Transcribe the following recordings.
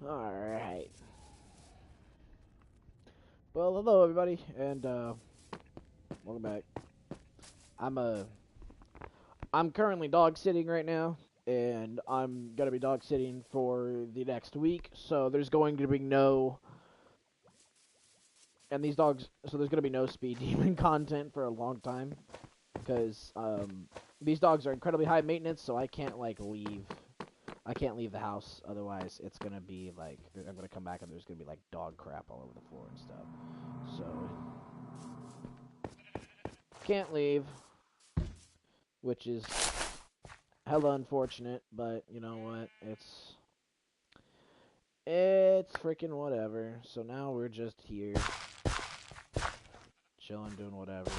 Alright. Well, hello everybody, and welcome back. I'm I'm currently dog sitting right now, and I'm gonna be dog sitting for the next week. So there's going to be no, and these dogs. So there's gonna be no speed demon content for a long time, because these dogs are incredibly high maintenance. So I can't like leave. I can't leave the house, otherwise it's gonna be like I'm gonna come back and there's gonna be like dog crap all over the floor and stuff. So can't leave, which is hella unfortunate, but you know what? It's freaking whatever. So now we're just here, chilling, doing whatever.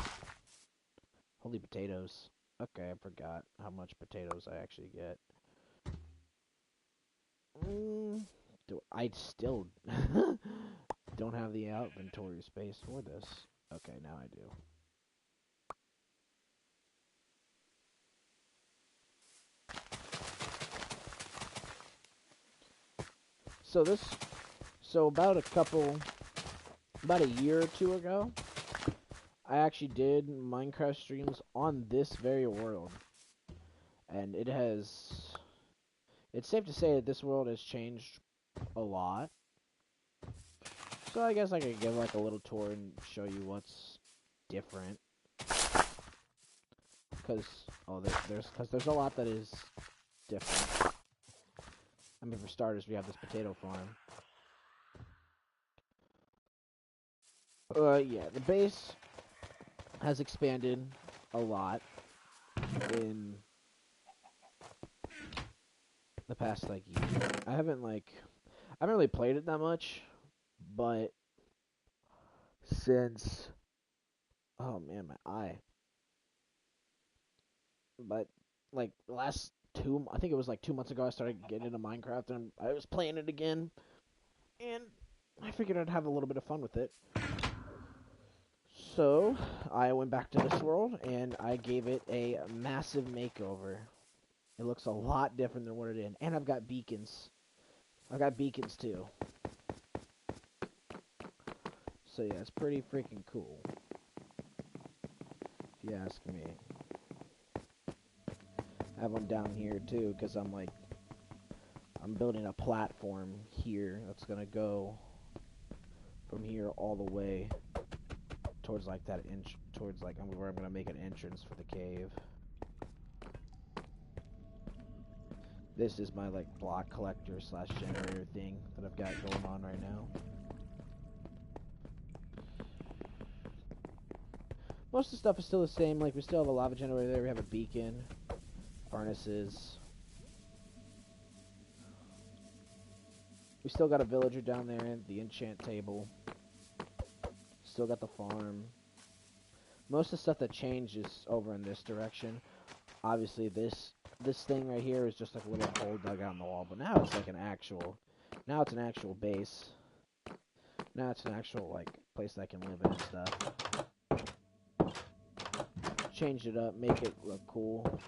Holy potatoes. Okay, I forgot how much potatoes I actually get. Do I still don't have the inventory space for this? Okay, now I do. So this, so about a year or two ago, I actually did Minecraft streams on this very world, and it's safe to say that this world has changed a lot. So I guess I could give like a little tour and show you what's different. Cause there's a lot that is different. I mean, for starters, we have this potato farm. Yeah, the base has expanded a lot in the past like year. I haven't really played it that much, but since oh man, my eye. But like last I think it was like 2 months ago, I started getting into Minecraft and I was playing it again, and I figured I'd have a little bit of fun with it. So I went back to this world and I gave it a massive makeover. It looks a lot different than what it is, and I've got beacons. I've got beacons too. So yeah, it's pretty freaking cool, if you ask me. I have them down here too, because I'm building a platform here that's gonna go from here all the way towards like that inch, towards like where I'm gonna make an entrance for the cave. This is my like block collector slash generator thing that I've got going on right now. Most of the stuff is still the same. Like we still have a lava generator there. We have a beacon, furnaces. We still got a villager down there, the enchant table. Still got the farm. Most of the stuff that changed is over in this direction. Obviously, this thing right here is just like a little hole dug out in the wall, but now it's like now it's an actual base. Now it's an actual like place that I can live in and stuff. Change it up, make it look cool.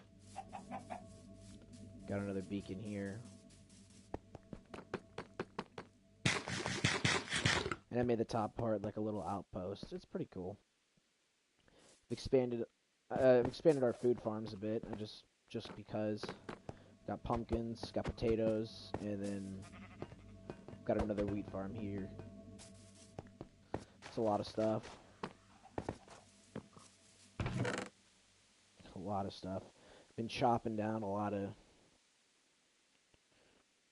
Got another beacon here. And I made the top part like a little outpost. It's pretty cool. Expanded our food farms a bit, just because. Got pumpkins, got potatoes, and then got another wheat farm here. It's a lot of stuff. A lot of stuff. Been chopping down a lot of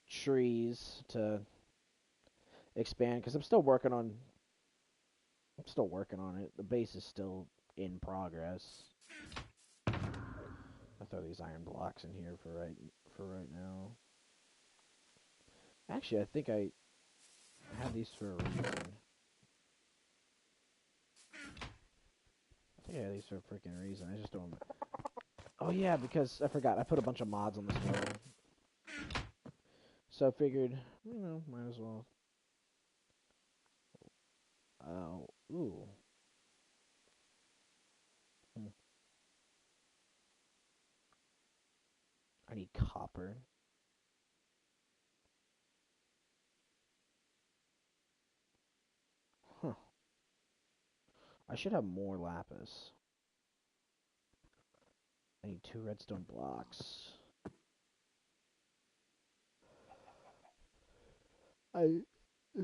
trees to expand, because I'm still working on it. The base is still in progress. I'll throw these iron blocks in here for right now. Actually, I think I have these for a reason. I think I have these for a freaking reason. I just don't. Oh yeah, because I forgot. I put a bunch of mods on this world. So I figured, might as well. Ooh. I need copper. I should have more lapis. I need 2 redstone blocks.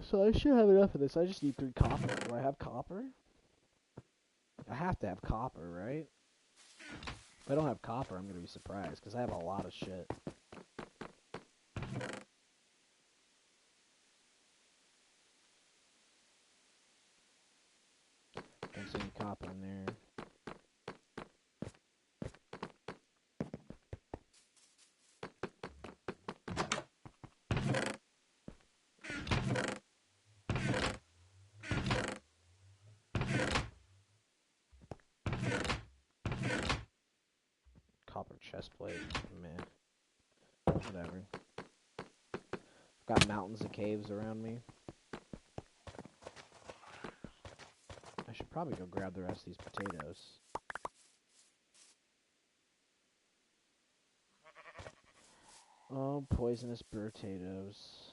So I should have enough of this. I just need 3 copper. Do I have copper? I have to have copper, right? If I don't have copper, I'm gonna be surprised, because I have a lot of shit. Don't see any copper in there. Copper chestplate, meh. Whatever. Got mountains of caves around me. I should probably go grab the rest of these potatoes. Oh, poisonous potatoes.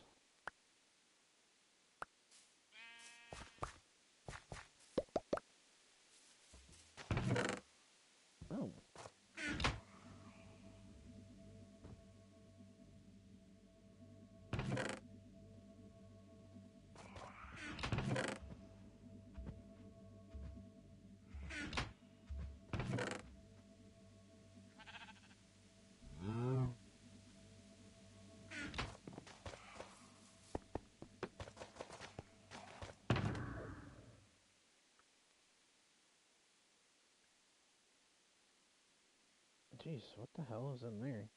Oh. Jeez, what the hell is in there?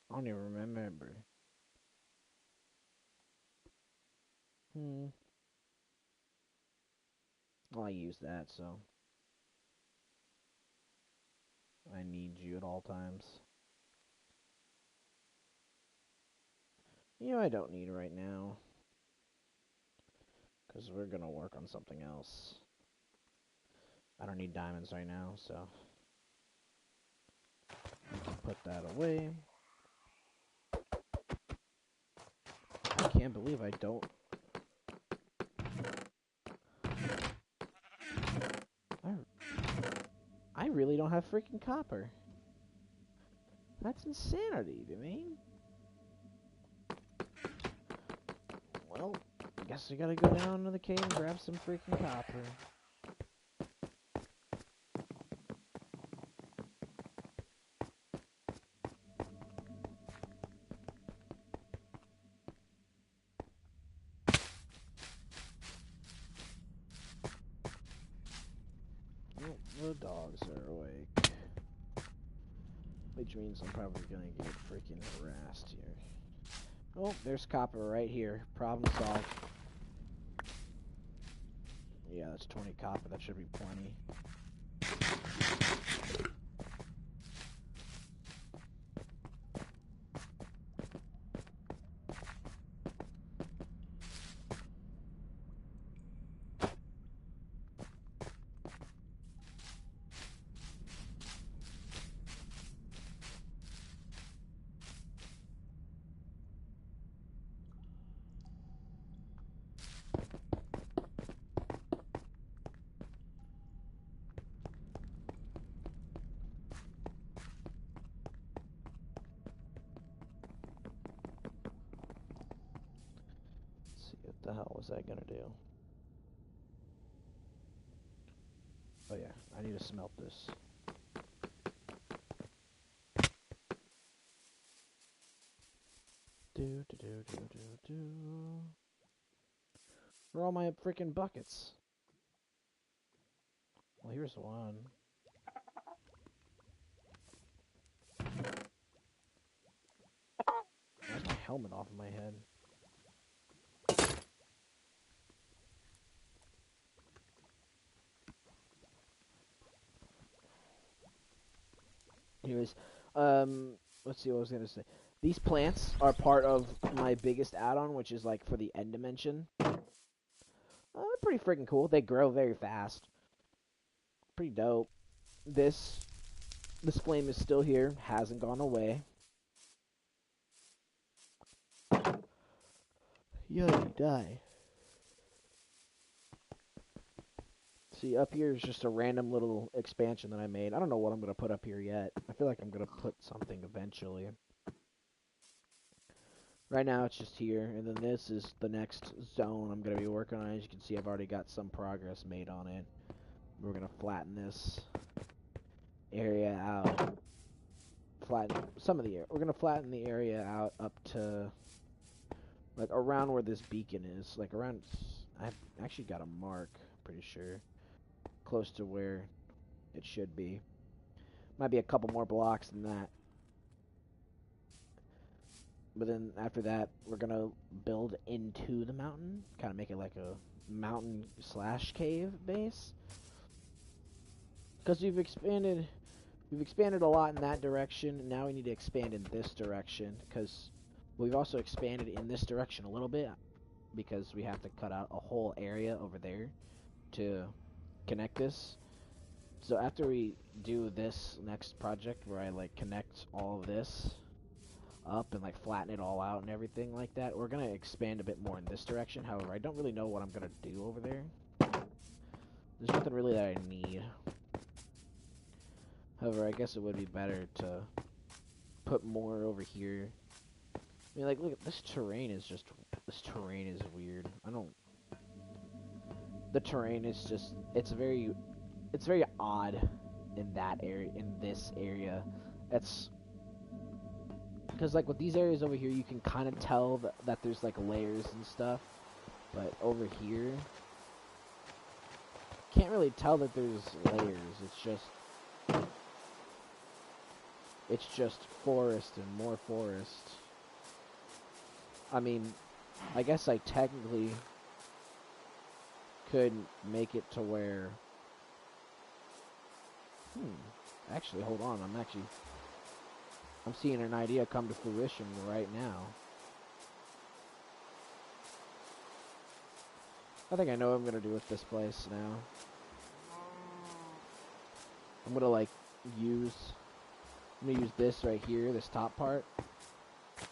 I don't even remember. Well, I use that, so I need you at all times. You know, I don't need right now, because we're gonna work on something else. I don't need diamonds right now, so I can put that away. I can't believe I don't. I really don't have freaking copper. That's insanity to me. Well, I guess I gotta go down to the cave and grab some freaking copper. Oh, the dogs are awake. Which means I'm probably gonna get freaking harassed here. Oh, there's copper right here. Problem solved. Yeah, that's 20 copper. That should be plenty. What the hell was that gonna do? Oh yeah, I need to smelt this. Where are all my freaking buckets? Well, here's one. Why's my helmet off of my head? Anyways, let's see what I was gonna say. These plants are part of my biggest add-on, which is like for the end dimension. They're pretty freaking cool. They grow very fast. Pretty dope. This flame is still here, hasn't gone away. Yo, you die. See, up here is just a random little expansion that I made. I don't know what I'm going to put up here yet. I feel like I'm going to put something eventually. Right now it's just here, and then this is the next zone I'm going to be working on. As you can see, I've already got some progress made on it. We're going to flatten this area out. Flatten some of the area. We're going to flatten the area out up to, like, around where this beacon is. Like, around... I've actually got a mark, pretty sure. Close to where it should be. Might be a couple more blocks than that. But then after that, we're going to build into the mountain. Kind of make it like a mountain / cave base. Because we've expanded a lot in that direction, and now we need to expand in this direction. Because we've also expanded in this direction a little bit. Because we have to cut out a whole area over there to connect this. So after we do this next project where I like connect all of this up and like flatten it all out and everything like that, we're gonna expand a bit more in this direction. However, I don't really know what I'm gonna do over there. There's nothing really that I need. However, I guess it would be better to put more over here. I mean, like, look, this terrain is weird. The terrain is just, it's very odd in that area, in this area. It's, because, like, with these areas over here, you can kind of tell that there's, like, layers and stuff. But over here, can't really tell that there's layers. It's just forest and more forest. I mean, I guess I technically could make it to where... Actually, hold on. I'm seeing an idea come to fruition right now. I think I know what I'm going to do with this place now. I'm going to, use this right here, this top part.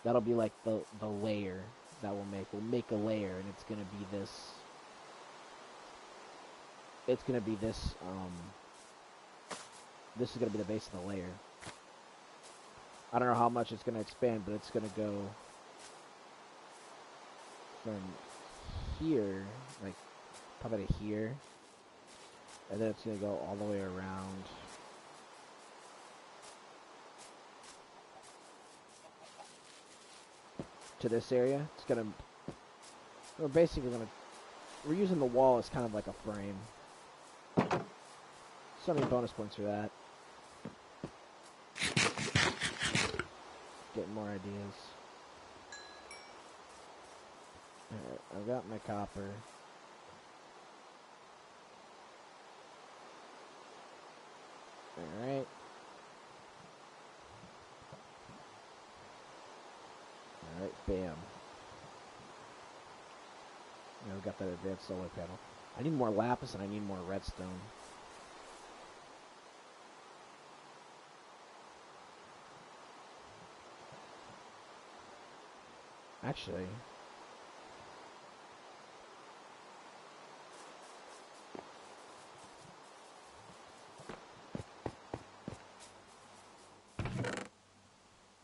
That'll be, like, the layer that we'll make. We'll make a layer, and it's going to be this... This is going to be the base of the layer. I don't know how much it's going to expand, but it's going to go from here, like, probably to here, and then it's going to go all the way around. To this area. It's going to... We're basically going to... We're using the wall as kind of like a frame. So many bonus points for that. Getting more ideas. Alright, I've got my copper. Alright. Alright, bam. Now we've got that advanced solar panel. I need more lapis and I need more redstone. Actually,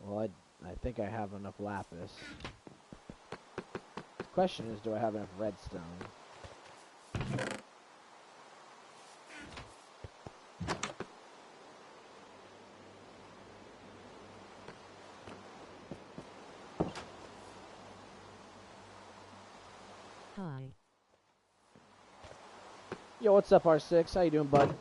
well, I think I have enough lapis. The question is, do I have enough redstone? Hi. Yo, what's up, R6? How you doing, bud?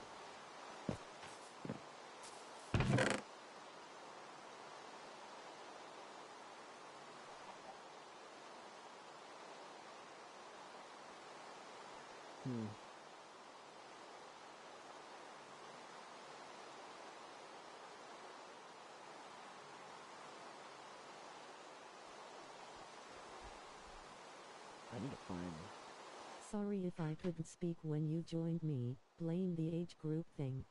I need to find... Sorry if I couldn't speak when you joined me. Blame the age group thing.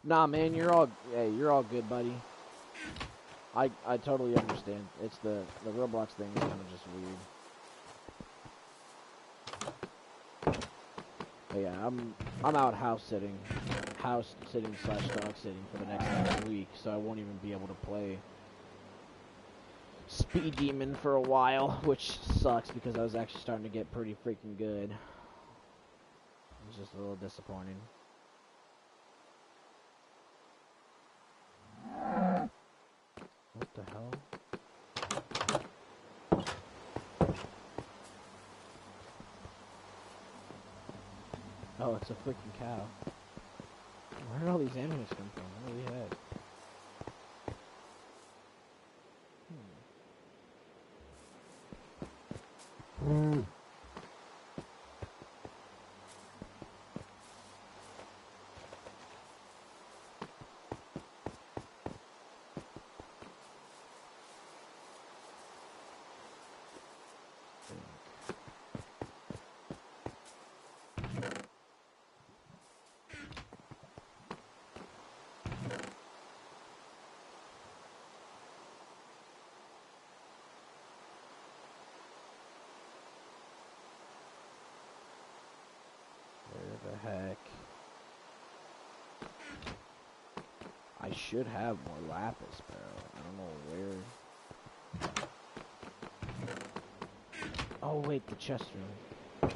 Nah, man, you're all good, buddy. I totally understand. It's the Roblox thing is kind of just weird. But yeah, I'm out house sitting slash dog sitting for the next like, week, so I won't even be able to play Speed Demon for a while, which sucks because I was actually starting to get pretty freaking good. It's just a little disappointing. What the hell? Oh, it's a freaking cow. Where did all these animals come from? Holy heck. Where the heck? I should have more lapis, bro. I don't know where. Oh wait, the chest room.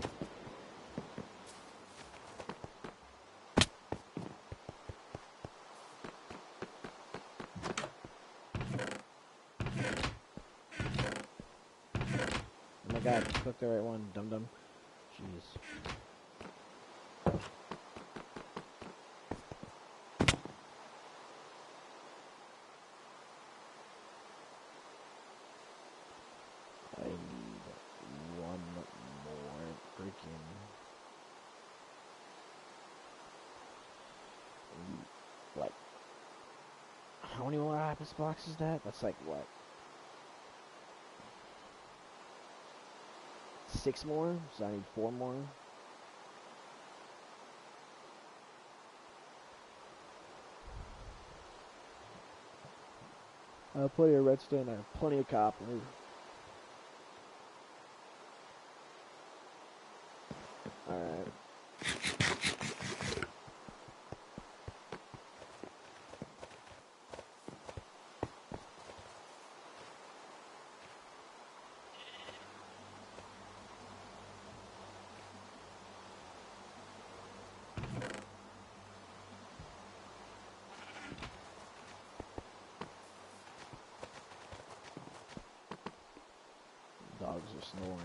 Oh my god, click the right one, dum dum. Jeez. I need one more freaking. Like, how many more lapis blocks is that? That's like what? 6 more? So I need 4 more. I have plenty of redstone. I have plenty of copper. Alright. Dogs are snoring.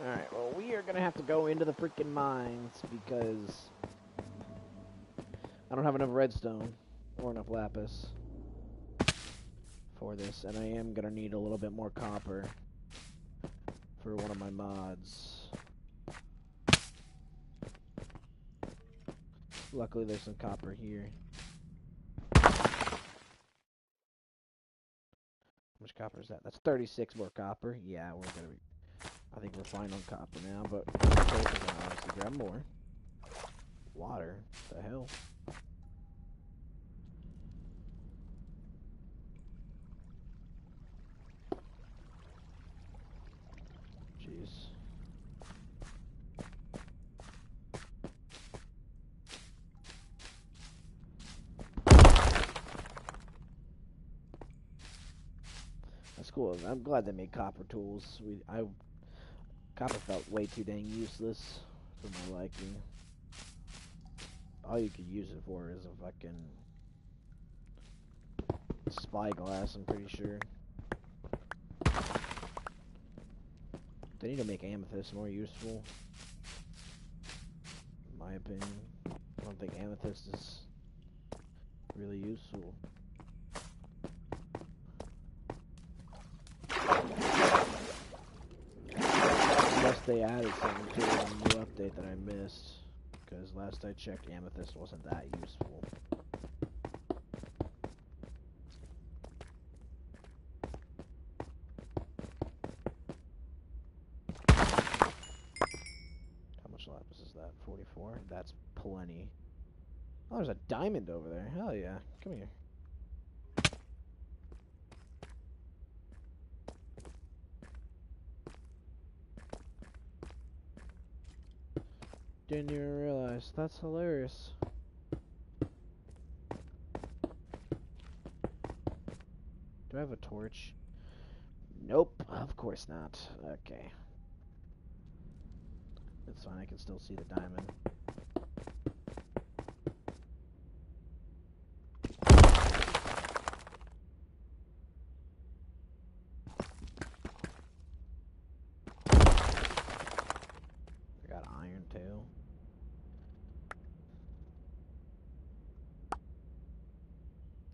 Alright, well, we are gonna have to go into the freaking mines because I don't have enough redstone or enough lapis for this, and I am gonna need a little bit more copper for one of my mods. Luckily, there's some copper here. How much copper is that? That's 36 more copper. Yeah, we're gonna be. I think we're fine on copper now, but we're gonna obviously grab more. Water? What the hell? Jeez. That's cool. I'm glad they made copper tools. Copper felt way too dang useless for my liking. All you could use it for is a fucking spyglass, I'm pretty sure. They need to make amethyst more useful, in my opinion. I don't think amethyst is really useful. Unless they added something to it in the new update that I missed. Because last I checked, amethyst wasn't that useful. How much lapis is 24. That's plenty. Oh, there's a diamond over there. Hell yeah. Come here. Didn't even realize. That's hilarious. Do I have a torch? Nope, of course not. Okay. It's fine, I can still see the diamond. I got iron too.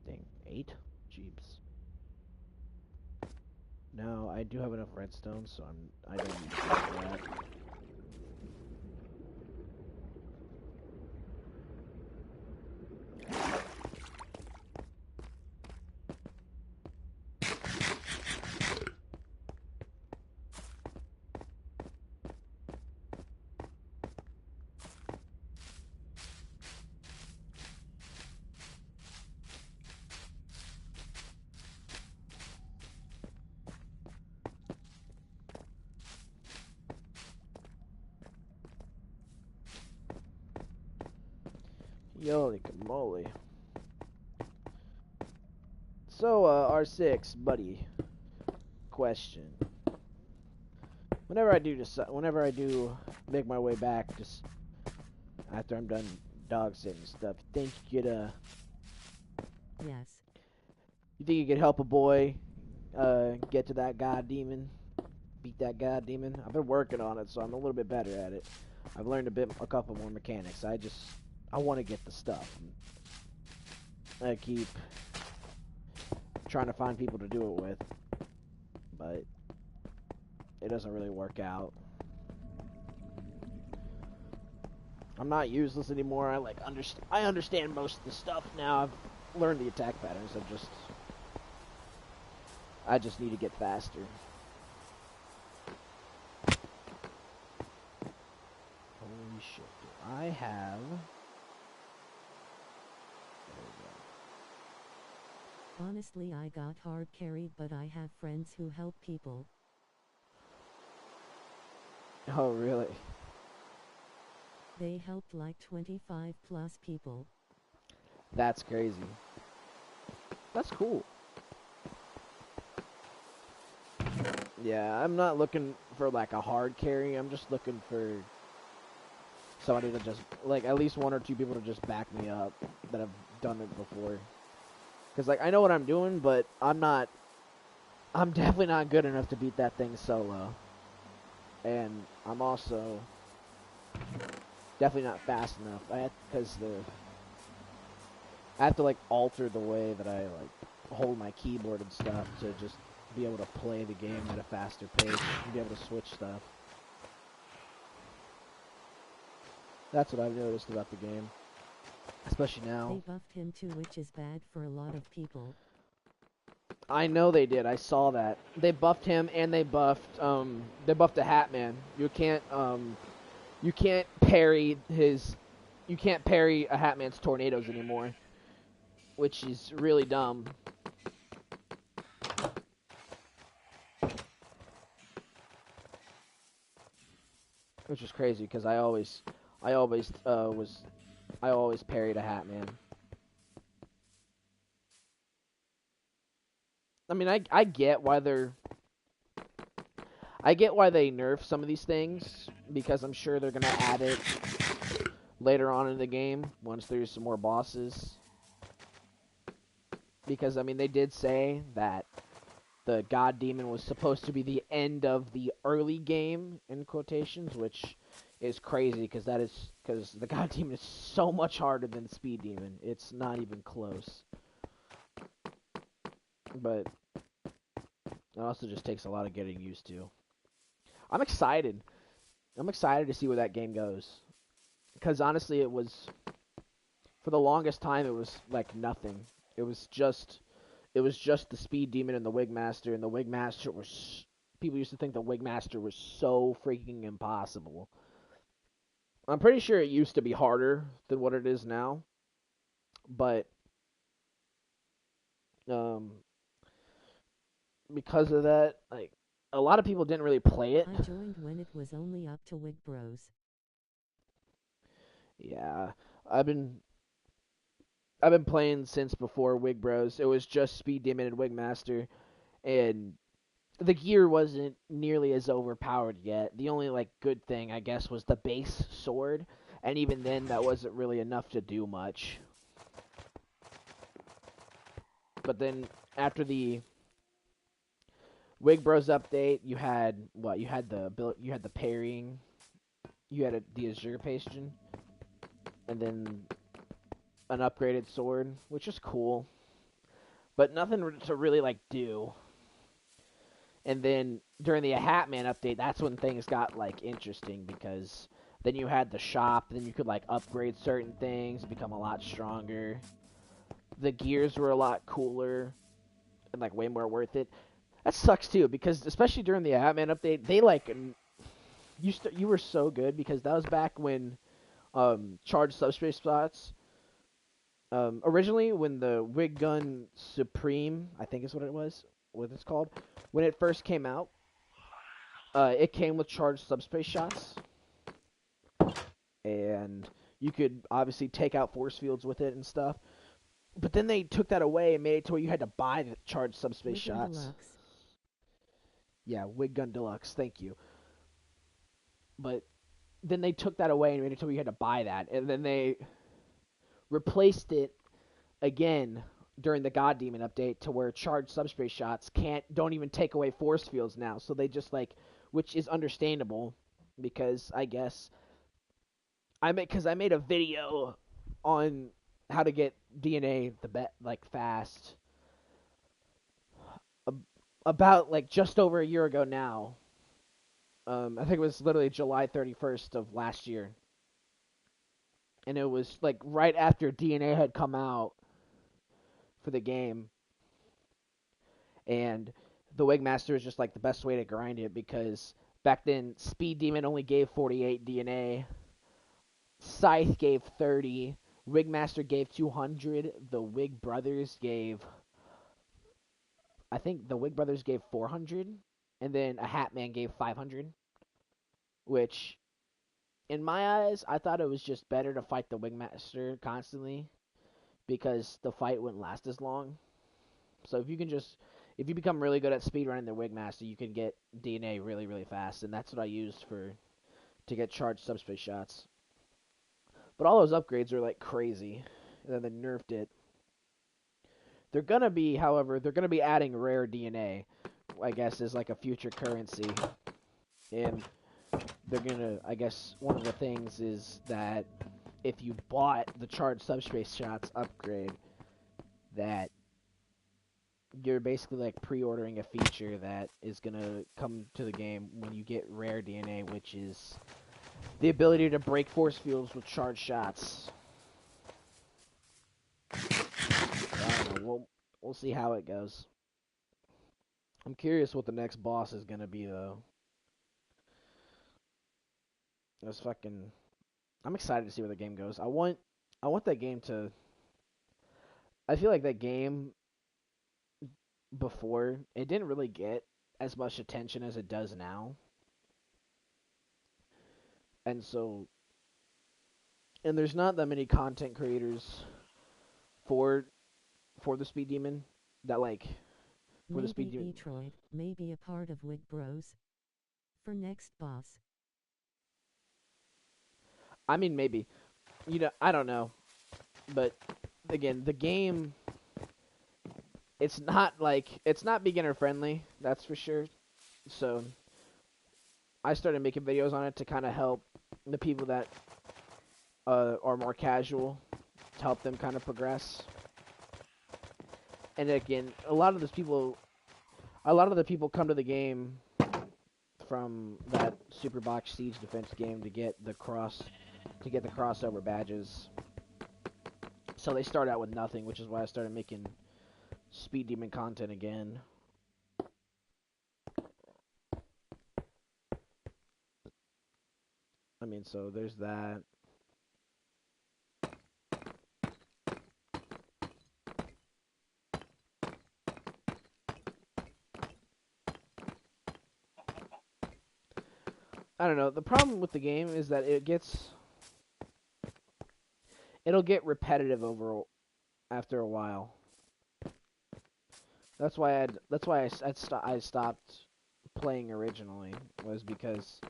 Dang, 8? Jeeps. No, I do have enough redstone, so I don't need to do that. Holy moly. So, R6, buddy. Question. Whenever I do make my way back, just after I'm done dog sitting and stuff, Yes. you think you could help a boy, get to that god demon? Beat that god demon? I've been working on it, so I'm a little bit better at it. I've learned a couple more mechanics. I want to get the stuff. I keep trying to find people to do it with, but it doesn't really work out. I'm not useless anymore. I understand most of the stuff now. I've learned the attack patterns. I just need to get faster. Holy shit! I have. Honestly, I got hard carried, but I have friends who help people. Oh, really? They helped like 25 plus people. That's crazy. That's cool. Yeah, I'm not looking for like a hard carry. I'm just looking for somebody to just, like, at least one or two people to just back me up that have done it before. Because, like, I know what I'm doing, but I'm definitely not good enough to beat that thing solo. And I'm also definitely not fast enough. I have to, like, alter the way that I, like, hold my keyboard and stuff to just be able to play the game at a faster pace and be able to switch stuff. That's what I've noticed about the game. Especially now. They buffed him too, which is bad for a lot of people. I know they did. I saw that. They buffed him and they buffed the Hat Man. You can't parry a Hat Man's tornadoes anymore, which is really dumb. Which is crazy because I always parried a Hat Man. I mean, I get why they nerf some of these things, because I'm sure they're gonna add it later on in the game once there's some more bosses. Because I mean, they did say that the God Demon was supposed to be the end of the early game, in quotations, which is crazy because the God Demon is so much harder than the Speed Demon. It's not even close. But it also just takes a lot of getting used to. I'm excited. I'm excited to see where that game goes. Because honestly, for the longest time, it was like nothing. It was just the Speed Demon and the Wigmaster, and the Wigmaster people used to think the Wigmaster was so freaking impossible. I'm pretty sure it used to be harder than what it is now, but um, because of that, like a lot of people didn't really play it. I joined when it was only up to Wig Bros. Yeah, I've been I've been playing since before Wig Bros. It was just Speed Demon and Wigmaster, and the gear wasn't nearly as overpowered yet. The only like good thing I guess was the base sword, and even then that wasn't really enough to do much. But then after the Wig Bros update, you had what? You had the parrying, you had the Azure Bastion, and then an upgraded sword, which is cool, but nothing to really like do. And then during the Hatman update, that's when things got like interesting because then you had the shop, then you could like upgrade certain things, become a lot stronger. The gears were a lot cooler and like way more worth it. That sucks too because especially during the Hatman update, they like you were so good because that was back when charged subspace spots. Originally, when the Wig Gun Supreme, I think is what it's called, when it first came out, it came with charged subspace shots, and you could obviously take out force fields with it and stuff. But then they took that away and made it to where you had to buy the charged subspace Wig Gun shots. Deluxe. Yeah, Wig Gun Deluxe, thank you. But then they took that away and made it to where you had to buy that, and then they replaced it again during the God Demon update to where charged subspace shots don't even take away force fields now. So they just like, which is understandable because I guess I made a video on how to get DNA like fast about like just over a year ago now. I think it was literally July 31st of last year. And it was like right after DNA had come out for the game. And the Wigmaster is just like the best way to grind it because back then Speed Demon only gave 48 DNA, Scythe gave 30, Wigmaster gave 200, the Wig Brothers gave, I think the Wig Brothers gave 400, and then a Hatman gave 500, which in my eyes I thought it was just better to fight the Wigmaster constantly because the fight wouldn't last as long. So if you become really good at speedrunning the Wigmaster, you can get DNA really, really fast, and that's what I used to get charged subspace shots. But all those upgrades are like crazy, and then they nerfed it. However, they're gonna be adding rare DNA, I guess, as like a future currency, and I guess one of the things is that if you bought the charged subspace shots upgrade, that you're basically like pre-ordering a feature that is gonna come to the game when you get rare DNA, which is the ability to break force fields with charged shots. I don't know. We'll see how it goes. I'm curious what the next boss is gonna be though. It's fucking. I'm excited to see where the game goes. I want that game to. I feel like that game before it didn't really get as much attention as it does now, and so and there's not that many content creators for the Speed Demon that like for the Speed Maybe Demon. Etroid, maybe a part of Wig Bros. For next boss. I mean, maybe. I don't know, but again, the game. It's not beginner friendly. That's for sure. So I started making videos on it to kind of help the people that are more casual, to help them kind of progress. And again, a lot of the people come to the game from that Superbox Siege Defense game to get the crossover badges. So they start out with nothing, which is why I started making Speed Demon content again. I mean, so there's that. I don't know. The problem with the game is that it'll get repetitive after a while. I stopped playing originally, was because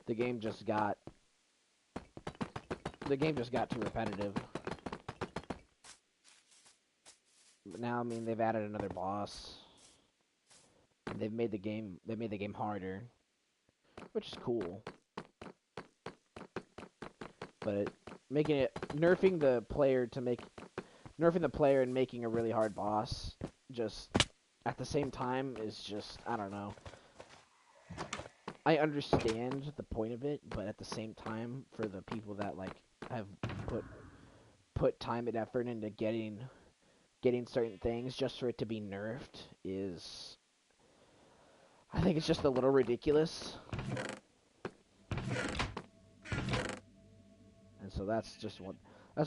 the game just got too repetitive. But now, I mean, they've added another boss. They've made the game harder, which is cool. But nerfing the player and making a really hard boss just at the same time is just, I don't know. I understand the point of it, but at the same time, for the people that like have put time and effort into getting certain things just for it to be nerfed is, I think it's just a little ridiculous. And so that's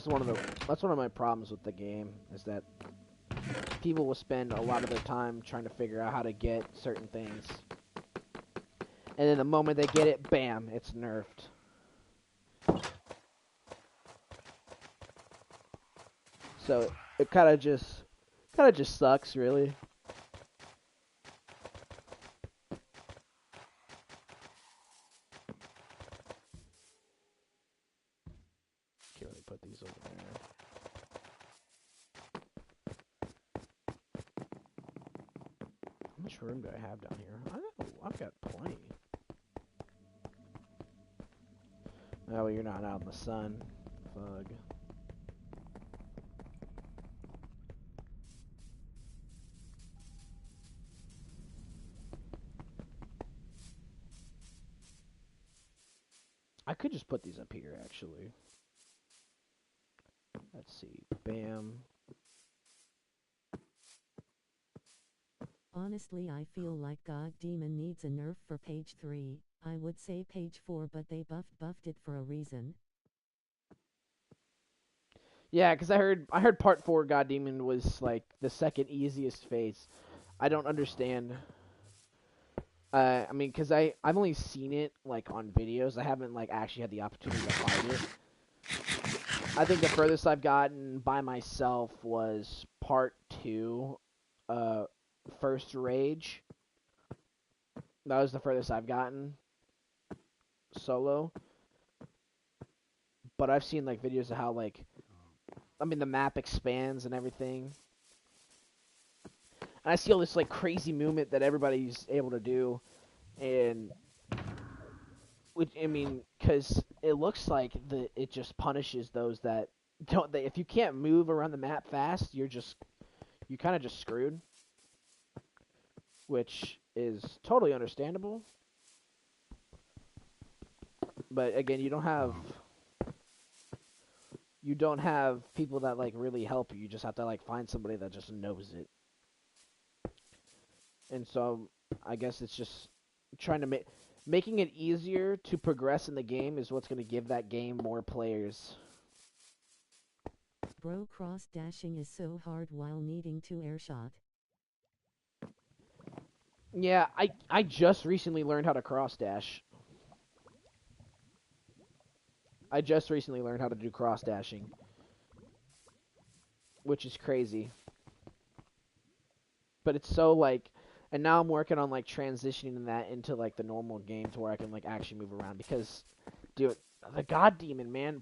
one of my problems with the game, is that people will spend a lot of their time trying to figure out how to get certain things, and then the moment they get it, bam, it's nerfed. So it kind of just sucks, really. Okay, let me put these over there. How much room do I have down here? I don't know. I've got plenty. Oh, well, you're not out in the sun. Fug. I could just put these up here, actually. Let's see. Bam. Honestly, I feel like God Demon needs a nerf for page 3. I would say page 4, but they buffed it for a reason. Yeah, because I heard part 4 God Demon was like the second easiest phase. I don't understand. I mean, because I've only seen it like on videos. I haven't like actually had the opportunity to fight it. I think the furthest I've gotten by myself was part 2, First Rage. That was the furthest I've gotten solo. But I've seen like videos of how like, I mean, the map expands and everything. And I see all this like crazy movement that everybody's able to do, and which, I mean, because it looks like it just punishes those that don't. If you can't move around the map fast, you're kind of just screwed, which is totally understandable. But again, you don't have people that like really help you. You just have to like find somebody that just knows it. And so I guess it's just trying to making it easier to progress in the game is what's going to give that game more players. Bro, cross dashing is so hard while needing to airshot. Yeah, I just recently learned how to cross dash. I just recently learned how to do cross dashing, which is crazy. But it's so like, and now I'm working on like transitioning that into like the normal game to where I can like actually move around, because, dude, the God Demon, man, in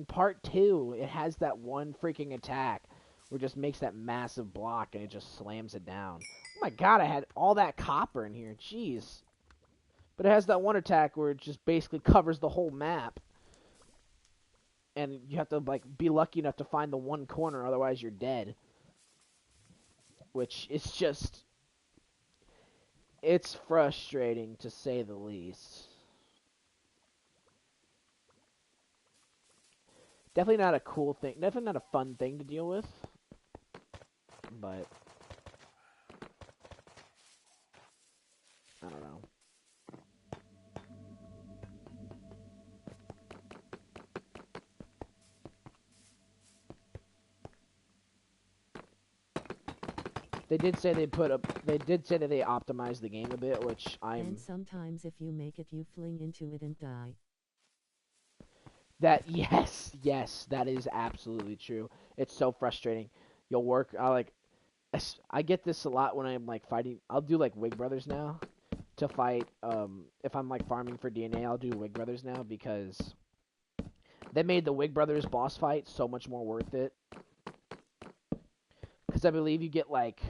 part 2, it has that one freaking attack where it just makes that massive block and it just slams it down. Oh my god, I had all that copper in here, jeez. But it has that one attack where it just basically covers the whole map. And you have to like be lucky enough to find the one corner, otherwise you're dead. Which is just, it's frustrating to say the least. Definitely not a cool thing. Definitely not a fun thing to deal with. But I don't know. They did say they put up. They did say that they optimized the game a bit, which And sometimes if you make it, you fling into it and die. That yes, that is absolutely true. It's so frustrating. You'll work. I get this a lot when I'm like fighting. I'll do like Wig Brothers now to fight. If I'm like farming for DNA, I'll do Wig Brothers now because they made the Wig Brothers boss fight so much more worth it. Because I believe you get like,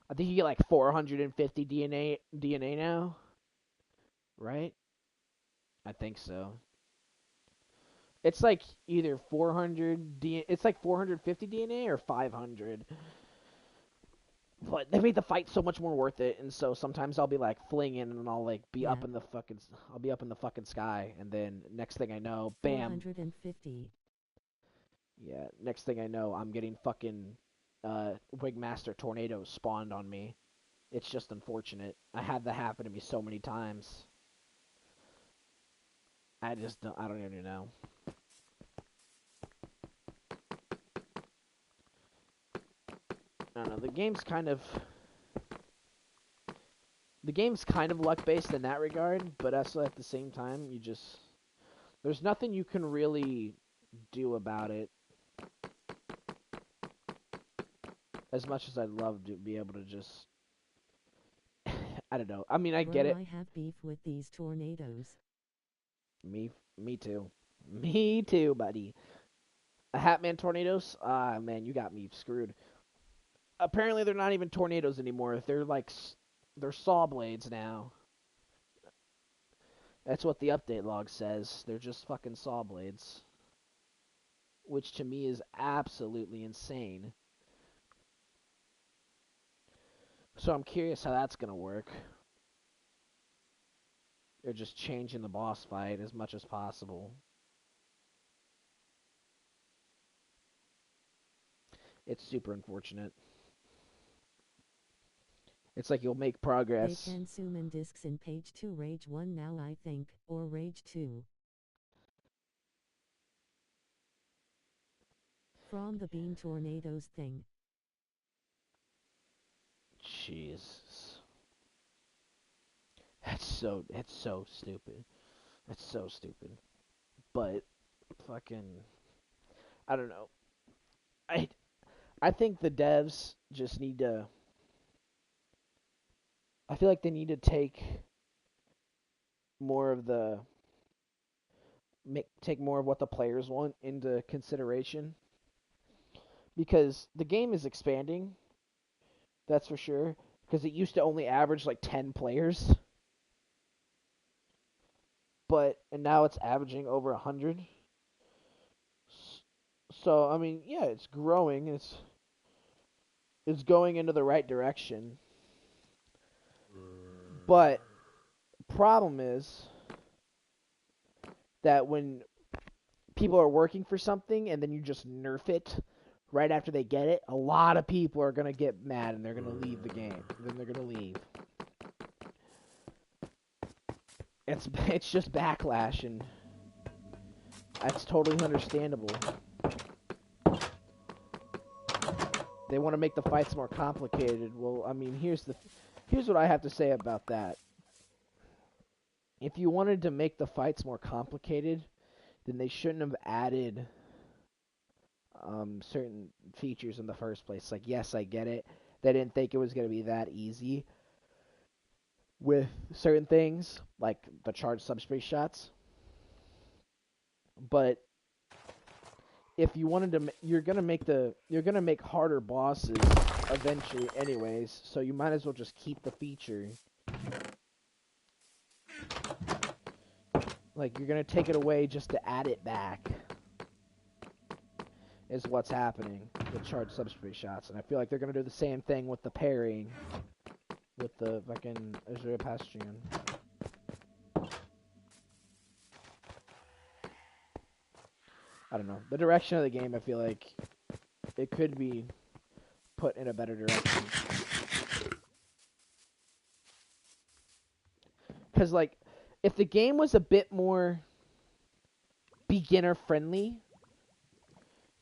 I think you get like 450 DNA now, right? I think so. It's like either 400 it's like 450 DNA or 500. But they made the fight so much more worth it, and so sometimes I'll be like flinging and I'll like be up in the fucking I'll be up in the fucking sky, and then next thing I know, bam. 450. Yeah, next thing I know, I'm getting fucking Wigmaster tornadoes spawned on me. It's just unfortunate. I had that happen to me so many times. I don't even know. I don't know. The game's kind of luck based in that regard, but also at the same time, there's nothing you can really do about it. As much as I'd love to be able to just, I don't know. I mean, I get it. I have beef with these tornadoes. Me too. Me too, buddy. A Hatman tornadoes? Ah, man, you got me screwed. Apparently, they're not even tornadoes anymore. They're saw blades now. That's what the update log says. They're just fucking saw blades. Which to me is absolutely insane. So I'm curious how that's going to work. They're just changing the boss fight as much as possible. It's super unfortunate. It's like you'll make progress. They can summon discs in page 2 Rage 1 now, I think, or Rage 2. From the beam tornadoes thing. Jesus. It's so stupid. It's so stupid. But fucking I don't know. I think the devs just need to I feel like they need to take more of what the players want into consideration because the game is expanding. That's for sure because it used to only average like 10 players. And now it's averaging over 100. So, I mean, yeah, it's growing. It's going into the right direction. But problem is that when people are working for something and then you just nerf it right after they get it, a lot of people are going to get mad and they're going to leave the game. Then they're going to leave. It's just backlash, and that's totally understandable. They want to make the fights more complicated. Well, I mean, here's what I have to say about that. If you wanted to make the fights more complicated, then they shouldn't have added certain features in the first place. Like, yes, I get it. They didn't think it was going to be that easy with certain things, like the charged subspace shots. But if you wanted to, you're gonna make harder bosses eventually, anyways. So you might as well just keep the feature. Like, you're gonna take it away just to add it back. Is what's happening with charged subspace shots, and I feel like they're gonna do the same thing with the parrying. With the fucking Azure Bastion. I don't know. The direction of the game, I feel like it could be put in a better direction. Because, like, if the game was a bit more beginner friendly,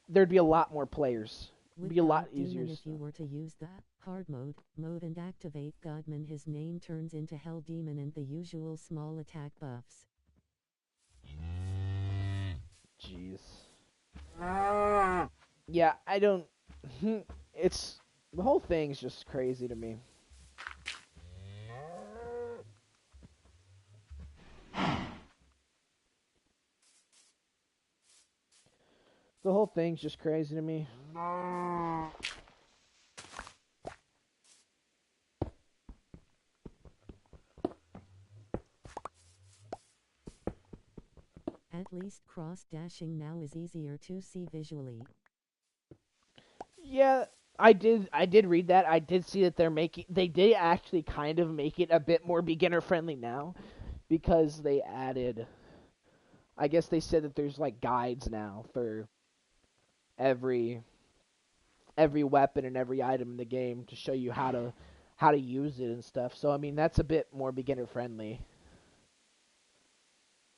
there'd be a lot more players. With be a lot God easier Demon, if you stuff. were to use the hard mode and activate Godman, his name turns into Hell Demon and the usual small attack buffs. Jeez. Yeah, I don't. It's the whole thing's just crazy to me. The whole thing's just crazy to me. At least cross-dashing now is easier to see visually. Yeah, I did read that. I did see that they did actually kind of make it a bit more beginner friendly now because they added, I guess they said that there's like guides now for every every weapon and every item in the game to show you how to use it and stuff. So I mean that's a bit more beginner friendly,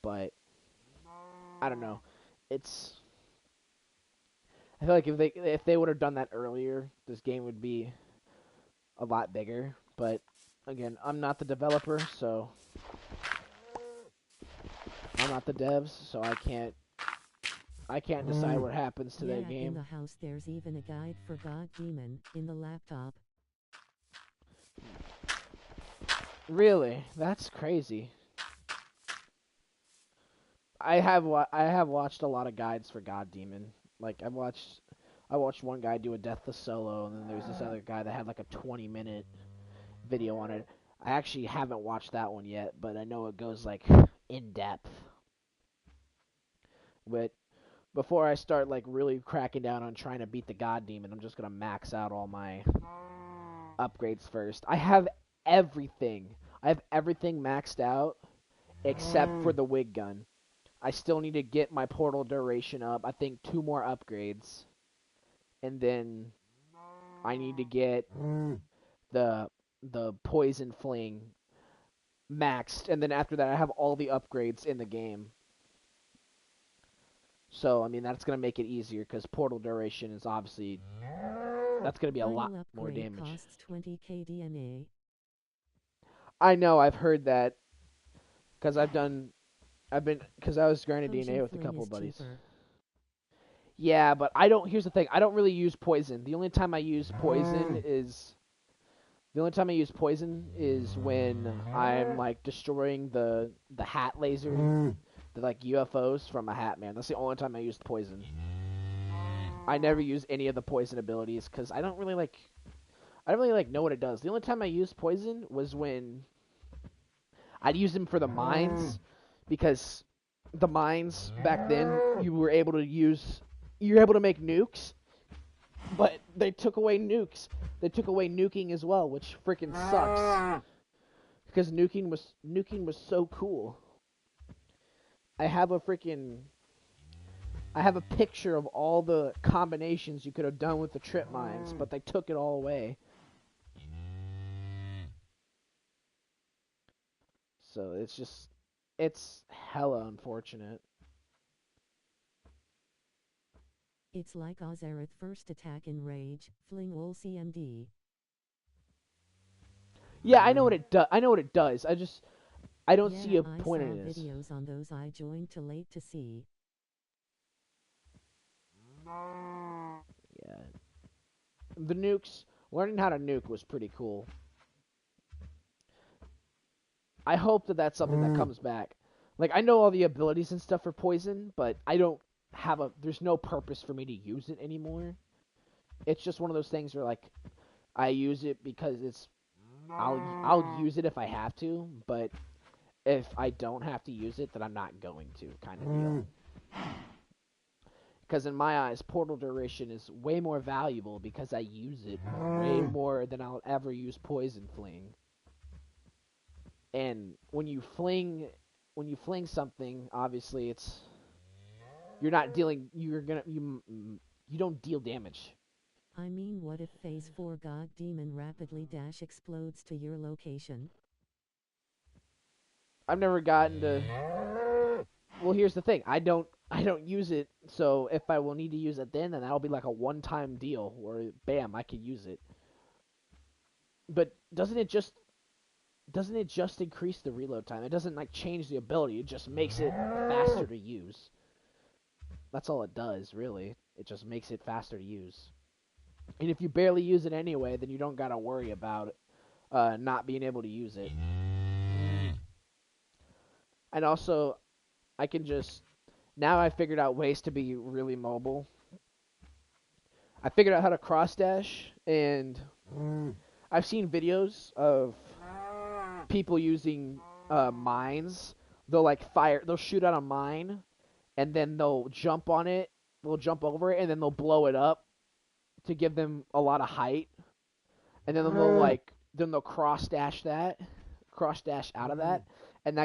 but I don't know. It's I feel like if they would have done that earlier, this game would be a lot bigger. But again, I'm not the developer, so I'm not the devs, so I can't decide what happens to that In game. the house there's even a guide for God Demon in the laptop. Really, that's crazy. I have watched a lot of guides for God Demon. Like I watched one guy do a Deathless solo, and then there's this other guy that had like a 20-minute video on it. I actually haven't watched that one yet, but I know it goes like in depth. But before I start like really cracking down on trying to beat the God Demon, I'm just gonna max out all my upgrades first. Everything. I have everything maxed out except for the wig gun. I still need to get my portal duration up. I think 2 more upgrades, and then I need to get the the poison fling maxed, and then after that I have all the upgrades in the game. So I mean that's gonna make it easier because portal duration is obviously that's gonna be a lot Final more upgrade damage. costs 20k DNA. I know I've heard that because because I was grinding Potion DNA with a fling couple is of buddies. cheaper. Yeah, but I don't. Here's the thing: I don't really use poison. The only time I use poison is when I'm like destroying the hat laser, the like UFOs from a hat man. That's the only time I used poison. I never use any of the poison abilities because I don't really like know what it does. The only time I used poison was when I'd use them for the mines because the mines back then you were able to make nukes, but they took away nukes. They took away nuking as well, which freaking sucks because nuking was so cool. I have a freaking I have a picture of all the combinations you could have done with the trip mines, but they took it all away. So it's hella unfortunate. It's like Ozareth first attack in Rage, fling all CMD. Yeah, I know what it does. I know what it does. I don't see a I point saw in this. videos on those. I joined too late to see. Yeah, the nukes. Learning how to nuke was pretty cool. I hope that that's something that comes back. Like I know all the abilities and stuff for poison, but I don't have a. There's no purpose for me to use it anymore. It's just one of those things where like I use it because I'll use it if I have to, but if I don't have to use it, then I'm not going to, kind of deal. Because in my eyes, portal duration is way more valuable because I use it way more than I'll ever use poison fling. And when you fling something, obviously you're not dealing you don't deal damage. I mean, what if Phase 4 God Demon rapidly dash explodes to your location? I've never gotten to. Well, here's the thing. I don't use it, so if I will need to use it then that'll be like a one-time deal where bam, I can use it. But doesn't it just increase the reload time? It doesn't like change the ability. It just makes it faster to use. That's all it does, really. It just makes it faster to use. And if you barely use it anyway, then you don't gotta worry about not being able to use it. And also, I can just now I figured out ways to be really mobile. I figured out how to cross dash, and I've seen videos of people using mines. They'll shoot out a mine, and then they'll jump on it. They'll jump over it, and then they'll blow it up to give them a lot of height. And then they'll cross dash out of that, and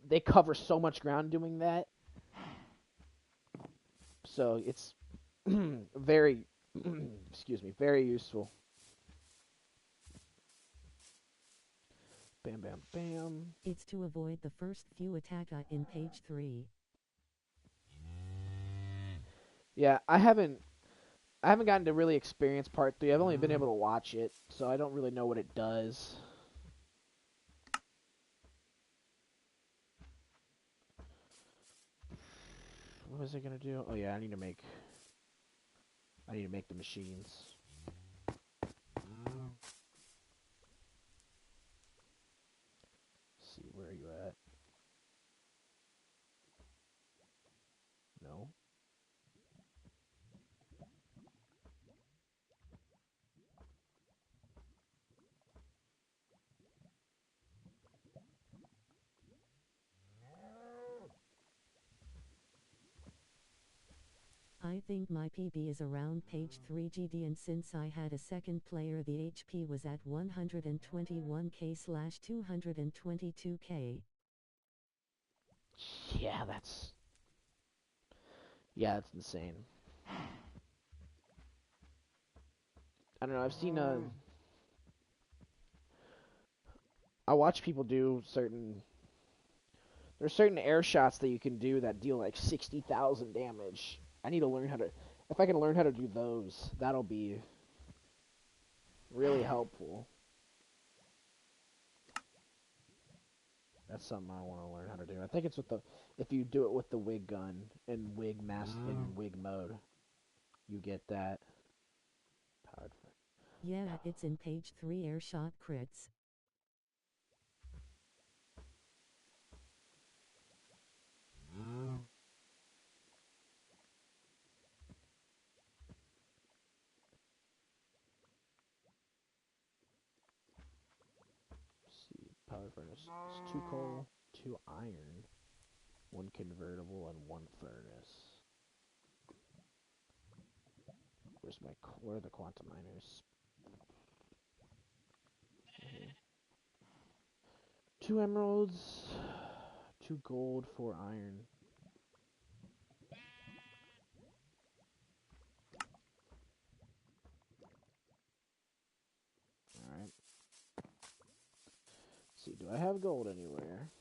they cover so much ground doing that. So it's very, excuse me, very useful. Bam, bam, bam. It's to avoid the first few attack in page 3. Yeah, I haven't gotten to really experience part 3. I've only been able to watch it, so I don't really know what it does. What was it gonna do? Oh yeah, I need to make the machines. Let's see, where are you at? No. I think my PB is around page 3 GD, and since I had a second player the HP was at 121k/222k. Yeah, that's insane. I don't know. I watch people do certain. There's certain air shots that you can do that deal like 60,000 damage. I need to learn how to. If I can learn how to do those, that'll be really helpful. That's something I want to learn how to do. I think it's if you do it with the wig gun in wig mode, you get that. Powered for. Yeah, it's in page 3 airshot crits. See, power furnace. It's 2 coal, 2 iron, 1 convertible, and 1 furnace. Where are the quantum miners? Mhm. 2 emeralds, 2 gold, 4 iron. Alright. See, do I have gold anywhere?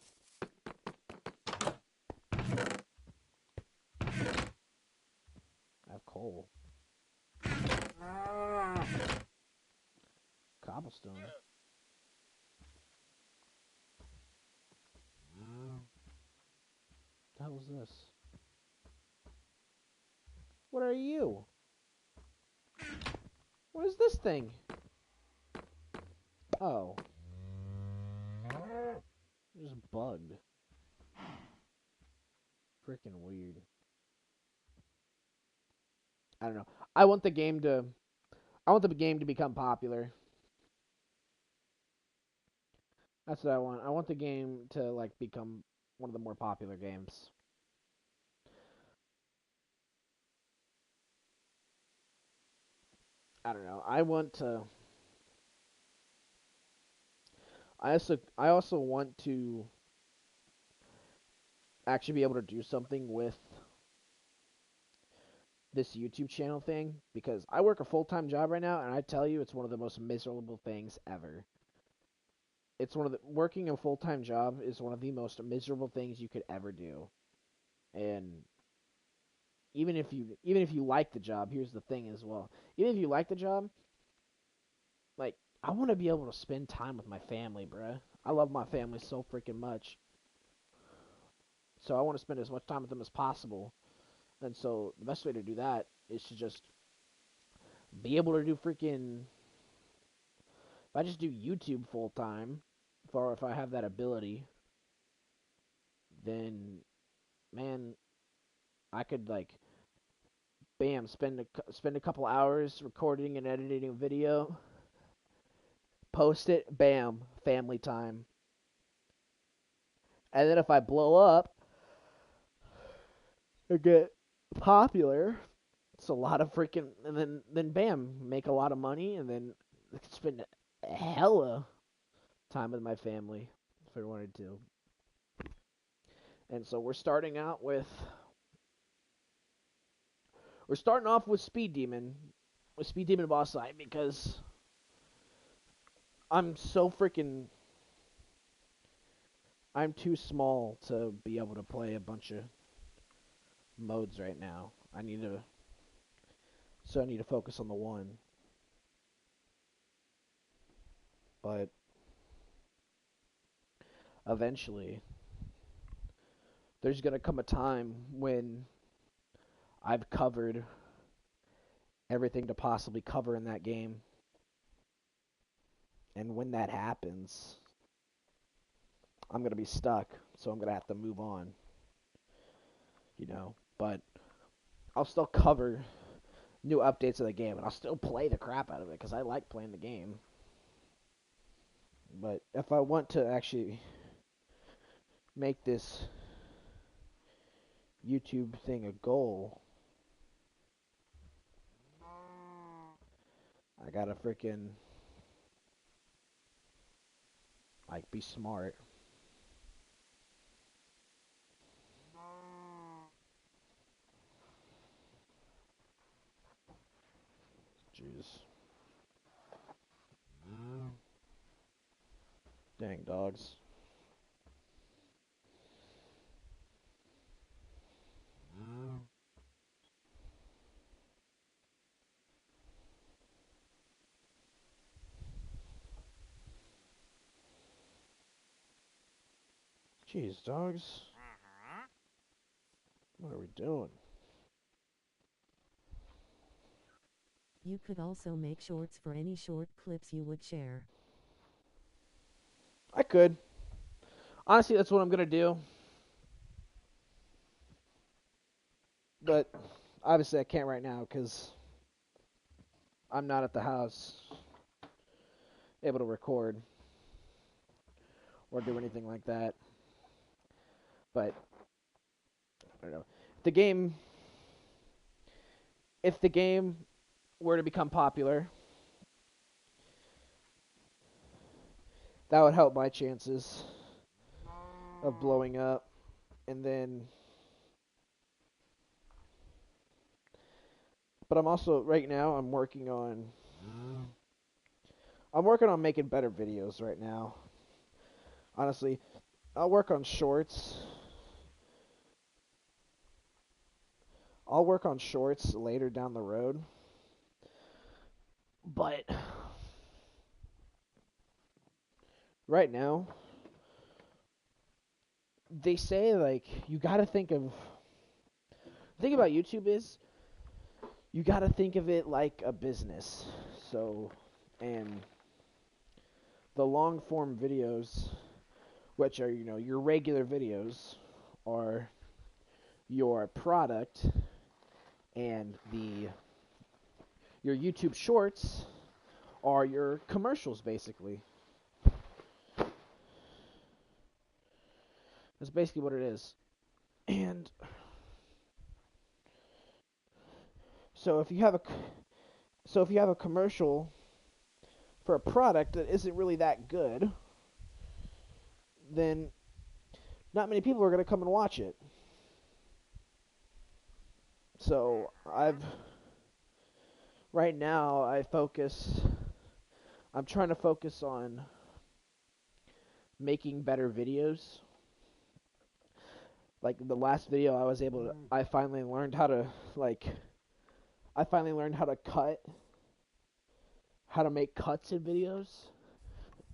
I have coal. Cobblestone. What the hell is this? What are you? What is this thing? Oh. Just bugged. Freaking weird. I don't know. I want the game to I want the game to become popular. That's what I want. I want the game to like become one of the more popular games. I don't know. I also want to actually be able to do something with this YouTube channel thing because I work a full-time job right now and I tell you it's one of the most miserable things ever. Working a full-time job is one of the most miserable things you could ever do. And even if you like the job, here's the thing as well. Even if you like the job, like I want to be able to spend time with my family, bruh. I love my family so freaking much. So I want to spend as much time with them as possible. And so the best way to do that is to just be able to do freaking if I just do YouTube full time, or if I have that ability, then man, I could like bam spend a couple hours recording and editing a video, post it, bam, family time. And then if I blow up and get popular, it's a lot of freaking and then bam, make a lot of money and then spend a hella time with my family if I wanted to. And so we're starting off with Speed Demon Boss Fight because I'm so freaking I'm too small to be able to play a bunch of modes right now. I need to focus on the one. But eventually there's going to come a time when I've covered everything to possibly cover in that game. And when that happens, I'm going to be stuck, so I'm going to have to move on. But I'll still cover new updates of the game, and I'll still play the crap out of it because I like playing the game. But if I want to actually make this YouTube thing a goal, I gotta freaking like be smart. Jeez. Dang dogs. Jeez, dogs. What are we doing? You could also make shorts for any short clips you would share. I could. Honestly, that's what I'm gonna do. But obviously I can't right now because I'm not at the house able to record or do anything like that. But I don't know. If the game were to become popular, that would help my chances of blowing up. And then but I'm also right now I'm working on making better videos right now. Honestly, I'll work on shorts. I'll work on shorts later down the road. But right now, they say like you got to think of the thing about YouTube is you got to think of it like a business. So, and the long form videos, which are, your regular videos, are your product, and your YouTube shorts are your commercials, basically. That's basically what it is. And so if you have a commercial for a product that isn't really that good, then not many people are going to come and watch it. So right now I'm trying to focus on making better videos. Like the last video, I finally learned how to like, I finally learned how to make cuts in videos.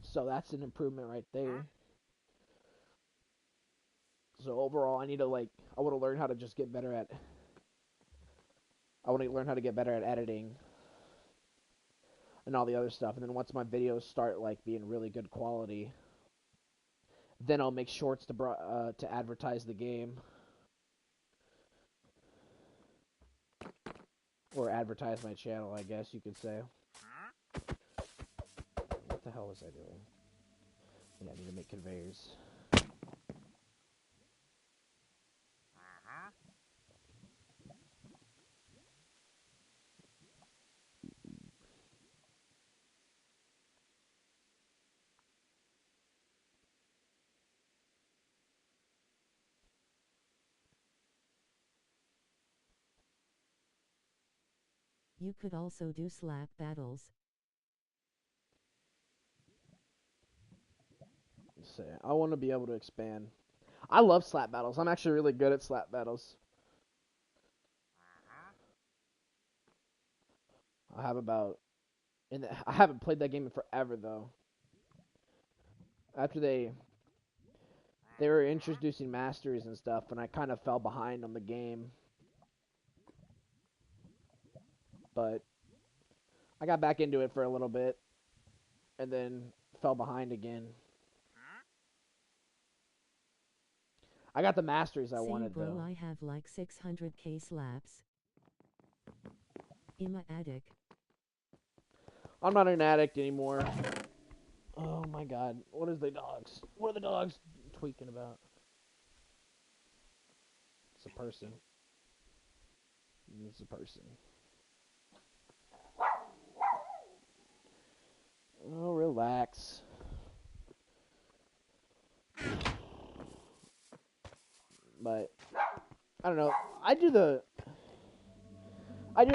So that's an improvement right there. So overall, I want to learn how to just get better at, I want to learn how to get better at editing and all the other stuff. And then once my videos start like being really good quality, then I'll make shorts to advertise the game or advertise my channel, I guess you could say. What the hell was I doing? Yeah, I need to make conveyors. You could also do slap battles. Let's see. I want to be able to expand. I love slap battles. I'm actually really good at slap battles. I have about, I haven't played that game in forever though. After they were introducing masteries and stuff, and I kind of fell behind on the game. But I got back into it for a little bit, and then fell behind again. I got the masteries I Same wanted bro, though. I have like 600k slaps. I'm a addict. I'm not an addict anymore. Oh my god. What is the dogs? What are the dogs tweaking about? It's a person. It's a person. Oh, relax. But I don't know. I do it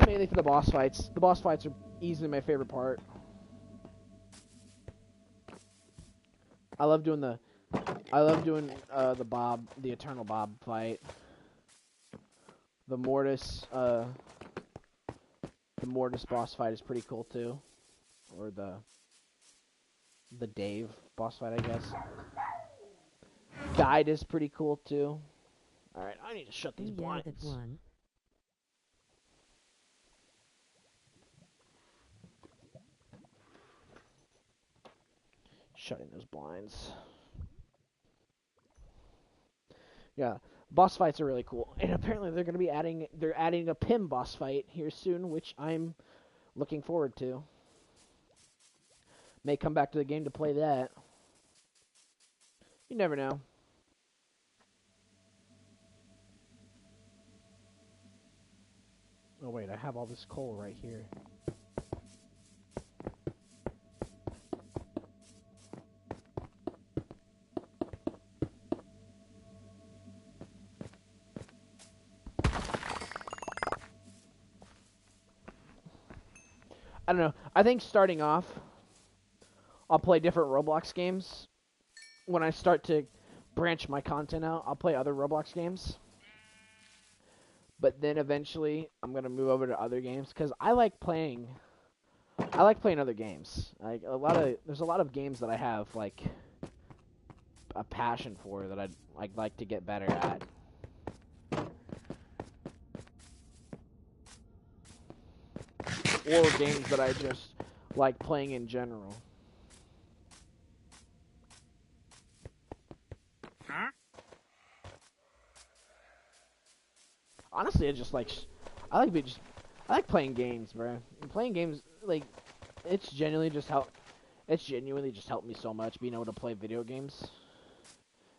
mainly for the boss fights. The boss fights are easily my favorite part. I love doing the the Eternal Bob fight. The Mortis boss fight is pretty cool too. Or the Dave boss fight, I guess. Guide is pretty cool too. Alright, I need to shut these blinds. That one. Shutting those blinds. Yeah, boss fights are really cool, and apparently they're adding a Pim boss fight here soon, which I'm looking forward to. May come back to the game to play that. You never know. Oh wait, I have all this coal right here. I don't know. I think starting off, I'll play different Roblox games. When I start to branch my content out, I'll play other Roblox games. But then eventually, I'm gonna move over to other games because I like playing. I like playing other games. Like there's a lot of games that I have like a passion for that I'd like to get better at. Or games that I just like playing in general. Honestly, I like playing games, bro. Playing games like it's genuinely just helped me so much being able to play video games.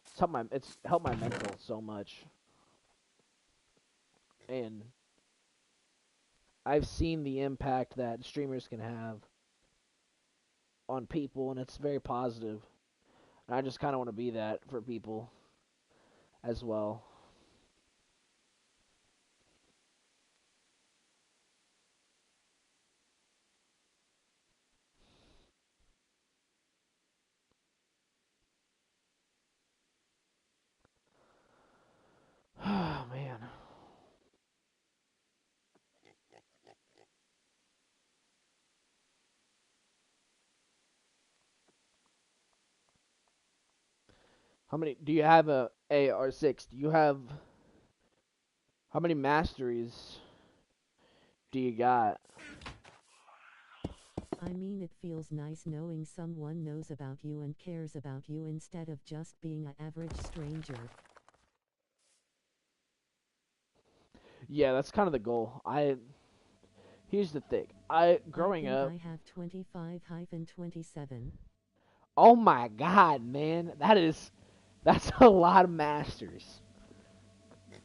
It's helped my mental so much. And I've seen the impact that streamers can have on people, and it's very positive. And I just kind of want to be that for people as well. How many do you have a R6? Do you have how many masteries do you got? I mean, it feels nice knowing someone knows about you and cares about you instead of just being an average stranger. Yeah, that's kind of the goal. Here's the thing. I I growing think up. I have 25-27. Oh my god, man. That's a lot of masters.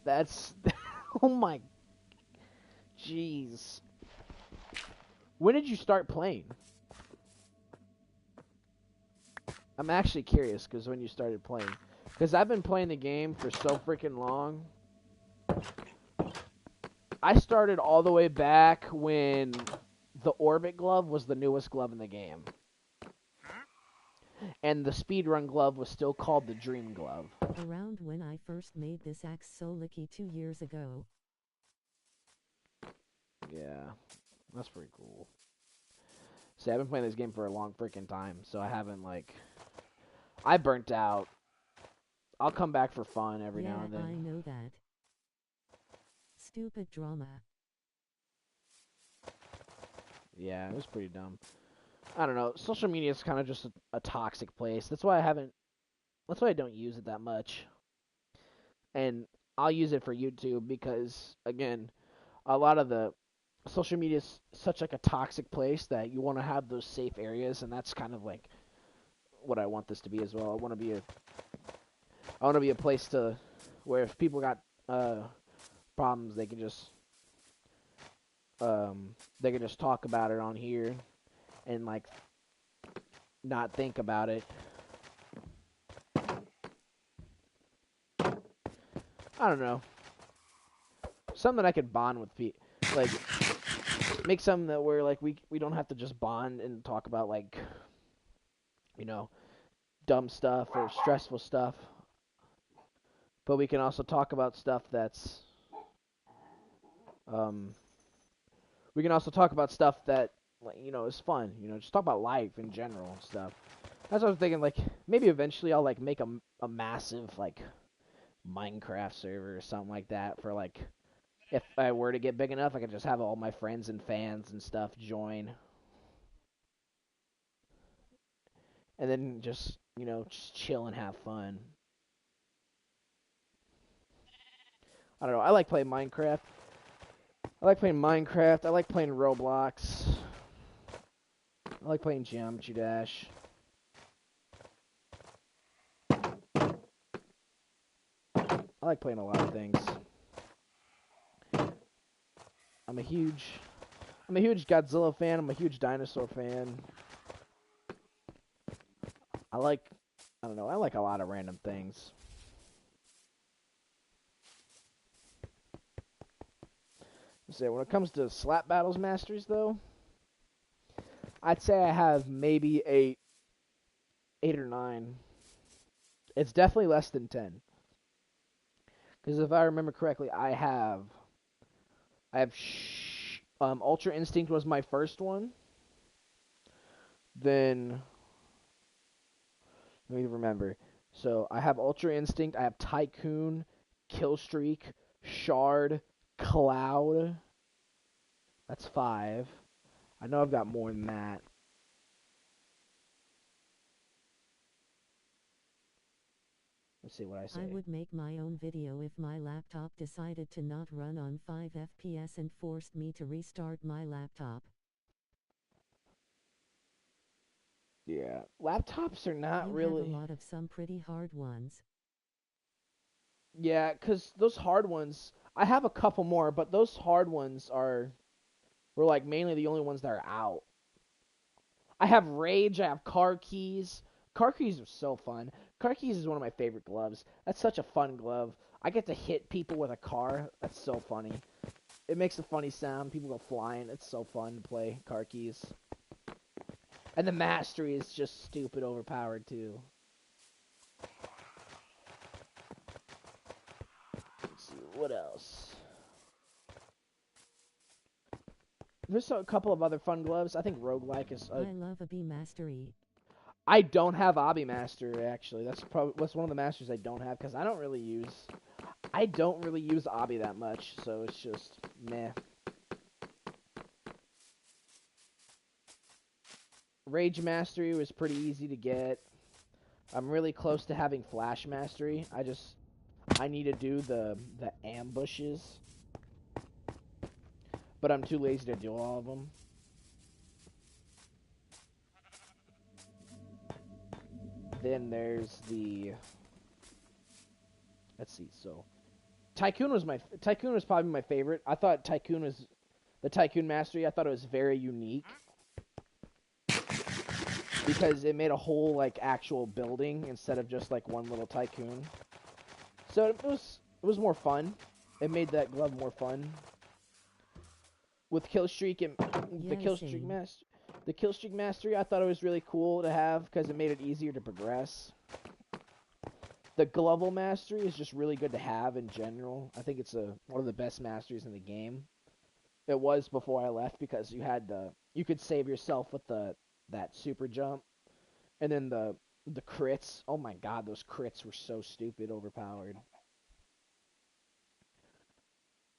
That's oh my jeez. When did you start playing? I'm actually curious because when you started playing. Because I've been playing the game for so freaking long. I started all the way back when the Orbit glove was the newest glove in the game. And the speedrun glove was still called the Dream glove. Around when I first made this axe so licky 2 years ago. Yeah, that's pretty cool. See, I've been playing this game for a long freaking time, so I haven't, like... I burnt out. I'll come back for fun every now and Yeah, then. I know that. Stupid drama. Yeah, it was pretty dumb. I don't know. Social media is kind of just a toxic place. That's why I haven't... That's why I don't use it that much. And I'll use it for YouTube because, again, a lot of the social media is such like a toxic place that you want to have those safe areas, and that's kind of like what I want this to be as well. I want to be a place to where if people got problems, they can just talk about it on here and like not think about it. I don't know. Something I could bond with people, like make something that where like we don't have to just bond and talk about like you know dumb stuff or stressful stuff, but we can also talk about stuff that's um we can also talk about stuff that like is fun. Just talk about life in general and stuff. That's what I was thinking. Like maybe eventually I'll like make a massive like Minecraft server or something like that for like if I were to get big enough, I could just have all my friends and fans and stuff join, and then just just chill and have fun. I don't know. I like playing Minecraft. I like playing Minecraft. I like playing Roblox. I like playing Geometry Dash. I like playing a lot of things. I'm a huge Godzilla fan. I'm a huge dinosaur fan. I like I don't know. I like a lot of random things. So when it comes to slap battles masteries though, I'd say I have maybe 8 or 9. It's definitely less than 10. Because if I remember correctly, Ultra Instinct was my first one. Then let me remember. So I have Ultra Instinct. I have Tycoon, Killstreak, Shard, Cloud. That's 5. I know I've got more than that. Let's see what I say. I would make my own video if my laptop decided to not run on 5 FPS and forced me to restart my laptop. Yeah, laptops are not You have a really. lot of some pretty hard ones. Yeah, because those hard ones, I have a couple more, but those hard ones were like mainly the only ones that are out. I have Rage, I have Car Keys. Car Keys are so fun. Car Keys is one of my favorite gloves. That's such a fun glove. I get to hit people with a car. That's so funny. It makes a funny sound. People go flying. It's so fun to play Car Keys. And the mastery is just stupid overpowered too. Let's see, what else? There's a couple of other fun gloves. I think Roguelike is I love a B mastery. I don't have Obby Master actually. That's one of the masters I don't have because I don't really use Obby that much, so it's just meh. Rage Mastery was pretty easy to get. I'm really close to having Flash Mastery. I need to do the ambushes, but I'm too lazy to do all of them. Then there's the, let's see, so Tycoon was probably my favorite. I thought Tycoon was the Tycoon Mastery. I thought it was very unique because it made a whole like actual building instead of just like one little Tycoon. So it was more fun. It made that glove more fun. With Killstreak and the Killstreak Mastery, I thought it was really cool to have because it made it easier to progress. The Global Mastery is just really good to have in general. I think it's one of the best masteries in the game. It was before I left because you could save yourself with that super jump, and then the crits. Oh my god, those crits were so stupid overpowered.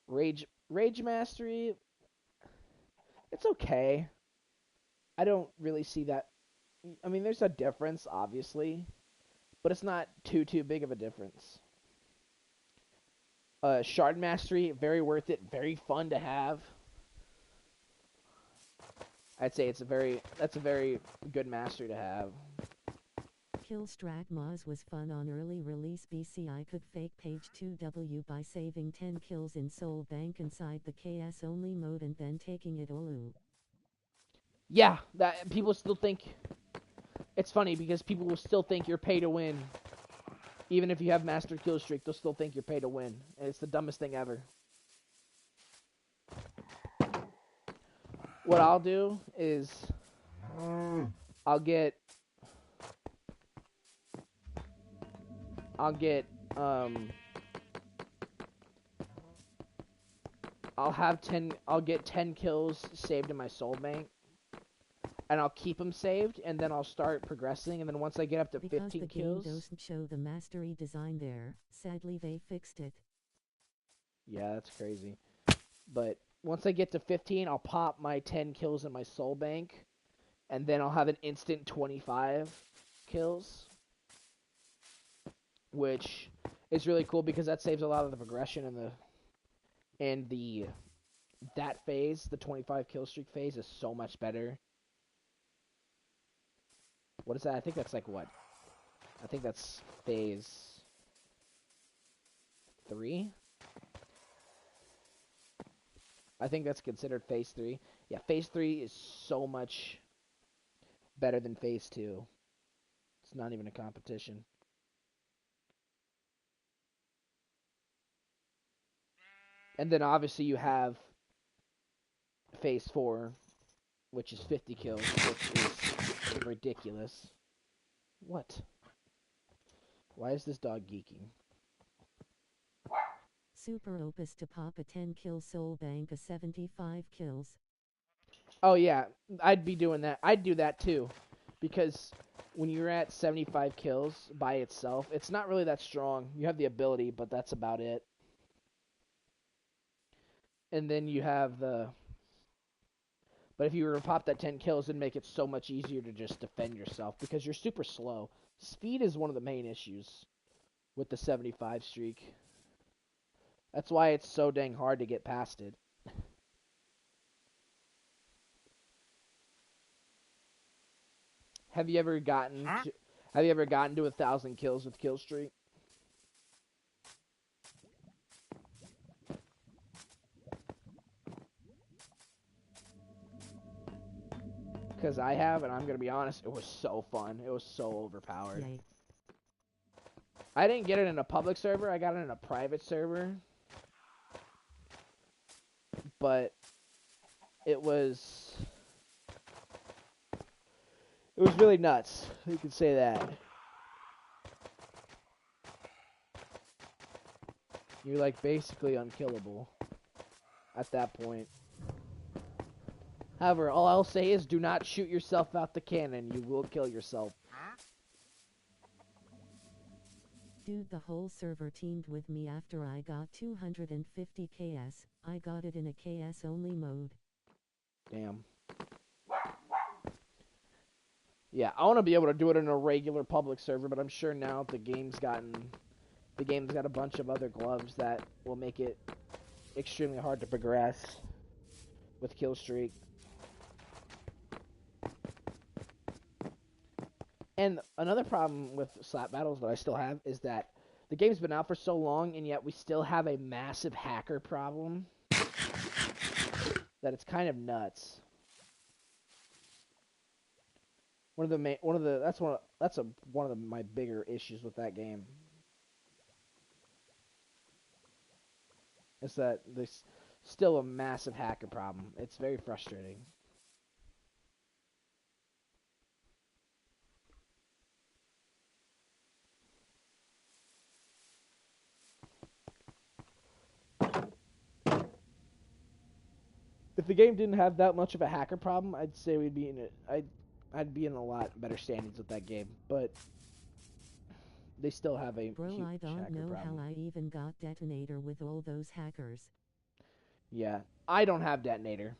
Rage Mastery, it's okay. I don't really see that. I mean, there's a difference, obviously, but it's not too big of a difference. Shard Mastery, very worth it, very fun to have. I'd say that's a very good mastery to have. Killstrak Moz was fun on early release BC. I could fake page 2W by saving 10 kills in Soul Bank inside the KS only mode and then taking it Olu. Yeah, that people still think it's funny because people will still think you're pay to win. Even if you have master kill streak, they'll still think you're pay to win. And it's the dumbest thing ever. What I'll do is I'll get 10 kills saved in my soul bank, and I'll keep them saved, and then I'll start progressing, and then once I get up to 15 kills... Because the game doesn't show the mastery design there, sadly they fixed it. Yeah, that's crazy. But once I get to 15, I'll pop my 10 kills in my soul bank, and then I'll have an instant 25 kills, which is really cool because that saves a lot of the progression and that phase, the 25 kill streak phase, is so much better. What is that? I think that's like what? I think that's phase 3. I think that's considered phase 3. Yeah, phase 3 is so much better than phase 2. It's not even a competition. And then obviously you have phase 4, which is 50 kills, which is ridiculous. What? Why is this dog geeking? Super Opus to pop a 10 kill soul bank a 75 kills. Oh yeah, I'd be doing that. I'd do that too. Because when you're at 75 kills by itself, it's not really that strong. You have the ability, but that's about it. And then you have the... But if you were to pop that 10 kills, it'd make it so much easier to just defend yourself because you're super slow. Speed is one of the main issues with the 75 streak. That's why it's so dang hard to get past it. Have you ever gotten to 1,000 kills with kill streak? Because I have, and I'm going to be honest, it was so fun. It was so overpowered. Yay. I didn't get it in a public server. I got it in a private server. But it was really nuts. You could say that. You're like basically unkillable at that point. However, all I'll say is do not shoot yourself out the cannon. You will kill yourself. Dude, the whole server teamed with me after I got 250 KS. I got it in a KS only mode. Damn. Yeah, I want to be able to do it in a regular public server, but I'm sure now the game's got a bunch of other gloves that will make it extremely hard to progress with kill streak. And another problem with slap battles that I still have is that the game's been out for so long, and yet we still have a massive hacker problem that it's kind of nuts. One of my bigger issues with that game. Is that there's still a massive hacker problem. It's very frustrating. If the game didn't have that much of a hacker problem, I'd say we'd be in it. I'd be in a lot better standings with that game, but they still have a Bro, huge I don't hacker know problem. how I even got detonator with all those hackers. Yeah, I don't have detonator.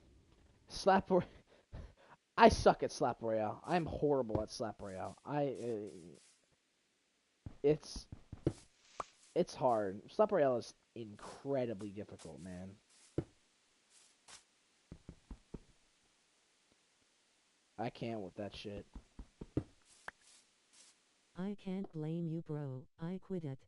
Slap Royale. I suck at Slap Royale. I'm horrible at Slap Royale. It's hard. Slap Royale is incredibly difficult, man. I can't with that shit. I can't blame you, bro. I quit it.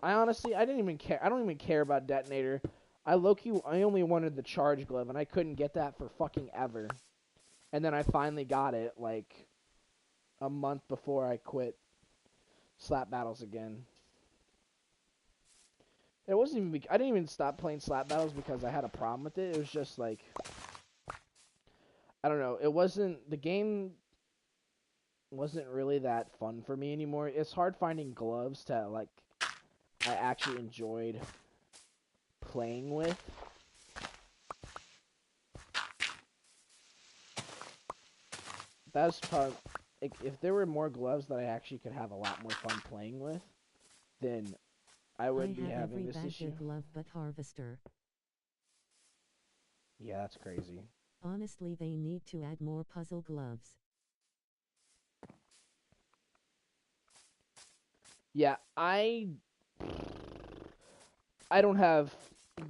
I didn't even care. I don't even care about detonator. I only wanted the charge glove, and I couldn't get that for fucking ever. And then I finally got it, like, a month before I quit slap battles again. It wasn't even. I didn't even stop playing slap battles because I had a problem with it. It was just like, I don't know. The game wasn't really that fun for me anymore. It's hard finding gloves to like I actually enjoyed playing with. That's probably if there were more gloves that I actually could have a lot more fun playing with, then I wouldn't be having this issue. I have every badger glove but harvester. Yeah, that's crazy. Honestly, they need to add more puzzle gloves. Yeah, I don't have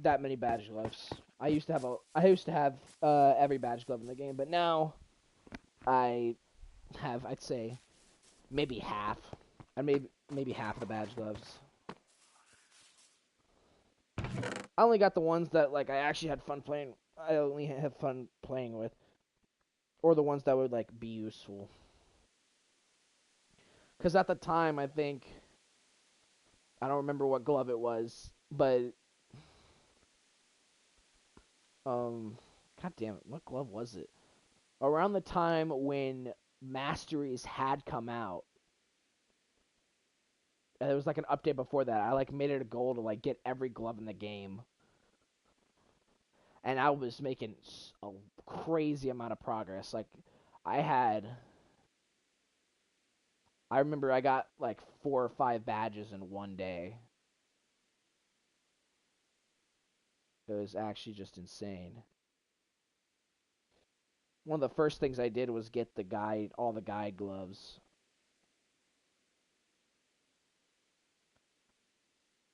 that many badge gloves. I used to have every badge glove in the game, but now I have, I'd say, maybe half. I maybe half the badge gloves. I only got the ones that like I actually had fun playing. I only have fun playing with, or the ones that would like be useful. Because at the time, I think I don't remember what glove it was, but god damn it, what glove was it? Around the time when Masteries had come out, and there was like an update before that. I like made it a goal to like get every glove in the game, and I was making a crazy amount of progress. Like I had, I remember I got like 4 or 5 badges in one day. It was actually just insane. One of the first things I did was get all the guide gloves.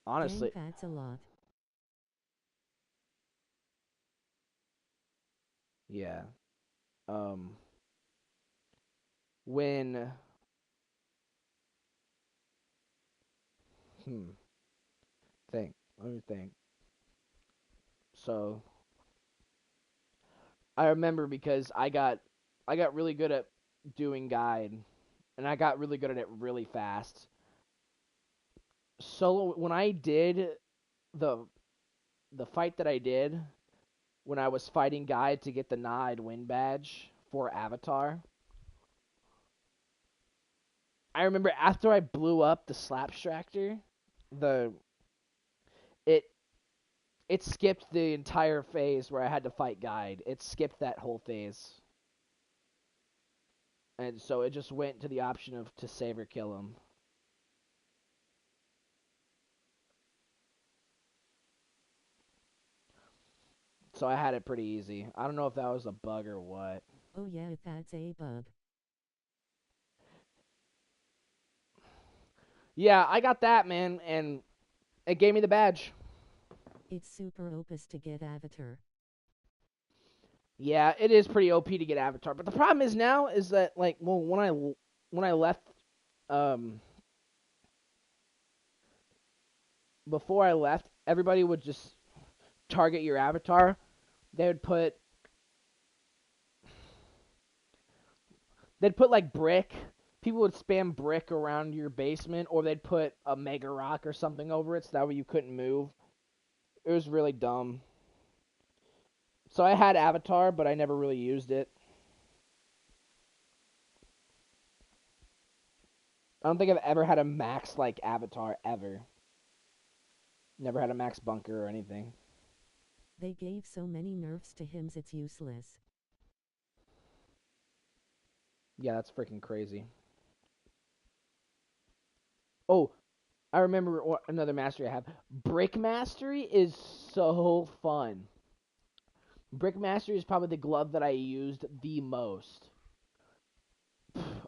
Honestly, dang, that's a lot. yeah. Um, when hmm, let me think. So I remember because I got really good at doing guide, and I got really good at it really fast. Solo when I did the fight that I did when I was fighting guide to get the Nide win badge for Avatar. I remember after I blew up the Slapstractor, the it it skipped the entire phase where I had to fight guide. It skipped that whole phase. And so it just went to the option of to save or kill him. So I had it pretty easy. I don't know if that was a bug or what. Oh yeah, that's a bug. Yeah, I got that, man, and it gave me the badge. It's super opus to get Avatar. Yeah, it is pretty OP to get Avatar, but the problem is now is that like, well, when I left, um, before I left, everybody would just target your Avatar. They would put they'd put like brick. People would spam brick around your basement, or they'd put a mega rock or something over it, so that way you couldn't move. It was really dumb. So I had Avatar, but I never really used it. I don't think I've ever had a max like Avatar ever. Never had a max bunker or anything. They gave so many nerfs to him it's useless. Yeah, that's freaking crazy. Oh, I remember another mastery I have. Brick mastery is so fun. Brick mastery is probably the glove that I used the most.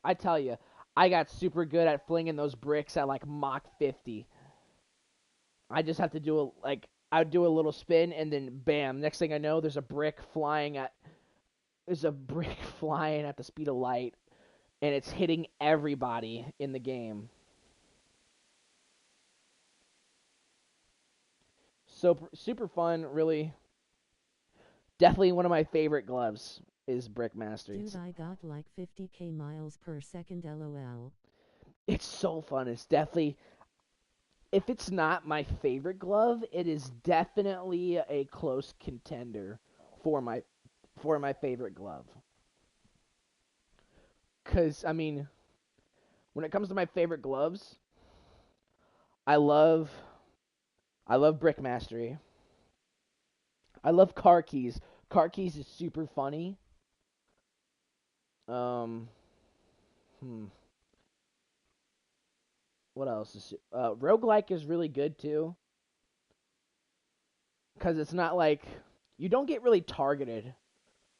I tell you, I got super good at flinging those bricks at like Mach 50. I just have to do I'd do a little spin and then bam, next thing I know there's a brick flying at the speed of light and it's hitting everybody in the game. So super fun, really. Definitely one of my favorite gloves is Brick Mastery. Dude, I got like 50k miles per second lol. It's so fun. It's definitely, if it's not my favorite glove, it is definitely a close contender for my favorite glove. Cause I mean, when it comes to my favorite gloves, I love I love Brick Mastery. I love Car Keys. Car Keys is super funny. Um, hmm. What else is Roguelike is really good too, because it's not like you don't get really targeted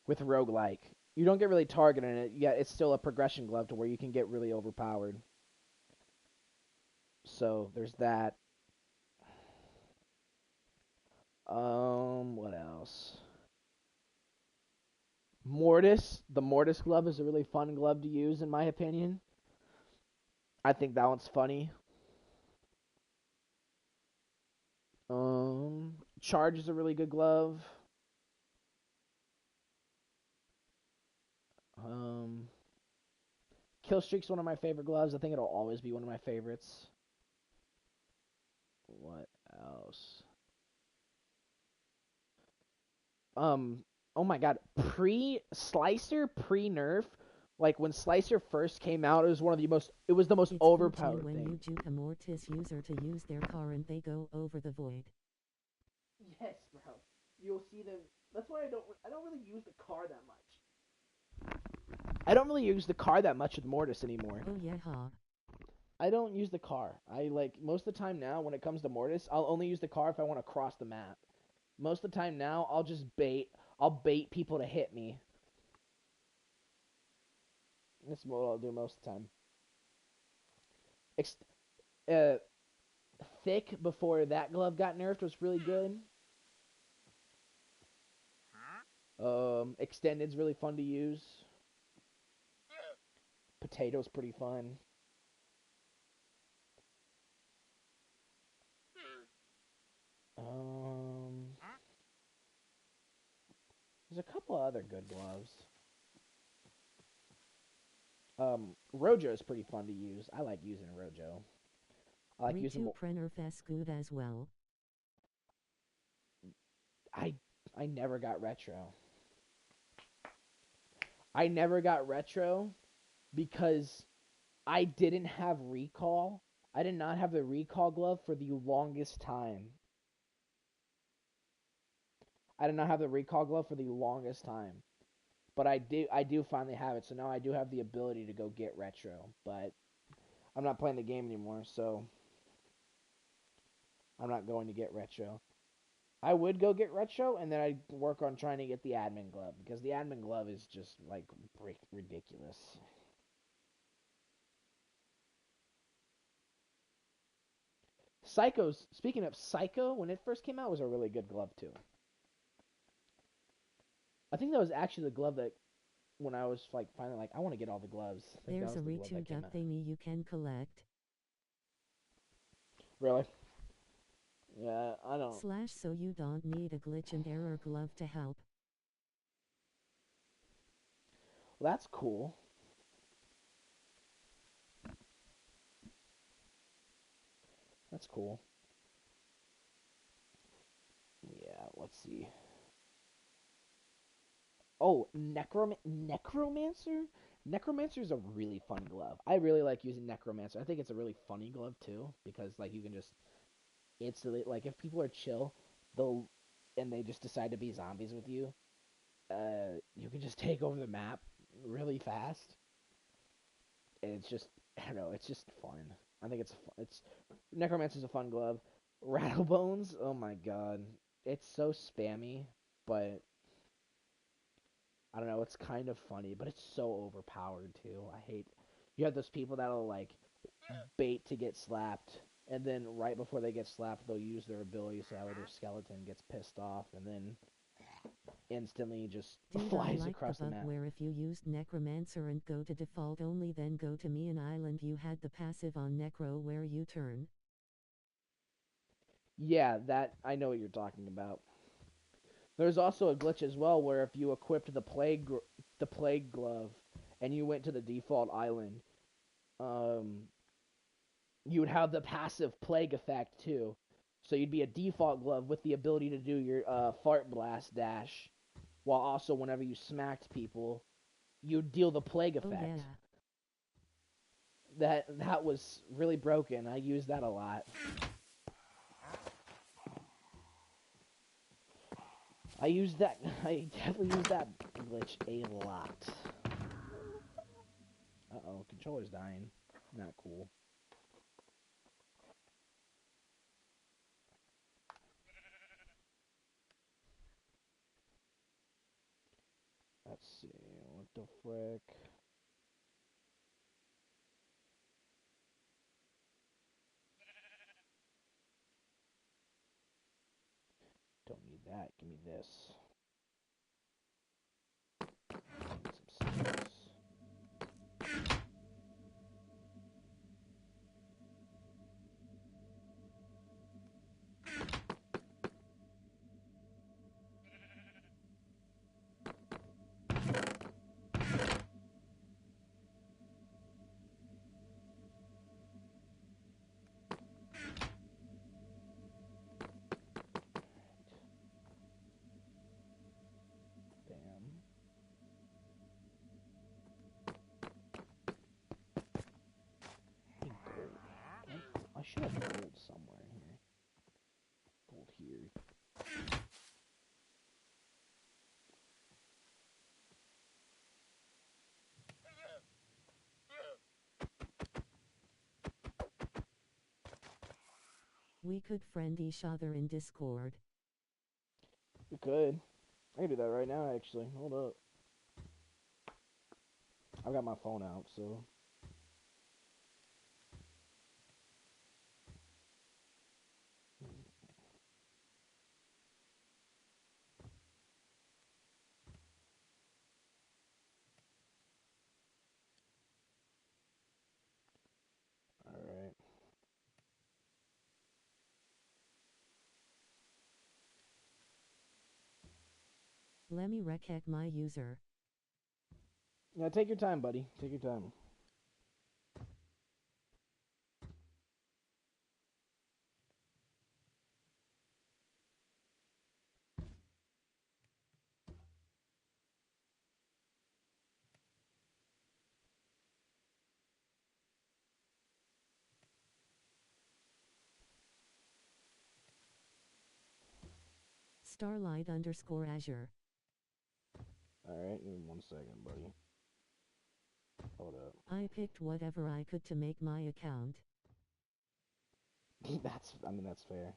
with roguelike. You don't get really targeted in it, yet it's still a progression glove to where you can get really overpowered. So there's that. What else? Mortis. The Mortis glove is a really fun glove to use, in my opinion. I think that one's funny. Charge is a really good glove. Um, Killstreak's one of my favorite gloves. I think it'll always be one of my favorites. What else? Um, oh my god, pre-Slicer, pre-nerf, like when Slicer first came out, it was the most It's overpowered when thing. you juke a Mortis user to use their car and they go over the void. Yes, bro. You'll see them. That's why I don't really use the car that much. I don't really use the car that much with Mortis anymore. Oh yeah, huh? I don't use the car. I like most of the time now when it comes to Mortis, I'll only use the car if I want to cross the map. Most of the time now, I'll bait people to hit me. That's what I'll do most of the time. Ex- uh, Thick before that glove got nerfed was really good. Extended's really fun to use. Potato's pretty fun. Um, there's a couple other good gloves. Rojo is pretty fun to use. I like using Rojo. I like using. Ritu Prenner Fes good as well. I I never got retro. I never got retro because I didn't have recall. I did not have the recall glove for the longest time. I did not have the recall glove for the longest time. But I do finally have it, so now I do have the ability to go get retro. But I'm not playing the game anymore, so I'm not going to get retro. I would go get retro, and then I'd work on trying to get the admin glove because the admin glove is just like ridiculous. Psycho's. Speaking of Psycho, when it first came out, was a really good glove too. I think that was actually the glove that when I was like finally like I want to get all the gloves. I think that There's was a the glove that retuned came up out. thingy you can collect. Really? Yeah, I don't. / so you don't need a glitch and error glove to help. Well, that's cool. That's cool. Yeah, let's see. Oh, Necromancer? Necromancer is a really fun glove. I really like using Necromancer. I think it's a really funny glove too because like you can just instantly like if people are chill, they'll and they just decide to be zombies with you. You can just take over the map really fast, and it's just I don't know, it's just fun. I think it's Necromancer's a fun glove. Rattlebones, oh my god, it's so spammy, but I don't know, it's kind of funny, but it's so overpowered too. I hate you have those people that'll like bait to get slapped, and then right before they get slapped, they'll use their ability so that way their skeleton gets pissed off, and then instantly just Dude, I flies like the across the bug map. where if you used Necromancer and go to default only then go to me an island you had the passive on Necro where you turn. Yeah, that I know what you're talking about. There's also a glitch as well where if you equipped the plague glove and you went to the default island, um, you would have the passive plague effect too. So you'd be a default glove with the ability to do your fart blast dash, while also whenever you smacked people, you deal the plague Oh yeah. effect. That was really broken. I used that a lot. I used that. I definitely used that glitch a lot. Uh-oh, controller's dying. Not cool. Let's see. What the frick? Don't need that. Give me this. Need some sticks. Bam. I need gold. I should have gold somewhere in here. Gold here. We could friend each other in Discord. We could. I can do that right now, actually. Hold up. I've got my phone out, so. Alright. Let me recheck my user. Yeah, take your time, buddy. Take your time. Starlight_Azure. Alright, give me 1 second, buddy. Hold up. I picked whatever I could to make my account. I mean, that's fair.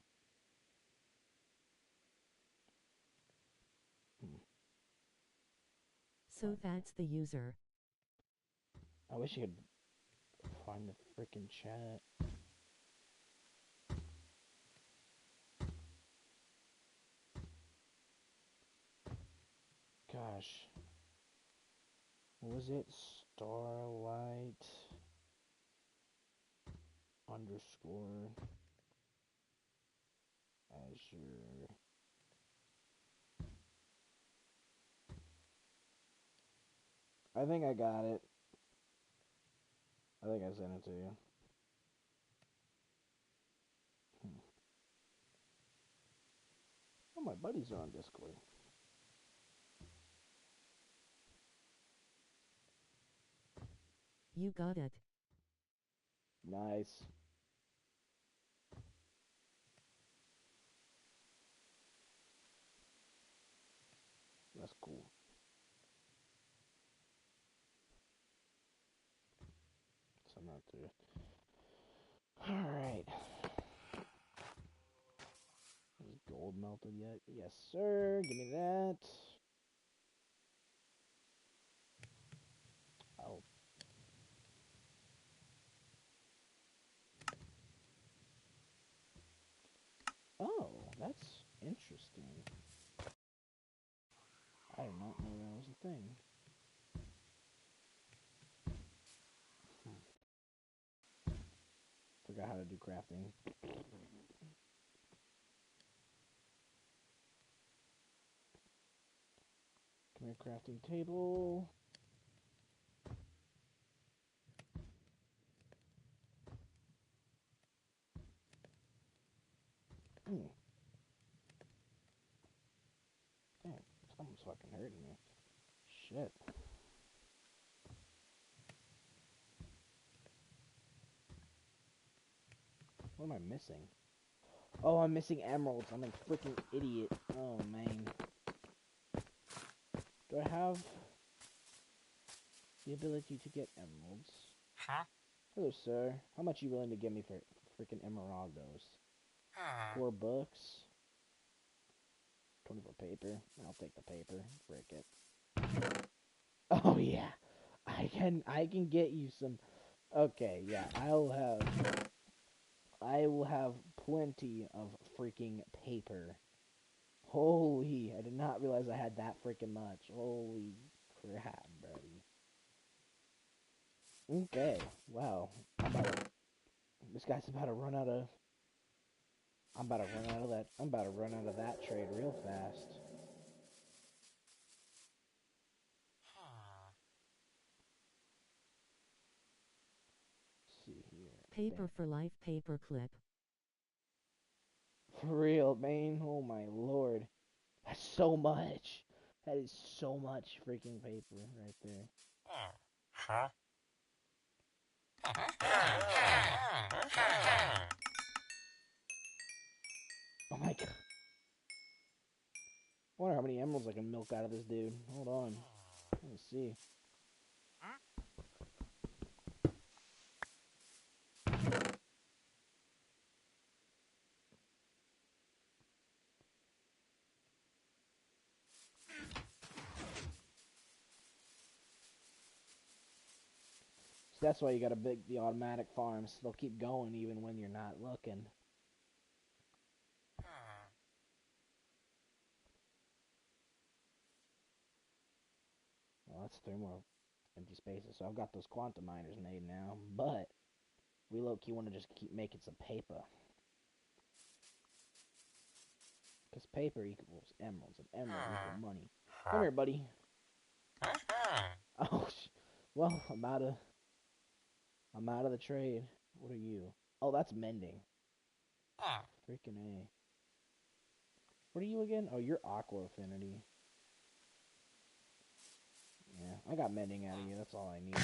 So that's the user. I wish you could find the freaking chat. Gosh. What was it? Starlight underscore Azure. I think I got it. I think I sent it to you. Oh, my buddies are on Discord. You got it. Nice. That's cool. Send that to you. Alright. Is gold melted yet? Yes, sir. Give me that. Oh. Oh, that's interesting. I did not know that was a thing. Forgot how to do crafting. Come here, crafting table. Dang, something's fucking hurting me. Shit. What am I missing? Oh, I'm missing emeralds. I'm a freaking idiot. Oh, man. Do I have the ability to get emeralds? Huh? Hello, sir. How much are you willing to give me for freaking emeraldos? 4 books. 20 for paper. I'll take the paper. Frick it. Oh, yeah. I can get you some. Okay, yeah. I will have plenty of freaking paper. Holy, I did not realize I had that freaking much. Holy crap, buddy. Okay, wow. This guy's about to run out of. I'm about to run out of that. I'm about to run out of that trade real fast. Let's see here. Paper Bam. for life paperclip. For real, man. Oh my lord. That's so much. That is so much freaking paper right there. Huh? Oh my god. I wonder how many emeralds I can milk out of this dude. Hold on. Let me see. So that's why you gotta big the automatic farms. They'll keep going even when you're not looking. Well, that's 3 more empty spaces. So I've got those quantum miners made now, but we low-key want to just keep making some paper. Because paper equals emeralds, and emeralds equal money. Come here, buddy. Oh, well, I'm out of the trade. What are you? Oh, that's mending. Freaking A. What are you again? Oh, you're aqua affinity. Yeah, I got mending out of you. That's all I need.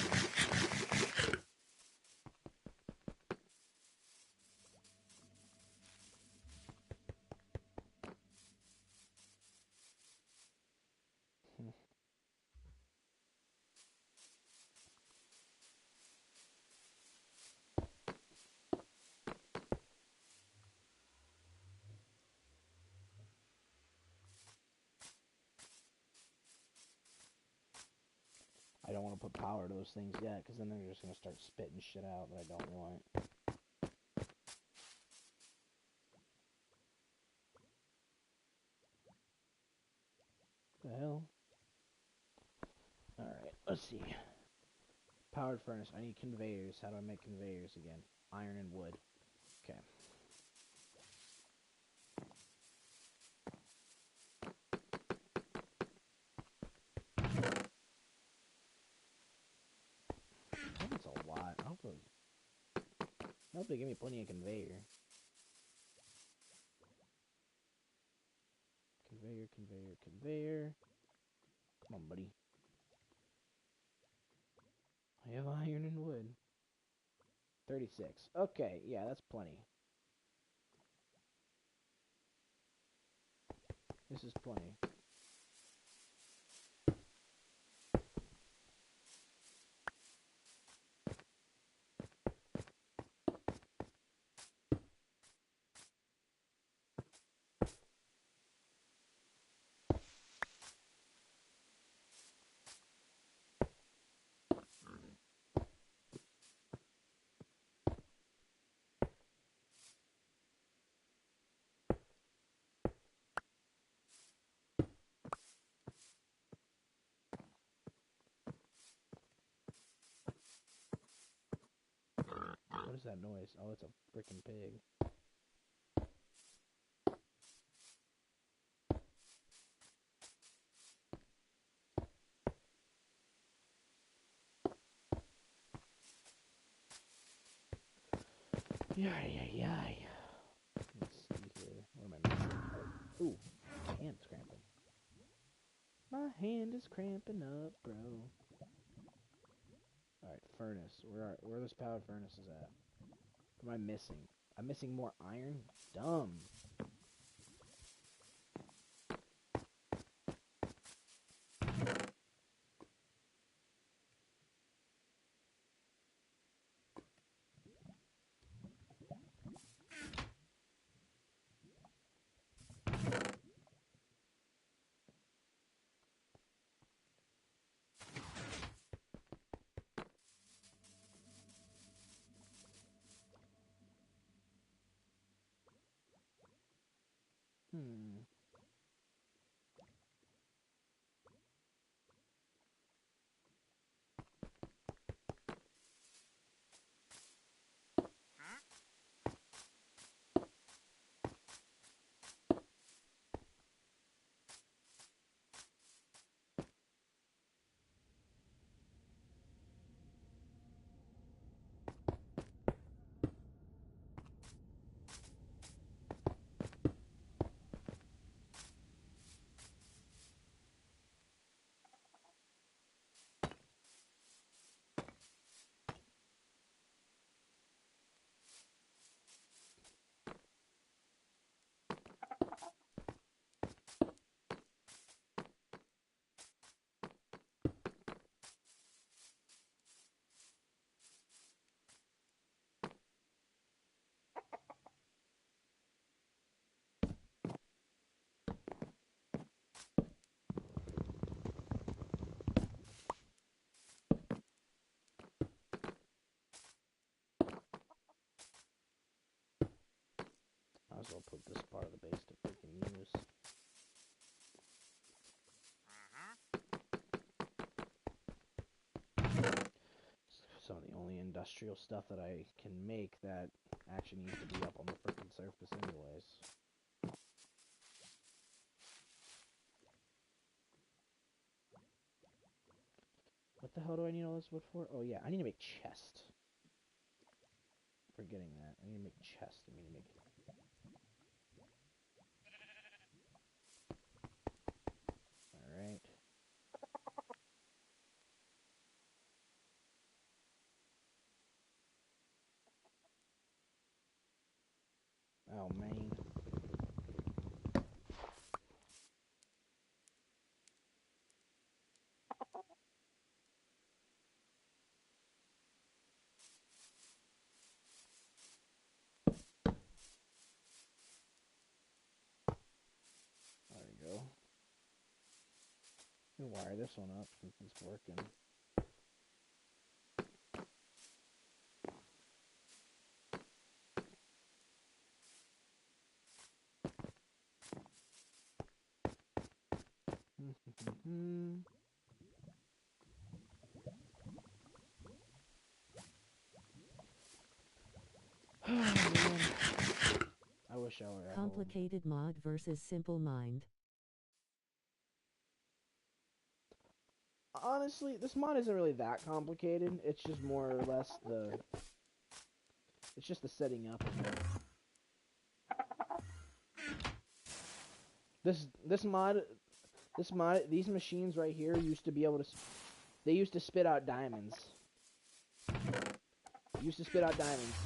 don't put power to those things yet, because then they're just going to start spitting shit out that I don't want. The hell? Alright, let's see. Powered furnace. I need conveyors. How do I make conveyors again? Iron and wood. Okay. That's a lot. I hope they give me plenty of conveyor. Conveyor, conveyor, conveyor. Come on, buddy. I have iron and wood. 36. Okay, yeah, that's plenty. This is plenty. What is that noise? Oh, it's a freaking pig. Yay. Let's see here. What am I missing? Ooh, my hand's cramping. My hand is cramping up, bro. Alright, furnace. Where are those powered furnaces at? What am I missing? I'm missing more iron? Dumb. Hmm. Might as well put this part of the base to freaking use. Some of the only industrial stuff that I can make that actually needs to be up on the freaking surface anyways. What the hell do I need all this wood for? Oh yeah, I need to make chest. Forgetting that. I need to make chest. I need to make... Alright. Oh, man. There we go. Let me wire this one up since it's working. Man. I wish I were at home. Complicated mod versus simple mind. Honestly, this mod isn't really that complicated. It's just more or less it's just the setting up of it. These machines right here used to be able to, they used to spit out diamonds.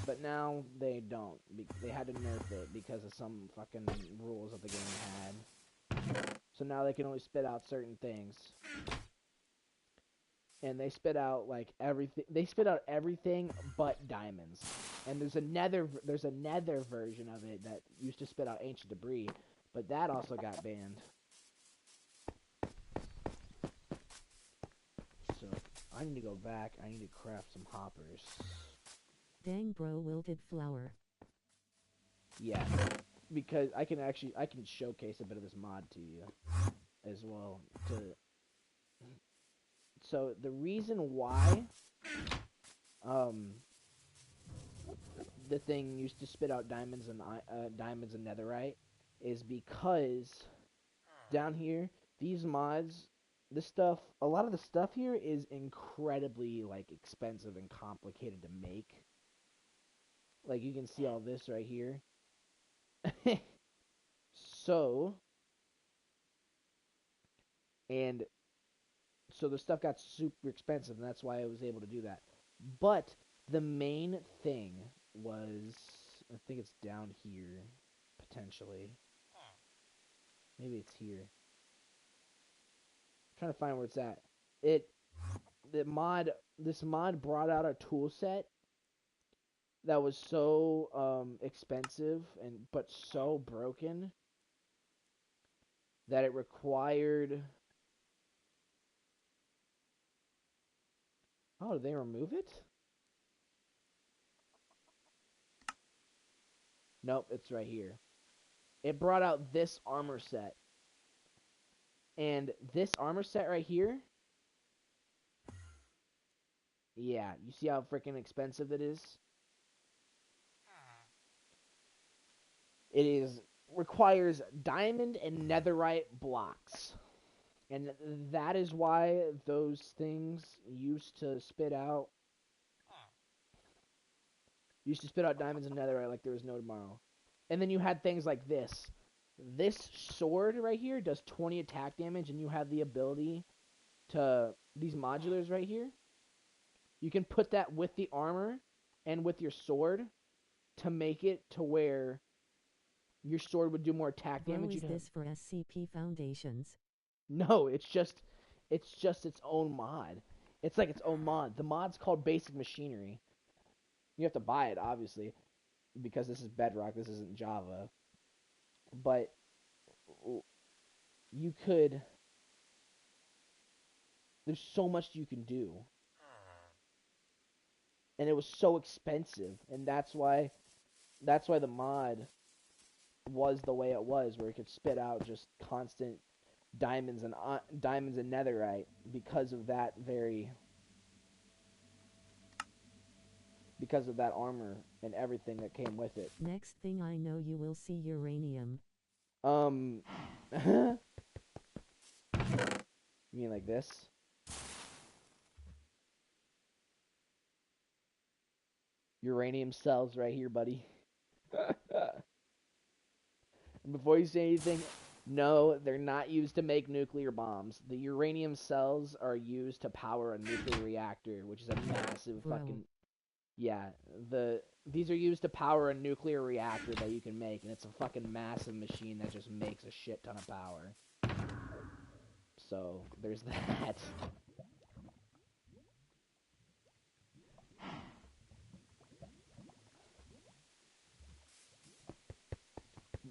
But now they don't. They had to nerf it because of some fucking rules that the game had. So now they can only spit out certain things. And they spit out like everything. They spit out everything but diamonds. And there's a nether version of it that used to spit out ancient debris, but that also got banned. So I need to go back. I need to craft some hoppers. Dang bro, wilted flower. Yeah, because I can showcase a bit of this mod to you as well. So the reason why the thing used to spit out diamonds and netherite is because down here these mods, a lot of the stuff here is incredibly like expensive and complicated to make. Like you can see all this right here. So the stuff got super expensive, and that's why I was able to do that. But the main thing was, I think it's down here, potentially. Maybe it's here. I'm trying to find where it's at. This mod brought out a tool set that was so expensive but so broken that it required. Oh, did they remove it? Nope, it's right here. It brought out this armor set. And this armor set right here, yeah, you see how freaking expensive it is? It requires diamond and netherite blocks. And that is why those things used to spit out diamonds and netherite like there was no tomorrow. And then you had things like this. This sword right here does 20 attack damage, and you have the ability to, these modulars right here, you can put that with the armor and with your sword to make it to where your sword would do more attack damage. Bro, is this for SCP Foundations? No, it's just its own mod. It's like its own mod. The mod's called Basic Machinery. You have to buy it, obviously, because this is Bedrock. This isn't Java. But you could. There's so much you can do, and it was so expensive, and that's why the mod was the way it was, where it could spit out just constant diamonds and netherite because of that armor and everything that came with it. Next thing I know, you will see uranium. You mean like this? Uranium cells right here, buddy. Before you say anything, no, they're not used to make nuclear bombs. The uranium cells are used to power a nuclear reactor, which is a massive fucking... Yeah, these are used to power a nuclear reactor that you can make, and it's a fucking massive machine that just makes a shit ton of power. So, there's that.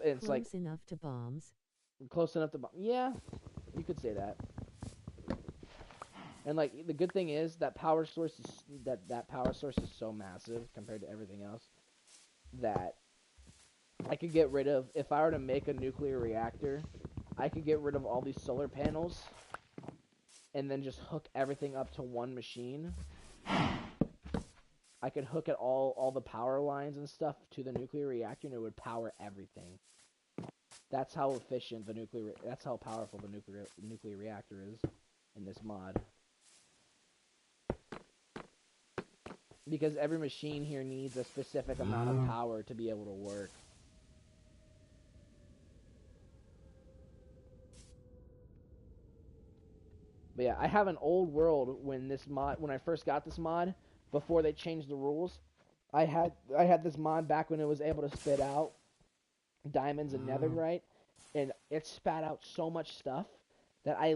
It's close enough to bombs. Close enough to bomb. Yeah, you could say that. And like the good thing is that power source is so massive compared to everything else that I could get rid of, if I were to make a nuclear reactor, I could get rid of all these solar panels and then just hook everything up to one machine, I could hook it all the power lines and stuff to the nuclear reactor, and it would power everything. That's how efficient that's how powerful the nuclear reactor is in this mod. Because every machine here needs a specific amount of power to be able to work. But yeah, I have an old world when I first got this mod, before they changed the rules. I had this mod back when it was able to spit out diamonds and netherite, and it spat out so much stuff that I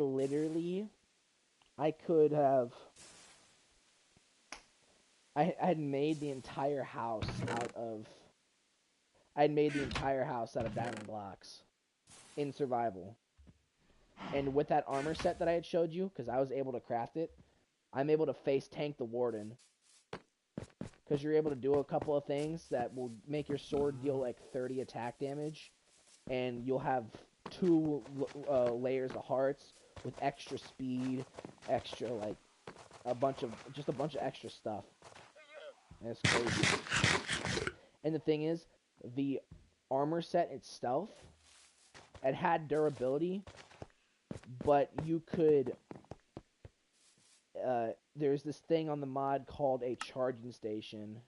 could have I had made the entire house out of diamond blocks in survival. And with that armor set that I had showed you, because I was able to craft it, I'm able to face tank the warden. Because you're able to do a couple of things that will make your sword deal like 30 attack damage, and you'll have 2 layers of hearts with extra speed, extra like a bunch of extra stuff. And it's crazy. And the thing is, the armor set itself, it had durability, but you could there's this thing on the mod called a charging station,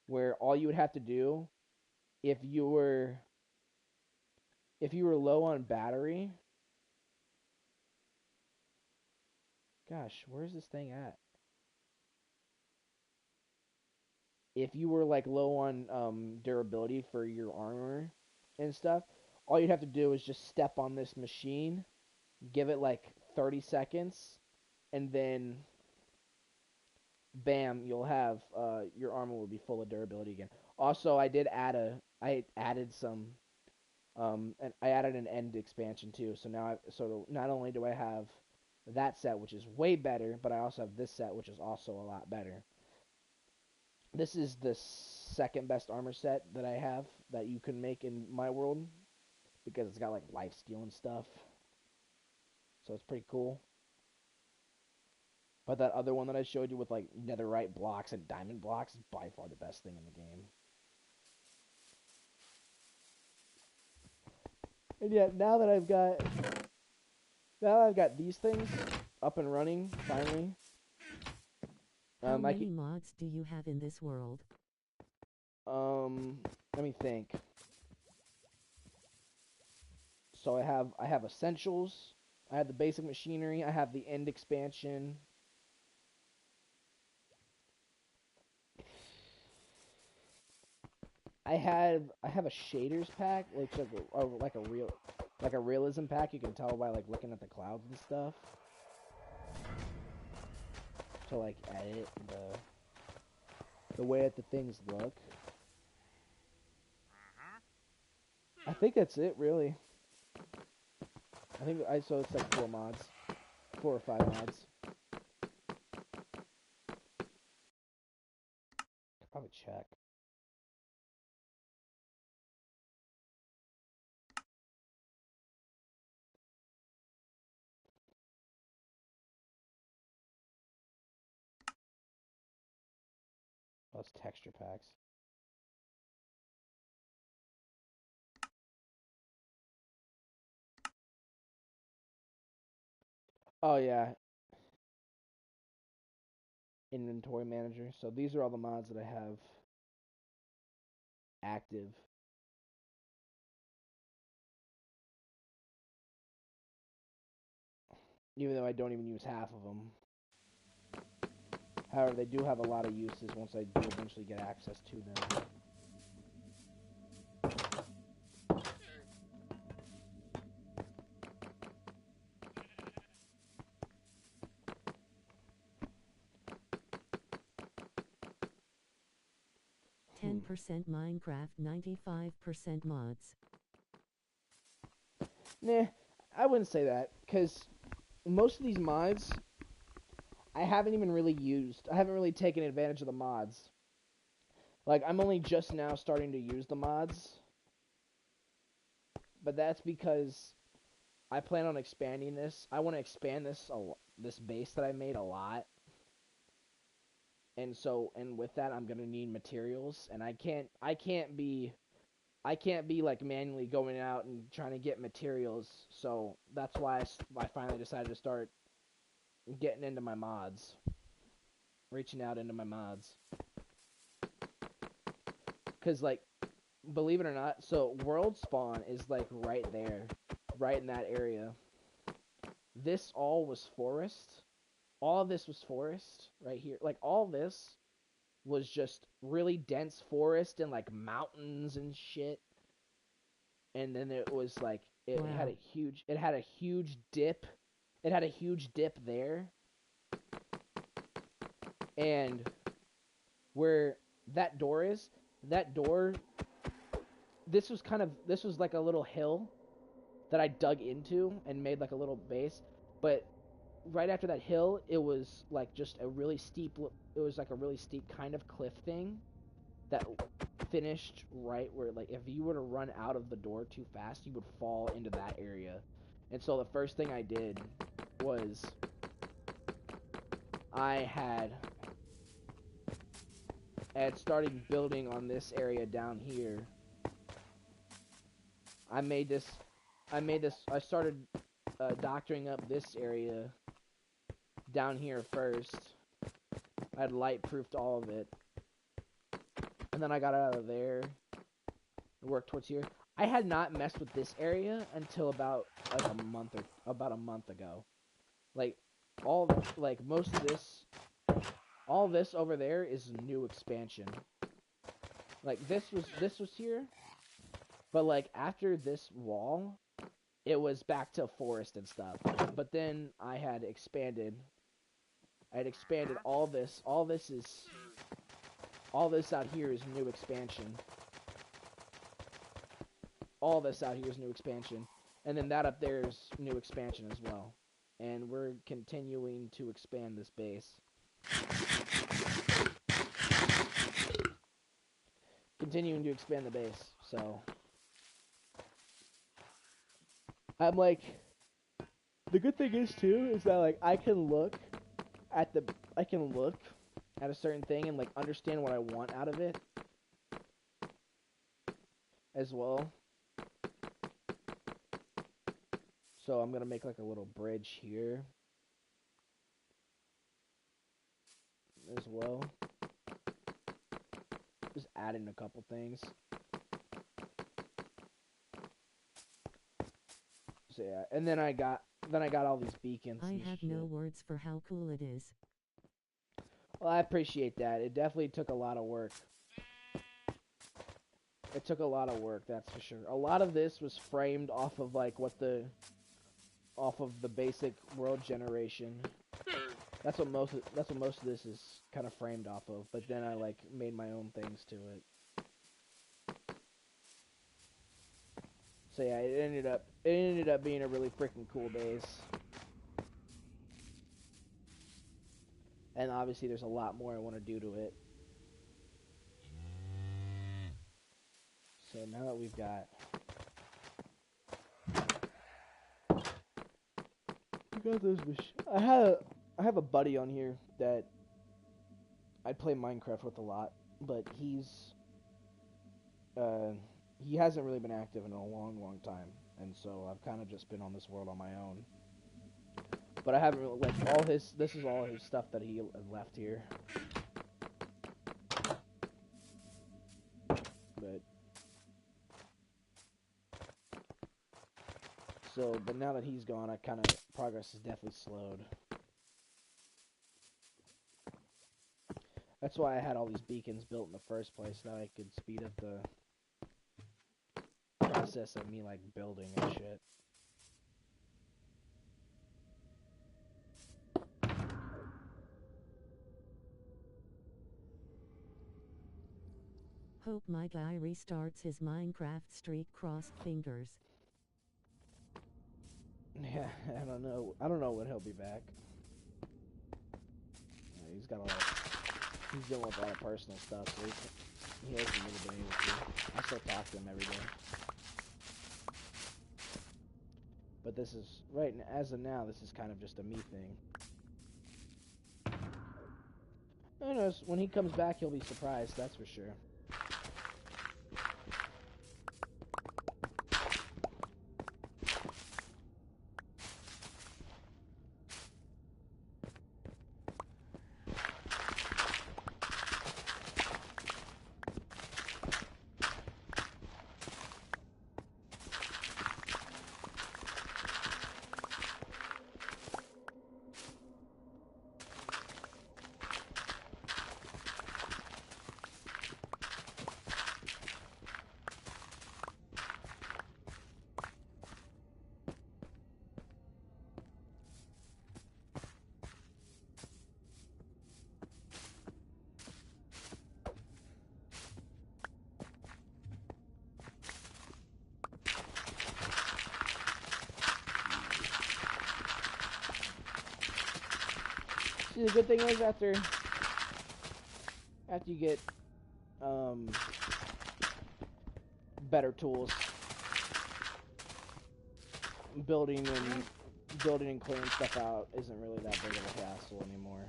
where all you would have to do if you were low on battery. Gosh, where's this thing at? If you were like low on durability for your armor and stuff, all you'd have to do is just step on this machine, give it like 30 seconds, and then bam, you'll have your armor will be full of durability again. Also, I added some and I added an end expansion too. So now not only do I have that set, which is way better, but I also have this set, which is also a lot better. This is the second best armor set that I have that you can make in my world, because it's got like lifesteal and stuff. So it's pretty cool. But that other one that I showed you with like netherite blocks and diamond blocks is by far the best thing in the game. And yeah, now that I've got these things up and running finally. How many mods do you have in this world? Let me think. So I have essentials. I have the basic machinery. I have the end expansion. I have a shaders pack, like a realism pack. You can tell by like looking at the clouds and stuff. To like edit the way that the things look. I think that's it, really. So it's like 4 or 5 mods. Could probably check. Those texture packs. Oh yeah, inventory manager. So these are all the mods that I have active. Even though I don't even use half of them. However, they do have a lot of uses once I do eventually get access to them. 10% Minecraft, 95% mods. Nah, I wouldn't say that, because most of these mods I haven't even really used. I haven't really taken advantage of the mods. Like, I'm only just now starting to use the mods. But that's because I plan on expanding this. I want to expand this base that I made a lot. And so, and with that, I'm gonna need materials, and I can't be like manually going out and trying to get materials. So that's why I finally decided to start getting into my mods, reaching out into my mods. Cause like, believe it or not, so world spawn is like right there, right in that area. This all was forest. All of this was forest right here. Like all this was just really dense forest and like mountains and shit. And then it was like it Wow. had a huge dip. It had a huge dip there. And where that door is, that door, this was like a little hill that I dug into and made like a little base. But right after that hill, it was like just a really steep, it was like a really steep kind of cliff thing that finished right where, like, if you were to run out of the door too fast, you would fall into that area. And so the first thing I did was I had started building on this area down here. I started doctoring up this area down here first. I had light proofed all of it. And then I got out of there and worked towards here. I had not messed with this area until about like a month ago. Like most of this, all this over there is new expansion. Like this was here, but like after this wall, it was back to forest and stuff. But then I had expanded all this. All this out here is new expansion. All this out here is new expansion. And then that up there is new expansion as well. And we're continuing to expand this base. Continuing to expand the base, so I'm like, the good thing is too is that like I can look at a certain thing and like understand what I want out of it as well. So I'm gonna make like a little bridge here as well. Just adding a couple things. So yeah, and then I got all these beacons. I and have shit. no words for how cool it is. Well, I appreciate that. It definitely took a lot of work. It took a lot of work, that's for sure. A lot of this was framed off of like off of the basic world generation. That's what most of this is kind of framed off of. But then I like made my own things to it. So yeah, it ended up being a really freaking cool base. And obviously there's a lot more I want to do to it. So now that we've got those I have a buddy on here that I play Minecraft with a lot, but he hasn't really been active in a long time, and so I've kind of just been on this world on my own. But I haven't really, like, this is all his stuff that he left here. But but now that he's gone, progress is definitely slowed. That's why I had all these beacons built in the first place, so that I could speed up the process of me, like, building and shit. Hope my guy restarts his Minecraft streak, crossed fingers. Yeah, I don't know when he'll be back. Yeah, he's dealing with a lot of personal stuff, so he hasn't really been able to. I still talk to him every day. But this is, as of now, this is kind of just a me thing. Who knows, when he comes back, he'll be surprised, that's for sure. See, the good thing is after you get better tools, building and clearing stuff out isn't really that big of a hassle anymore.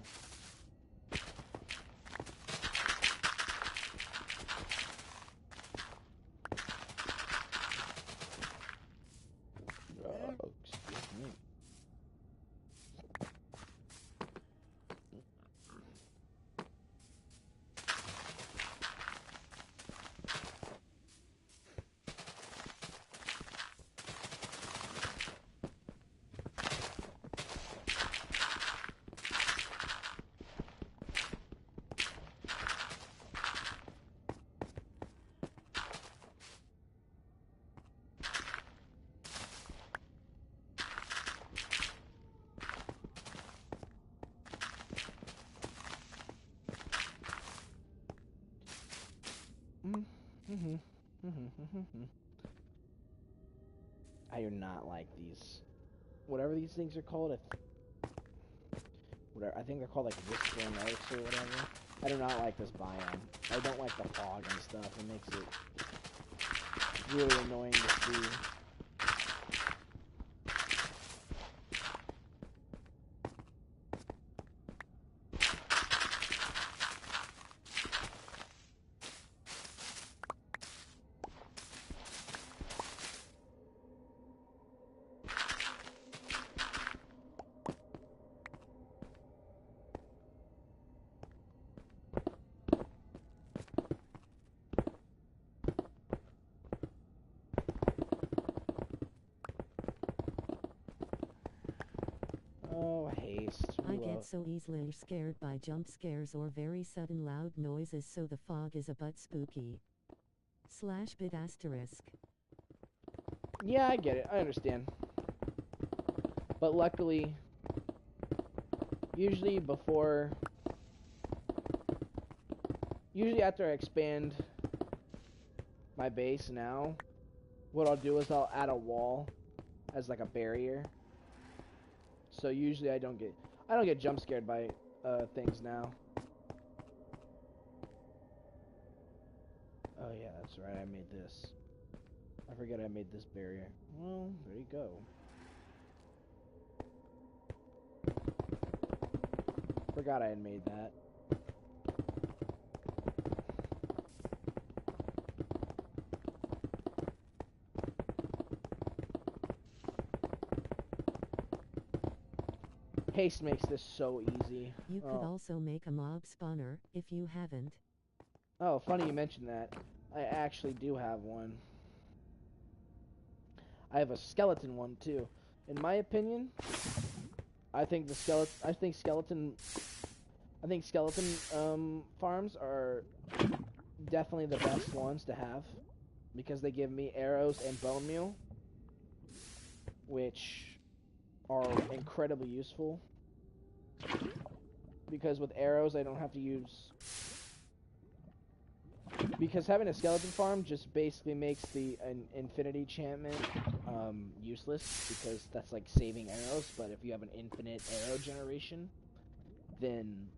Excuse me. I do not like these, whatever these things are called. I think they're called like whispering oaks or whatever. I do not like this biome. I don't like the fog and stuff. It makes it really annoying to see. Oh, haste. I get so easily scared by jump scares or very sudden loud noises, so the fog is a bit spooky. /bit asterisk. Yeah, I get it. I understand. But luckily, usually after I expand my base now, what I'll do is I'll add a wall as like a barrier. So usually I don't get jump scared by things now. Oh yeah, that's right. I made this. I forget I made this barrier. Well, there you go. Forgot I had made that. Haste makes this so easy. You could also make a mob spawner, if you haven't. Oh, funny you mentioned that. I actually do have one. I have a skeleton one too. In my opinion, I think skeleton farms are definitely the best ones to have because they give me arrows and bone meal, which are incredibly useful. Because with arrows, I don't have to use. Because having a skeleton farm just basically makes an infinity enchantment useless, because that's like saving arrows. But if you have an infinite arrow generation, then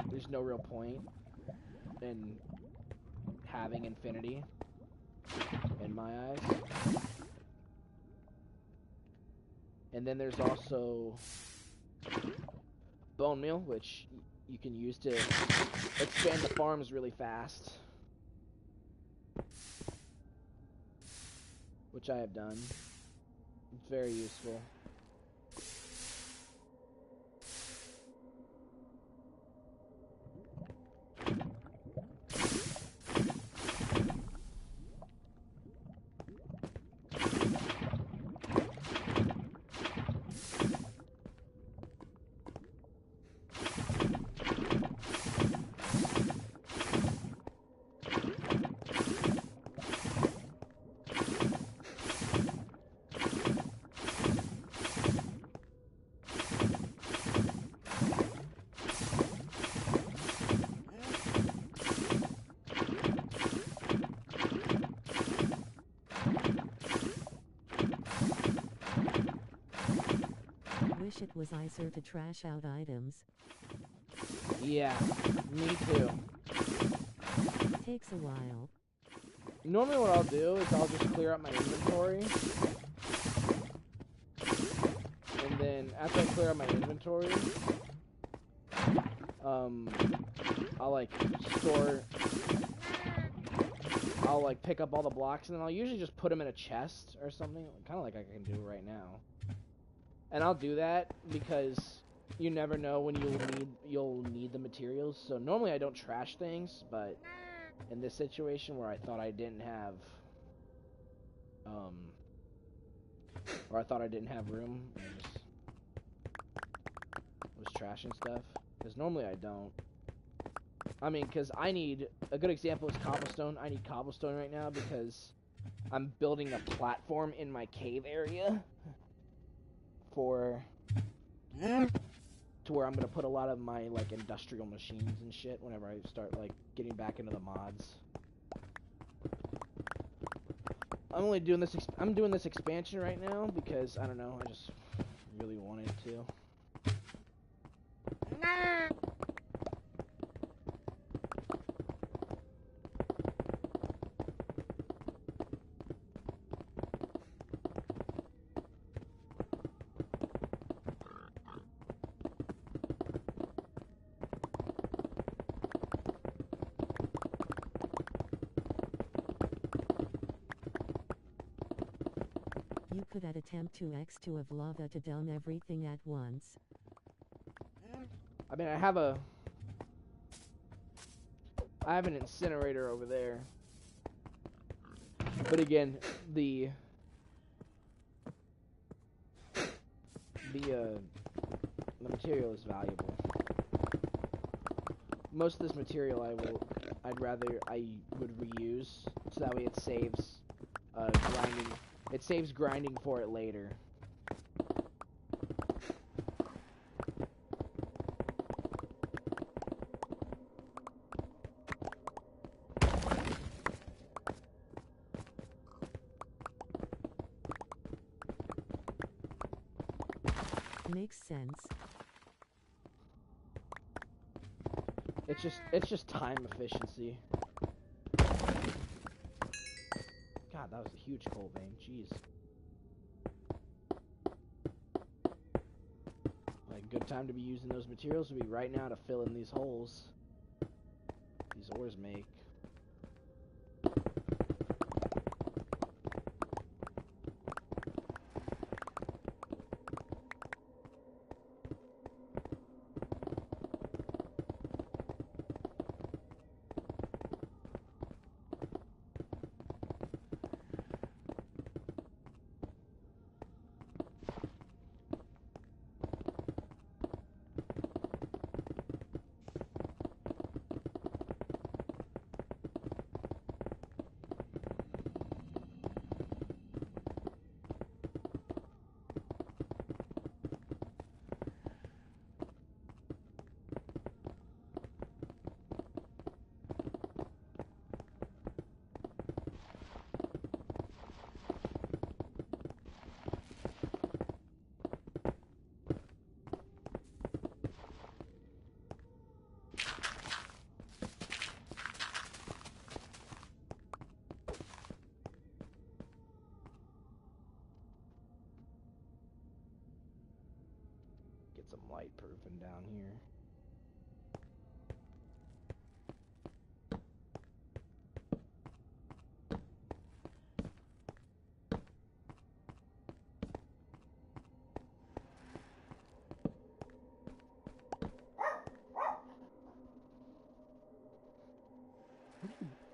there's no real point in having infinity, in my eyes. And then there's also bone meal, which you can use to expand the farms really fast, which I have done. It's very useful. Wish it was easier to trash out items. Yeah, me too. Takes a while. Normally what I'll do is I'll just clear up my inventory. And then after I clear up my inventory, I'll like I'll like pick up all the blocks and then I'll usually just put them in a chest or something, kind of like I can do right now. And I'll do that because you never know when you'll need the materials. So normally I don't trash things, but in this situation where I thought I didn't have or I thought I didn't have room, I just was trashing stuff. Because normally I don't. I mean, because I need... A good example is cobblestone. I need cobblestone right now because I'm building a platform in my cave area for... to where I'm going to put a lot of my, like, industrial machines and shit whenever I start, like, getting back into the mods. I'm only doing this... I'm doing this expansion right now because, I don't know, I just really wanted to. You could add a temp to X2 of lava to down everything at once. I mean, I have an incinerator over there. But again, the material is valuable. Most of this material I would reuse, so that way it saves grinding. It saves grinding for it later. Makes sense. It's just time efficiency. God, that was a huge coal vein. Jeez. Like, good time to be using those materials would be right now to fill in these holes these ores make.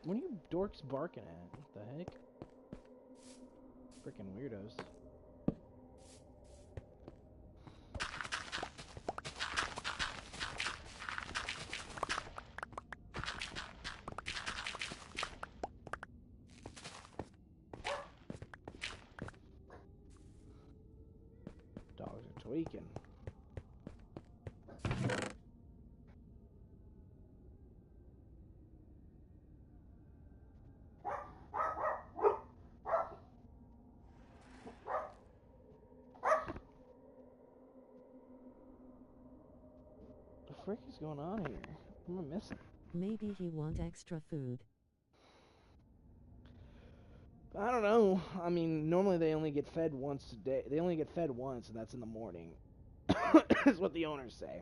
What are you dorks barking at? What the heck? Freaking weirdos. Dogs are tweaking. What the frick is going on here? What am I missing? Maybe he want extra food. I don't know. I mean, normally they only get fed once a day. They only get fed once, and that's in the morning. Is what the owners say.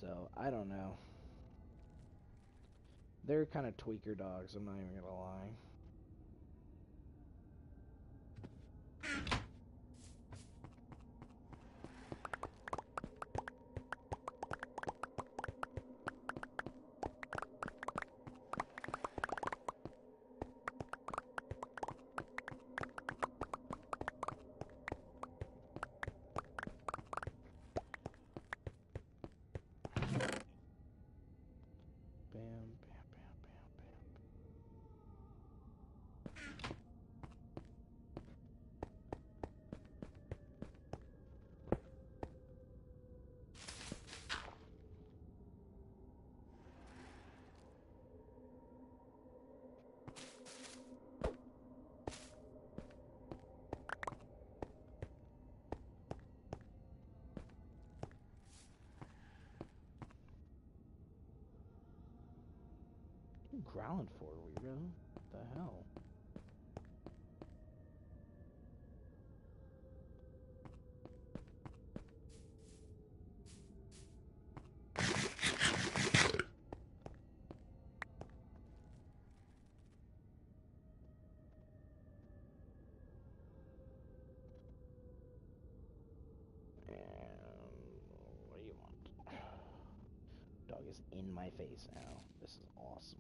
So, I don't know. They're kind of tweaker dogs, I'm not even gonna lie. Bam, bam, bam, bam, bam. What are you growling for, weirdo? What the hell? What do you want? Dog is in my face now. This is awesome.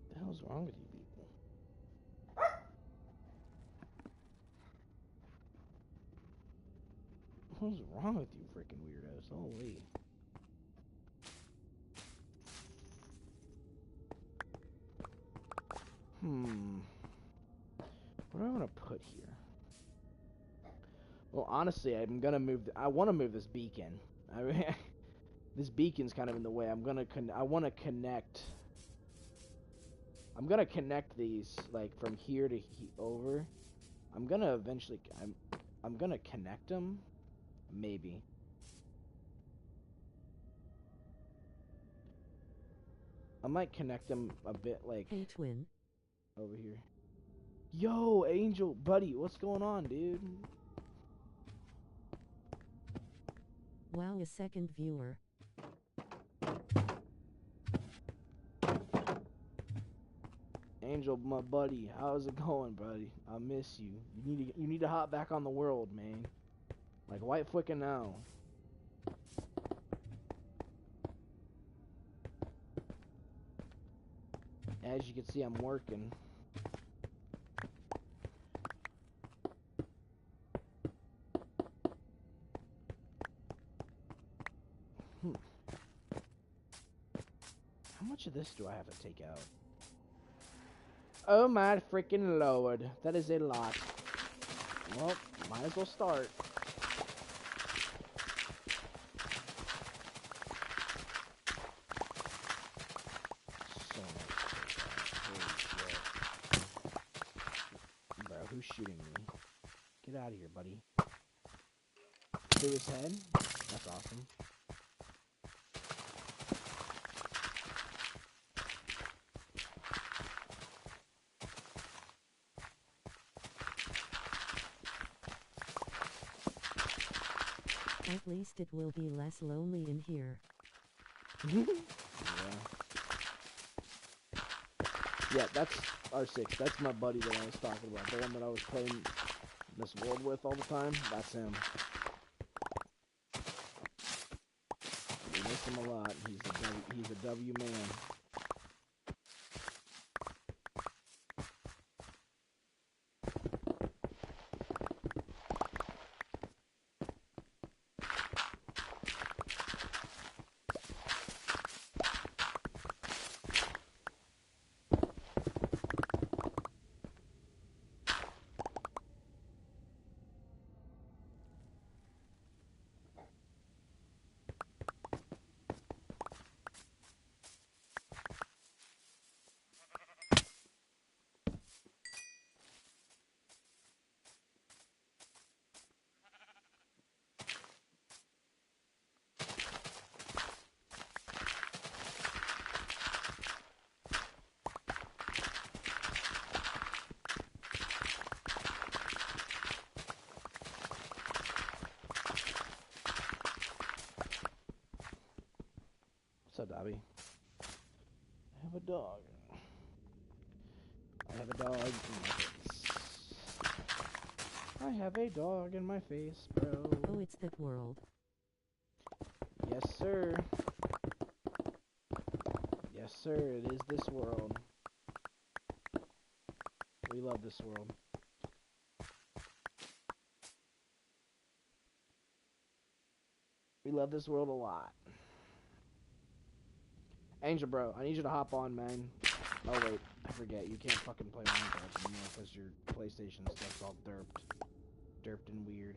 What the hell's wrong with you people? What's wrong with you freaking weirdos? Holy. What do I want to put here? Well, honestly, I'm gonna move. I want to move this beacon. I mean, this beacon's kind of in the way. I want to connect. I'm gonna connect these like from here to over. I'm gonna eventually. I'm gonna connect them. Maybe. I might connect them a bit like Hey twin. over here. Yo, Angel, buddy, what's going on, dude? Wow, a second viewer. Angel, my buddy, how's it going, buddy? I miss you. You need to hop back on the world, man. Like right freaking now. As you can see, I'm working. How much of this do I have to take out? Oh my freaking lord. That is a lot. Well, might as well start. So much. Holy shit. Bro, who's shooting me? Get out out of here, buddy. Through his head? That's awesome. At least it will be less lonely in here. Yeah. Yeah, that's R6. That's my buddy that I was talking about. The one that I was playing this world with all the time. That's him. We miss him a lot. He's a W man. What's up, Dobby? I have a dog. I have a dog in my face. I have a dog in my face, bro. Oh, it's that world. Yes, sir. Yes, sir, it is this world. We love this world. We love this world a lot. Angel, bro, I need you to hop on, man. Oh, wait, I forget. You can't fucking play Minecraft anymore because your PlayStation stuff's all derped. Derped and weird.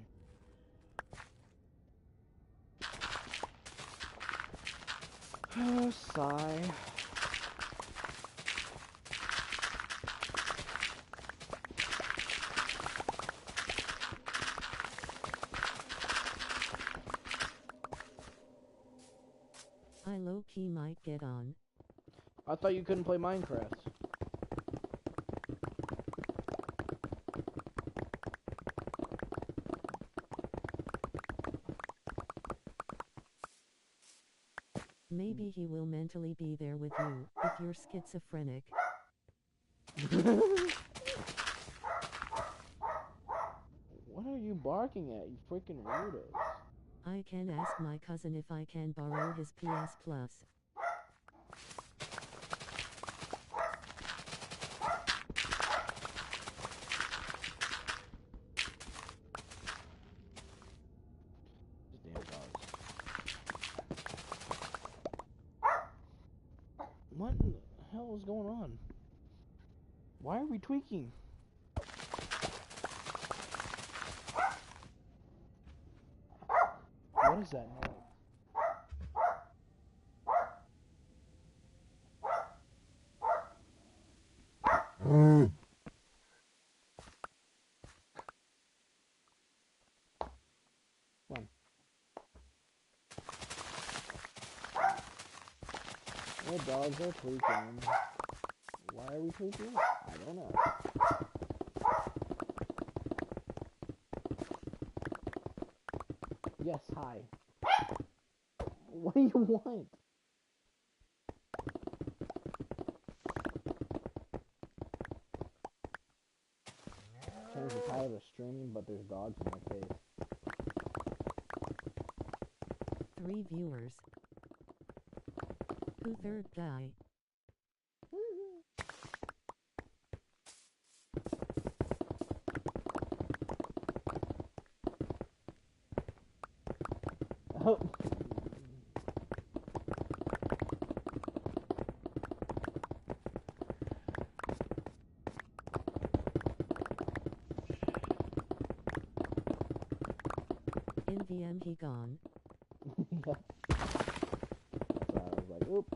Oh, sigh. I low-key might get on. I thought you couldn't play Minecraft. Maybe he will mentally be there with you, if you're schizophrenic. What are you barking at, you freaking weirdos? I can ask my cousin if I can borrow his PS Plus. These damn dogs. What in the hell is going on? Why are we tweaking? What is that noise? Come on. The dogs are tweaking. Why are we tweaking? I don't know. Yes, hi. What do you want? Change the title of streaming, but there's dogs in my face. 3 viewers. Who third guy? Oh. NVM he gone. Yeah. So I was like, oop.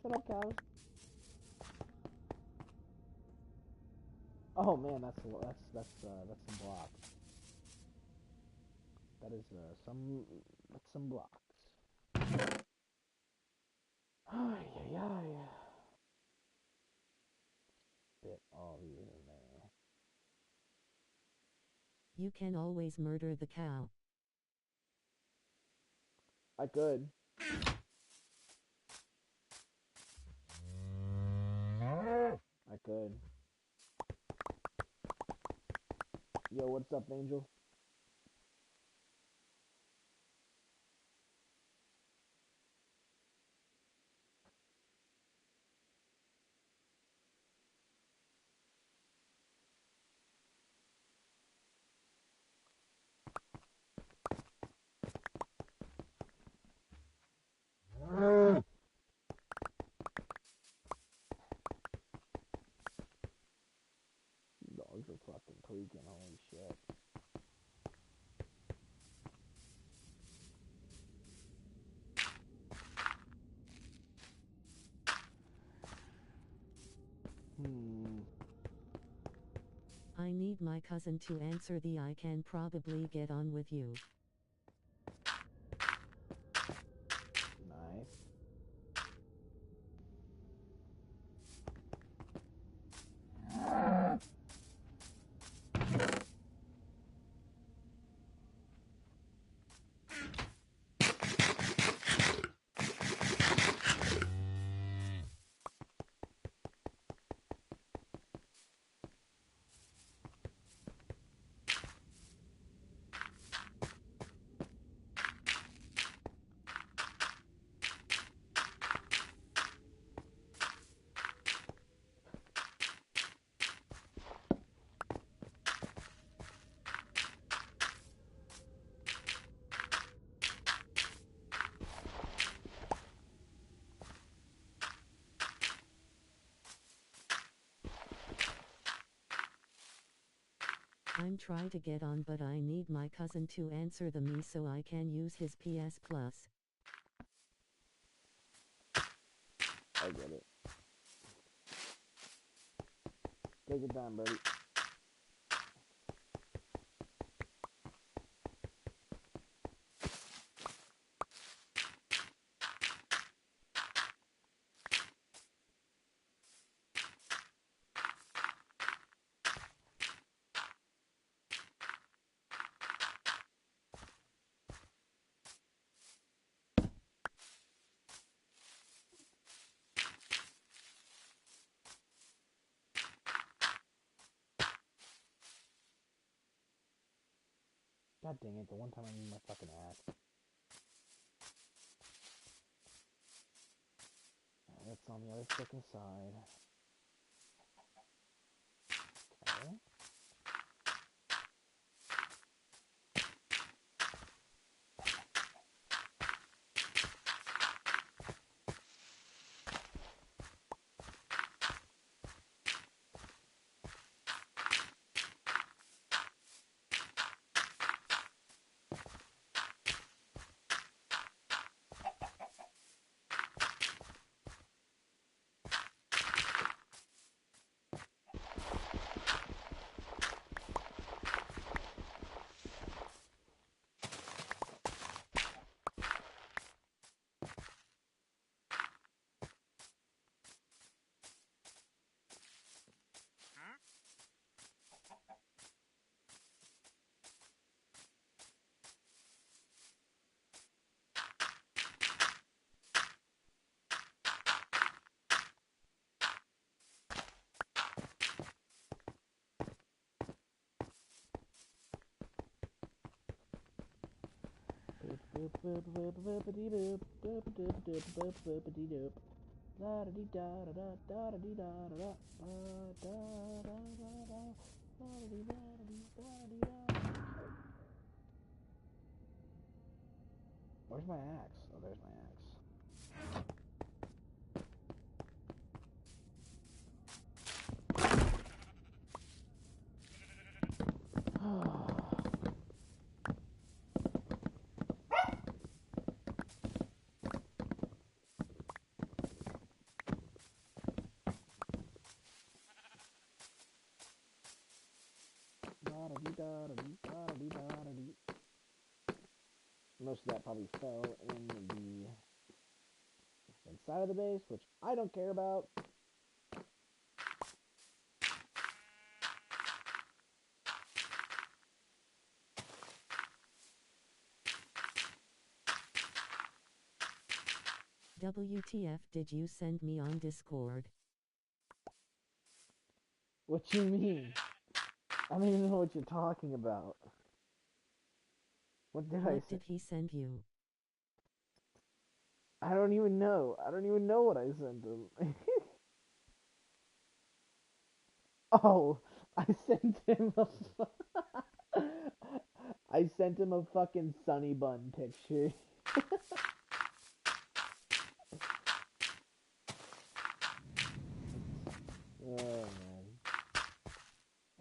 Shut up, cows. Oh man, that's some blocks. That is some blocks. Ay, ay, ay. Bit all these in there. You can always murder the cow. I could. I could. Yo, what's up, Angel? Dogs are fucking tweaking, holy shit. I need my cousin to answer the I can probably get on with you. Nice. I'm trying to get on, but I need my cousin to answer the me so I can use his PS Plus. I get it. Take your time, buddy. God dang it, the one time I need my fucking axe. That's on the other fucking side. Okay. Where's my axe? Oh, there's my axe. Most of that probably fell in the inside of the base, which I don't care about. WTF did you send me on Discord? What you mean? I don't even know what you're talking about. What did I What say? did he send you? I don't even know. I don't even know what I sent him. Oh, I sent him a I sent him a fucking Sunny Bun picture. Oh man.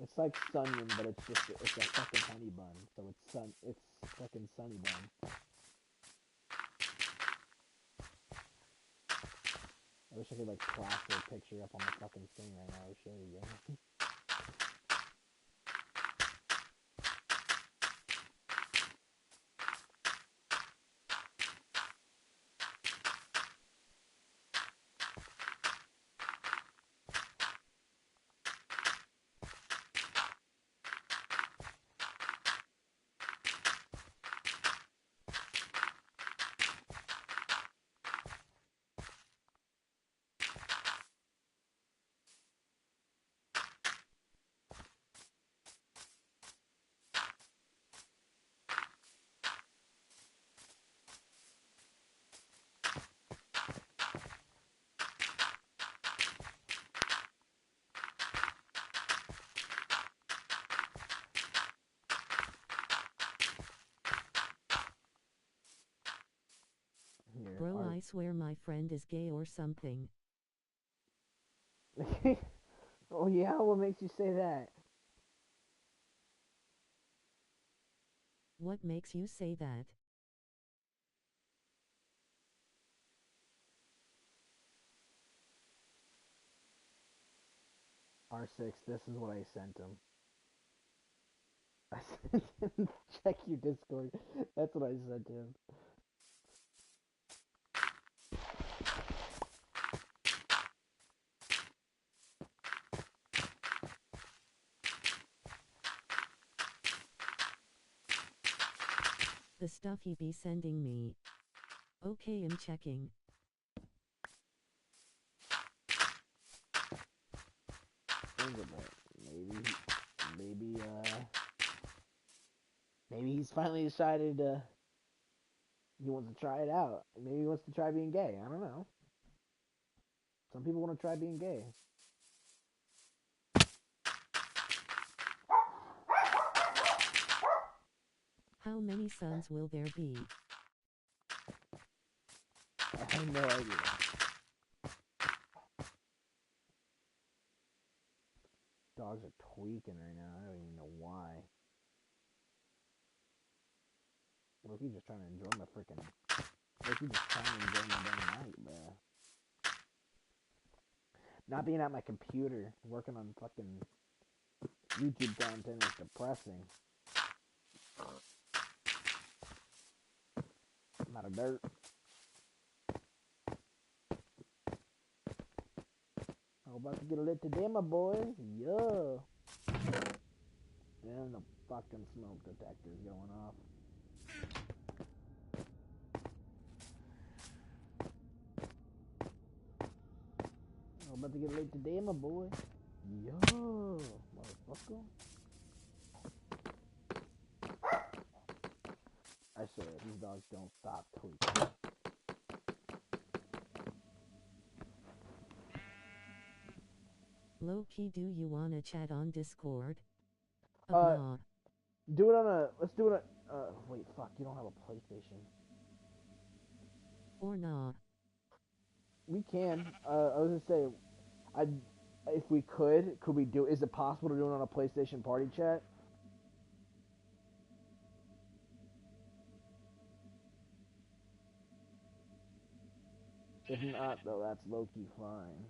It's like Sunyon, but it's a fucking honey bun. So it's fucking Sunny Bun. I wish I could like plaster a picture up on the fucking screen right now to show you guys. Here, Bro, I swear my friend is gay or something. Oh yeah, what makes you say that? What makes you say that? R6, this is what I sent him. I sent him, check your Discord. That's what I sent him. The stuff he be sending me. Okay, I'm checking. Maybe he's finally decided he wants to try it out. Maybe he wants to try being gay. I don't know. Some people want to try being gay. How many sons will there be? I have no idea. Dogs are tweaking right now. I don't even know why. Loki's just trying to enjoy my freaking. Loki's just trying to enjoy my damn night, bruh. Not being at my computer, working on fucking YouTube content is depressing. I'm out of dirt. I'm about to get lit today, my boys. Yeah. Then the fucking smoke detector's going off. I'm about to get lit today, my boy. Yo, motherfucker. I swear, these dogs don't stop tweaking. Low-key, do you wanna chat on Discord? Uh, Nah. Do it on a. Let's do it on. Wait, fuck. You don't have a PlayStation. Or nah. We can. I was gonna say, I. If we could we do? Is it possible to do it on a PlayStation party chat? If not, though, that's low key fine.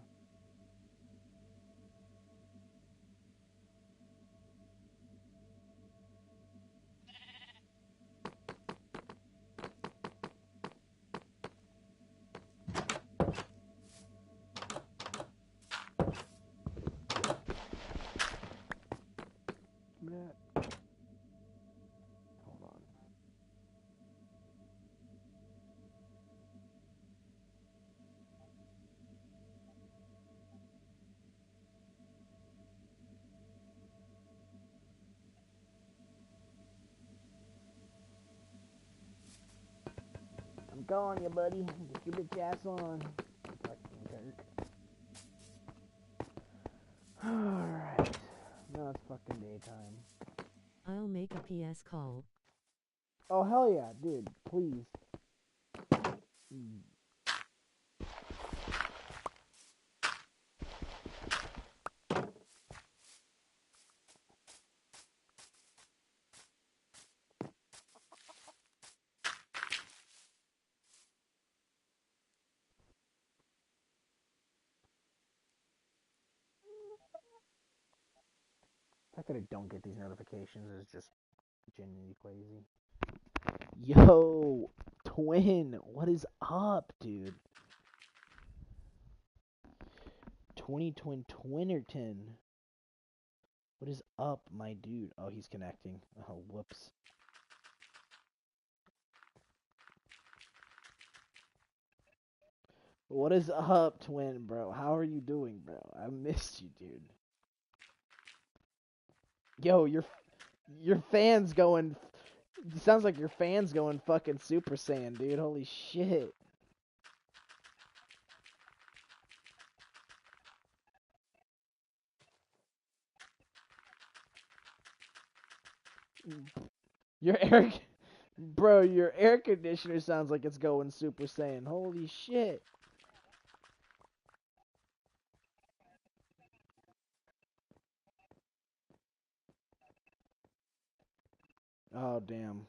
Go on, you buddy. Get your bitch ass on. Fucking Kurt. Alright. Now it's fucking daytime. I'll make a PS call. Oh, hell yeah, dude. Please. The fact that I don't get these notifications is just genuinely crazy. Yo, Twin, what is up, dude? 20 Twinnerton. What is up, my dude? Oh, he's connecting. Oh, whoops. What is up, Twin, bro? How are you doing, bro? I missed you, dude. Yo, your fan's going. Sounds like your fan's going fucking Super Saiyan, dude. Holy shit. Your air, bro, your air conditioner sounds like it's going Super Saiyan. Holy shit. Oh, damn.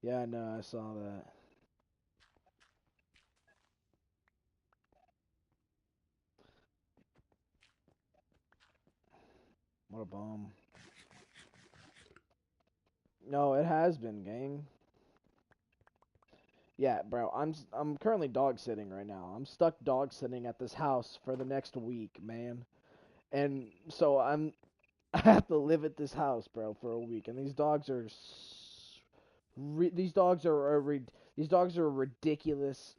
Yeah, no, I saw that. What a bum. No, it has been, gang. Yeah, bro, I'm currently dog sitting right now. I'm stuck dog sitting at this house for the next week, man. And so I have to live at this house, bro, for a week. And these dogs are these dogs are these dogs are a ridiculous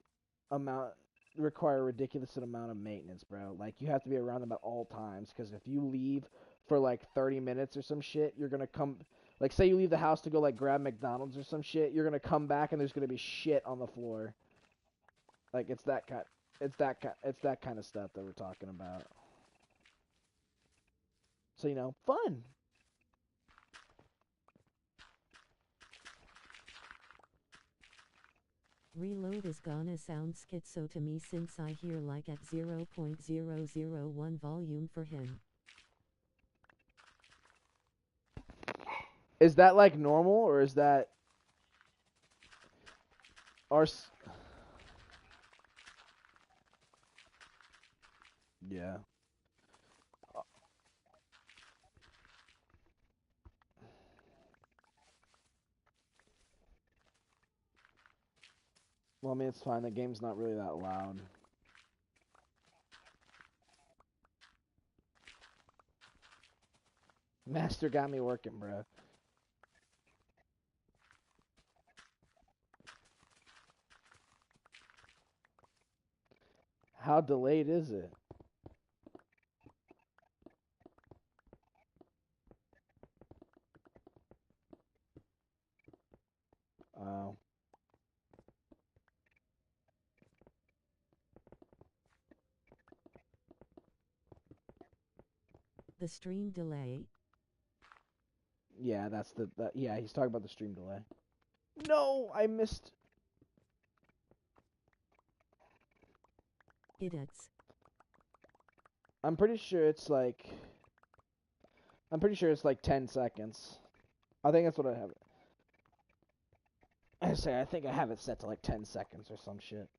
amount require a ridiculous amount of maintenance, bro. Like you have to be around them at all times because if you leave for like 30 minutes or some shit, you're going to come like say you leave the house to go like grab McDonald's or some shit, you're going to come back and there's going to be shit on the floor. Like it's that kind of stuff that we're talking about. So, you know, fun. Reload is gonna sound schizo to me since I hear like at 0.001 volume for him. Is that like normal or is that our yeah. Well, I mean, it's fine. The game's not really that loud. Master got me working, bro. How delayed is it? Oh. The stream delay. Yeah, yeah, he's talking about the stream delay. No, I missed. Idiots. I'm pretty sure it's like 10 seconds. I think that's what I have. I think I have it set to like 10 seconds or some shit.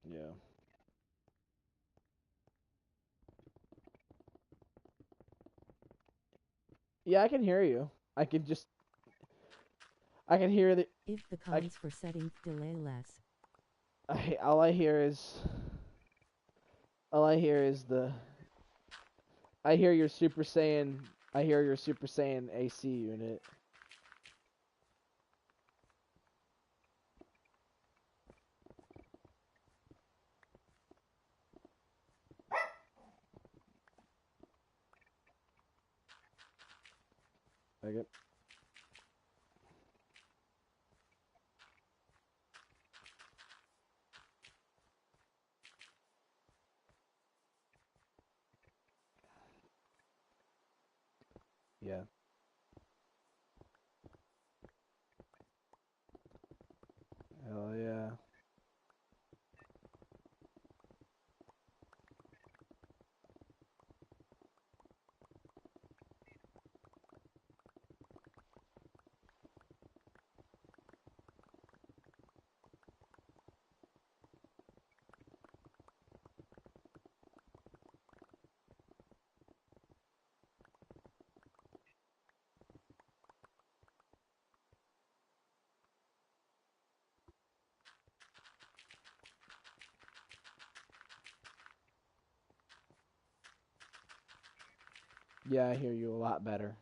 Yeah. Yeah, I can hear you. I can hear the If the cons for setting delay less. all I hear is all I hear is the I hear your Super Saiyan I hear your Super Saiyan AC unit. Okay. Yeah. Hell yeah. Yeah, I hear you a lot better.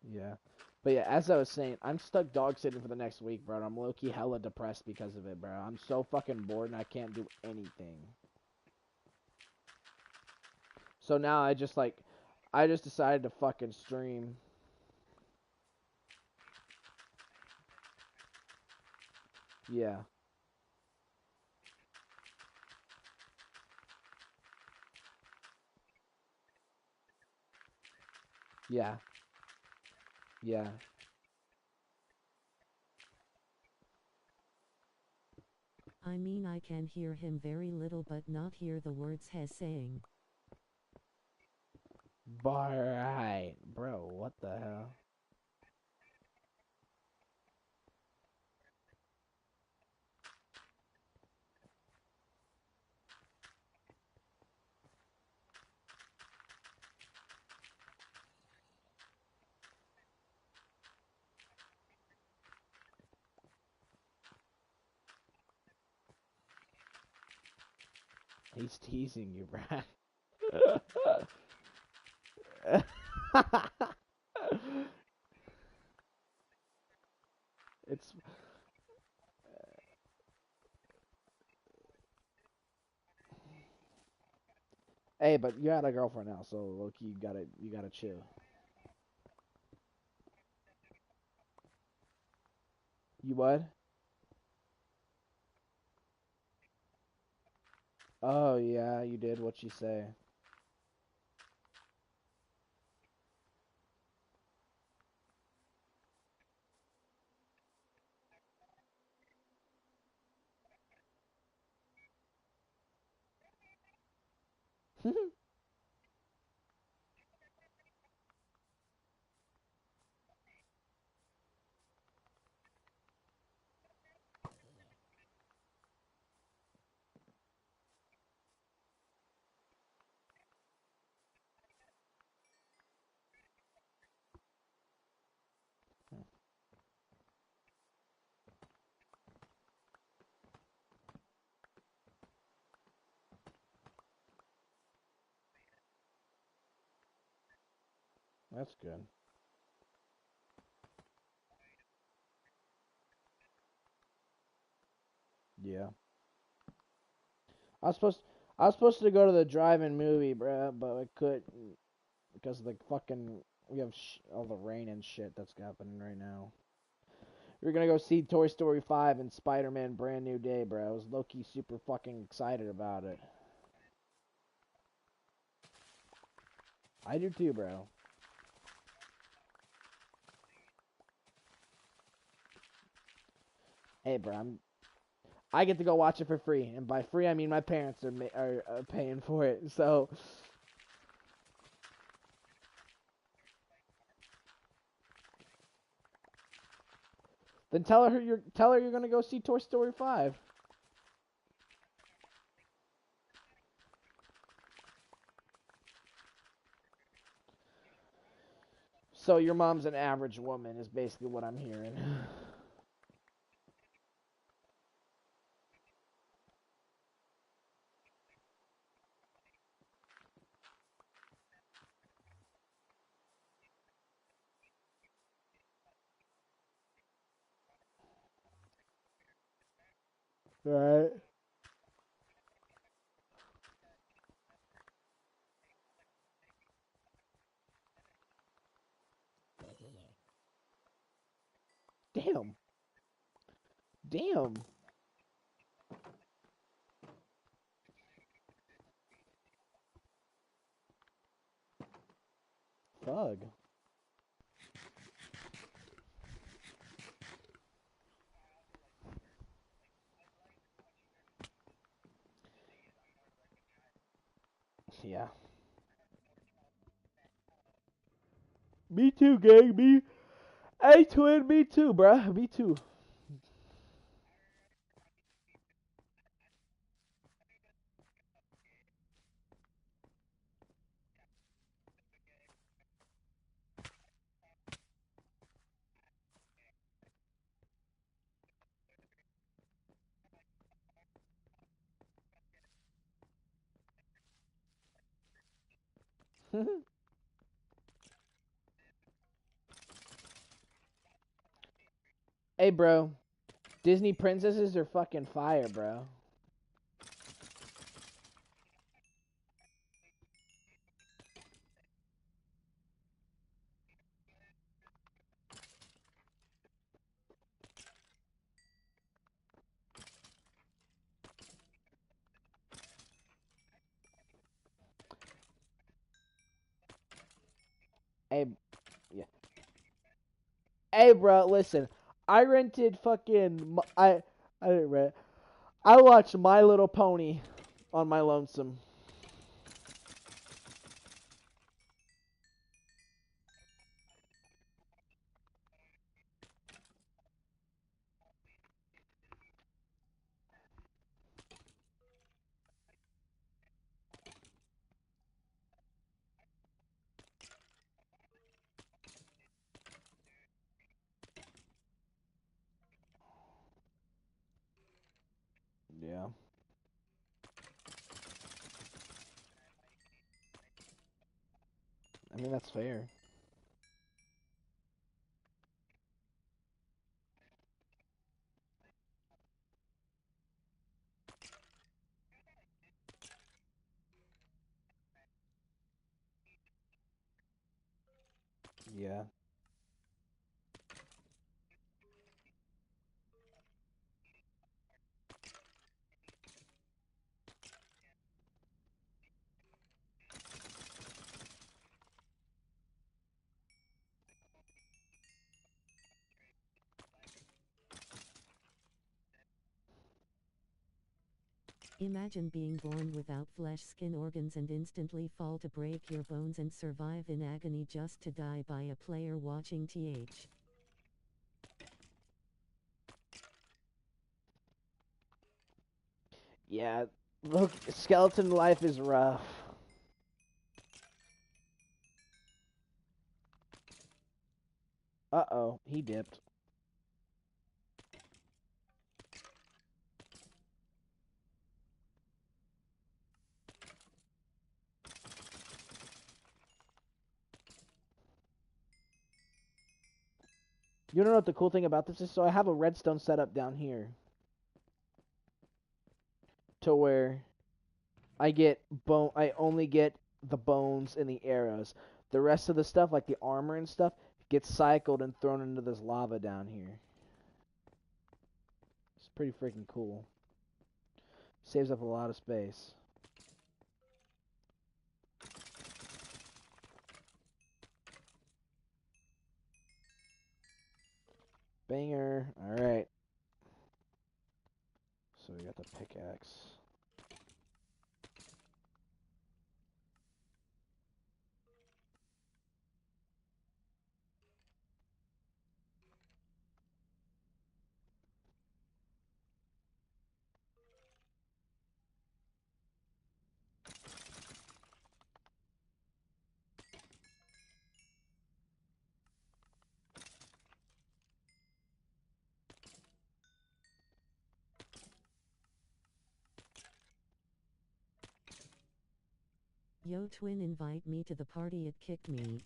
Yeah. But yeah, as I was saying, I'm stuck dog sitting for the next week, bro. And I'm low-key hella depressed because of it, bro. I'm so fucking bored and I can't do anything. So now I just decided to fucking stream. Yeah. Yeah. Yeah. I mean I can hear him very little but not hear the words he's saying. Right. Bro, what the hell? He's teasing you, Brad. It's Hey, but you had a girlfriend now, so look, you gotta chill. You what? Oh yeah, you did. What she say? That's good. Yeah. I was supposed I was supposed to go to the drive-in movie, bruh, but I couldn't because of the fucking we have all the rain and shit that's happening right now. We were gonna go see Toy Story 5 and Spider-Man Brand New Day, bro. I was low-key super fucking excited about it. I do too, bro. Hey, bro, I get to go watch it for free, and by free I mean my parents are paying for it. So then tell her you're gonna go see Toy Story 5. So your mom's an average woman is basically what I'm hearing. Right. Damn. Damn. Fug. Yeah. Me too, gang. Me. Hey, twin. Me too, bruh. Me too. Hey, bro. Disney princesses are fucking fire, bro. Hey, yeah. Hey, bro. Listen, I rented fucking. I didn't rent. I watched My Little Pony on my lonesome. Yeah. I mean, that's fair. Yeah. Imagine being born without flesh, skin, organs, and instantly fall to break your bones and survive in agony just to die by a player watching th. Yeah. Look, skeleton life is rough. Uh-oh, he dipped. You don't know what the cool thing about this is? So I have a redstone setup down here to where I only get the bones and the arrows. The rest of the stuff, like the armor and stuff, gets cycled and thrown into this lava down here. It's pretty freaking cool. Saves up a lot of space. Banger. Alright. So we got the pickaxe. Yo twin, invite me to the party, it kicked me.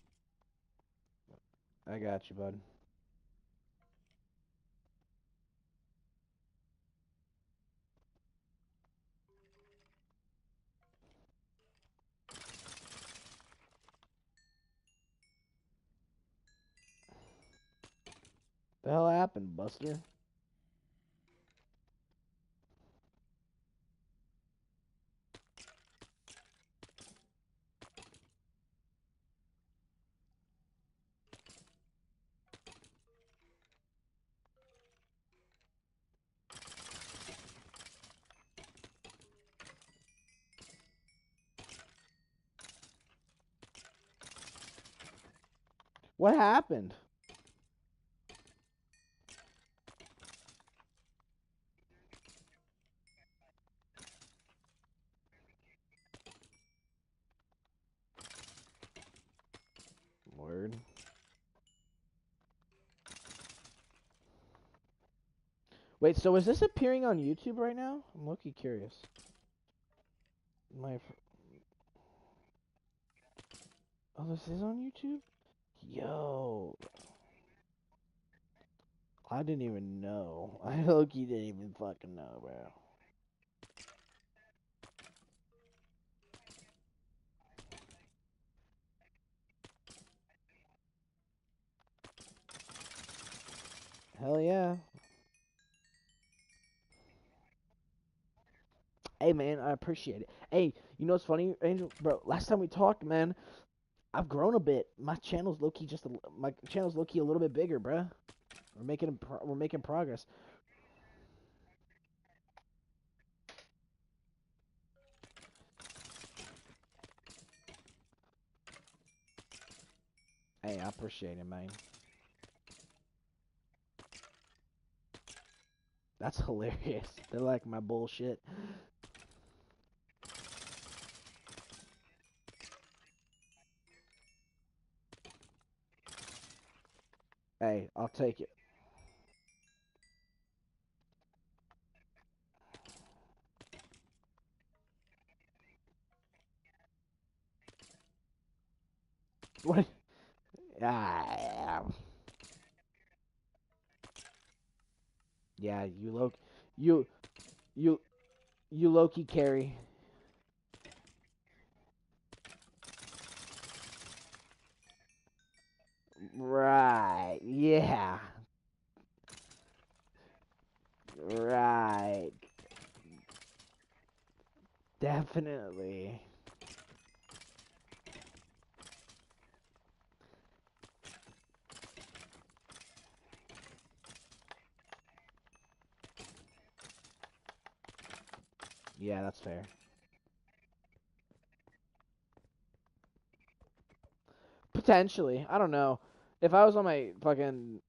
I got you, bud. The hell happened, Buster? What happened? Word. Wait, so is this appearing on YouTube right now? I'm low-key curious. My. Oh, this is on YouTube? Yo. I didn't even know. I low-key didn't even fucking know, bro. Hell yeah. Hey, man, I appreciate it. Hey, you know what's funny, Angel? Bro, last time we talked, man, I've grown a bit. My channel's low-key my channel's low-key a little bit bigger, bro. We're making progress. Hey, I appreciate it, man. That's hilarious. They like my bullshit. Hey, I'll take it. What? Ah, yeah, you you you Loki carry. Right. Yeah. Right. Definitely. Yeah, that's fair. Potentially. I don't know. If I was on my fucking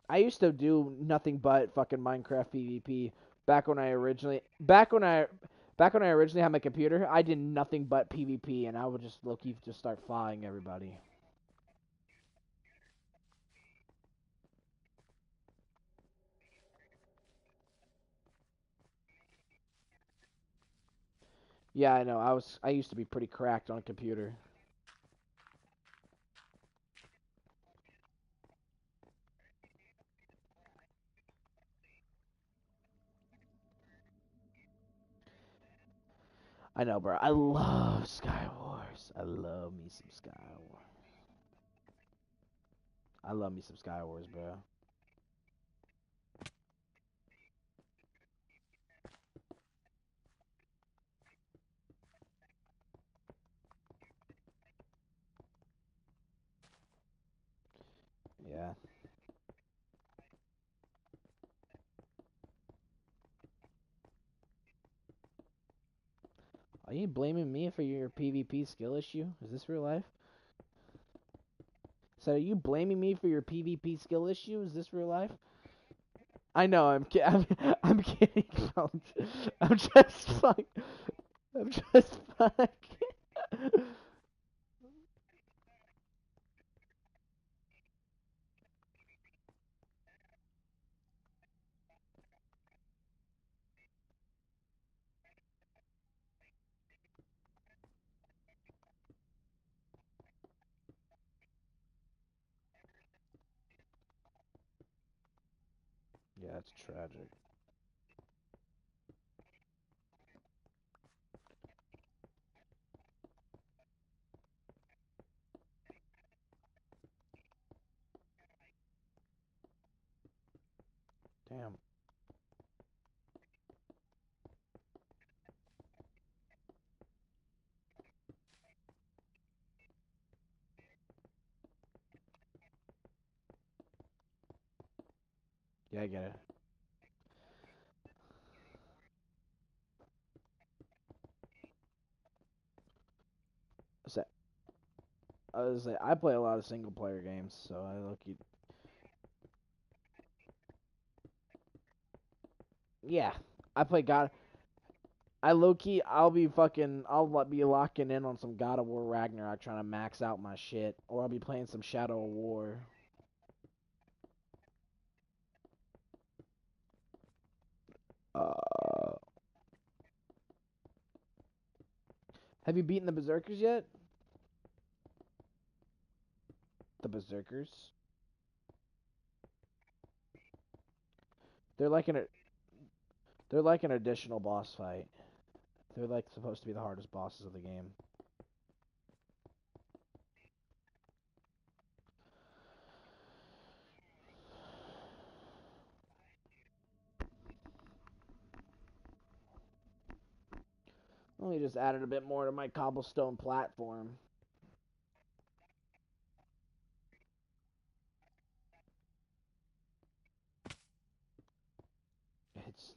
I used to do nothing but fucking Minecraft PvP back when I originally had my computer, I did nothing but PvP and I would just low key just start flying everybody. Yeah, I know. I used to be pretty cracked on a computer. I know, bro. I love Sky Wars. I love me some Sky Wars. I love me some Sky Wars, bro. Yeah. Are you blaming me for your PvP skill issue? Is this real life? So are you blaming me for your PvP skill issue? Is this real life? I know. I'm kidding. I'm just fuck. I'm just fuck. Yeah, it's tragic. Yeah, I get it. So, I play a lot of single player games, so I look. Yeah, I play God. I low key, I'll be locking in on some God of War Ragnarok, trying to max out my shit, or I'll be playing some Shadow of War. Uh, have you beaten the Berserkers yet? The Berserkers. They're like an they're like an additional boss fight. They're like supposed to be the hardest bosses of the game. Only just added a bit more to my cobblestone platform.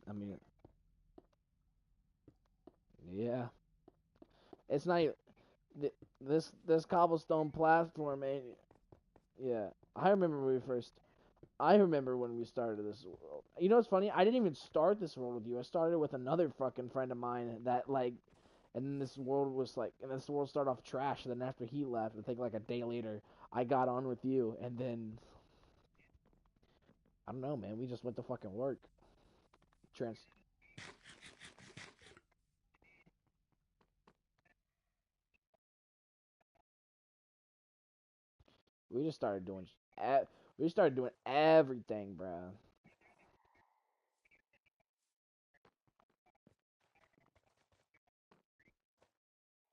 I mean, yeah. It's not even, this cobblestone platform ain't. Yeah, I remember when we started this world. You know what's funny? I didn't even start this world with you. I started with another fucking friend of mine that like, and then this world started off trash. And then after he left, I think like a day later, I got on with you, and then I don't know, man. We just went to fucking work. Trans. We just started doing. We started doing everything, bro.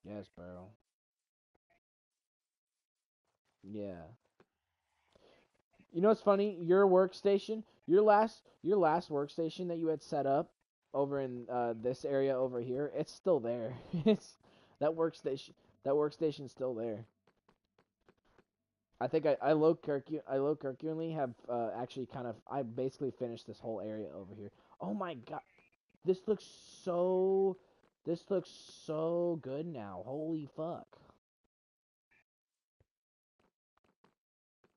Yes, bro. Yeah. You know what's funny? Your last workstation that you had set up over in this area over here, it's still there. It's that workstation. That workstation's still there. I think I low currently have actually kind of I basically finished this whole area over here. Oh my god, this looks so this looks so good now. Holy fuck,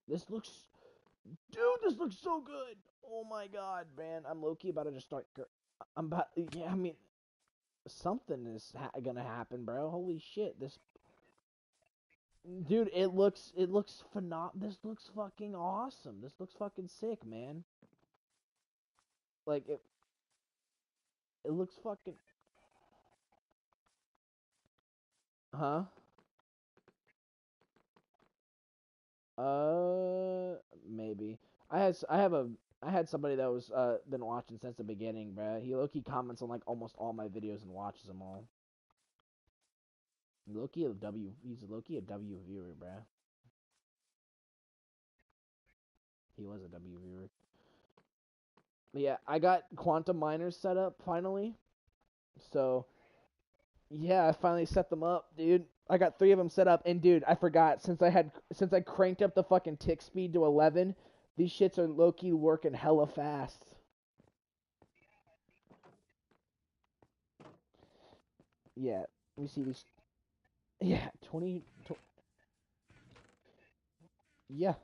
this looks dude, this looks so good. Oh my god, man, I'm low key about to just start. I'm about yeah. I mean, something is gonna happen, bro. Holy shit, this dude, it looks This looks fucking awesome. This looks fucking sick, man. Like it looks fucking huh? Maybe. I had somebody that was been watching since the beginning, bruh. He low-key comments on like almost all my videos and watches them all. He's low-key a W viewer, bruh. He was a W viewer. But yeah, I got quantum miners set up finally. So yeah, I finally set them up, dude. I got 3 of them set up, and dude, I forgot since I cranked up the fucking tick speed to 11, these shits are low key working hella fast. Yeah, let me see these. Yeah, 20. Yeah,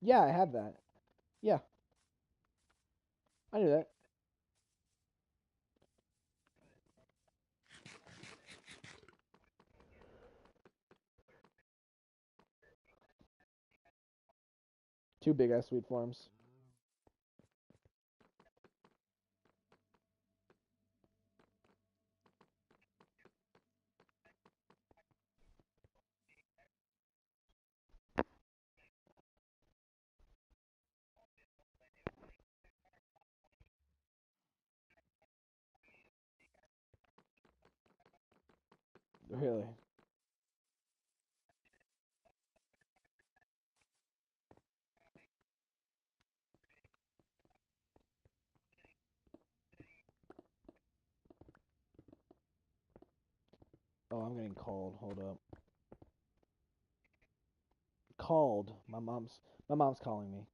yeah, I have that. Yeah, I knew that. 2 big ass sweet farms. Really. Oh, I'm getting called. Hold up. called. My mom's calling me.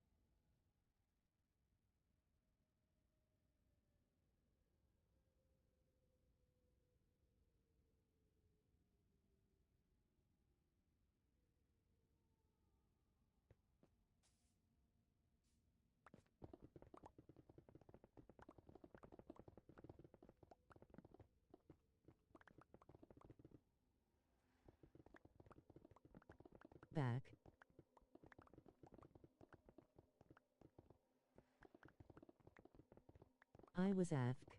Back. I was asked.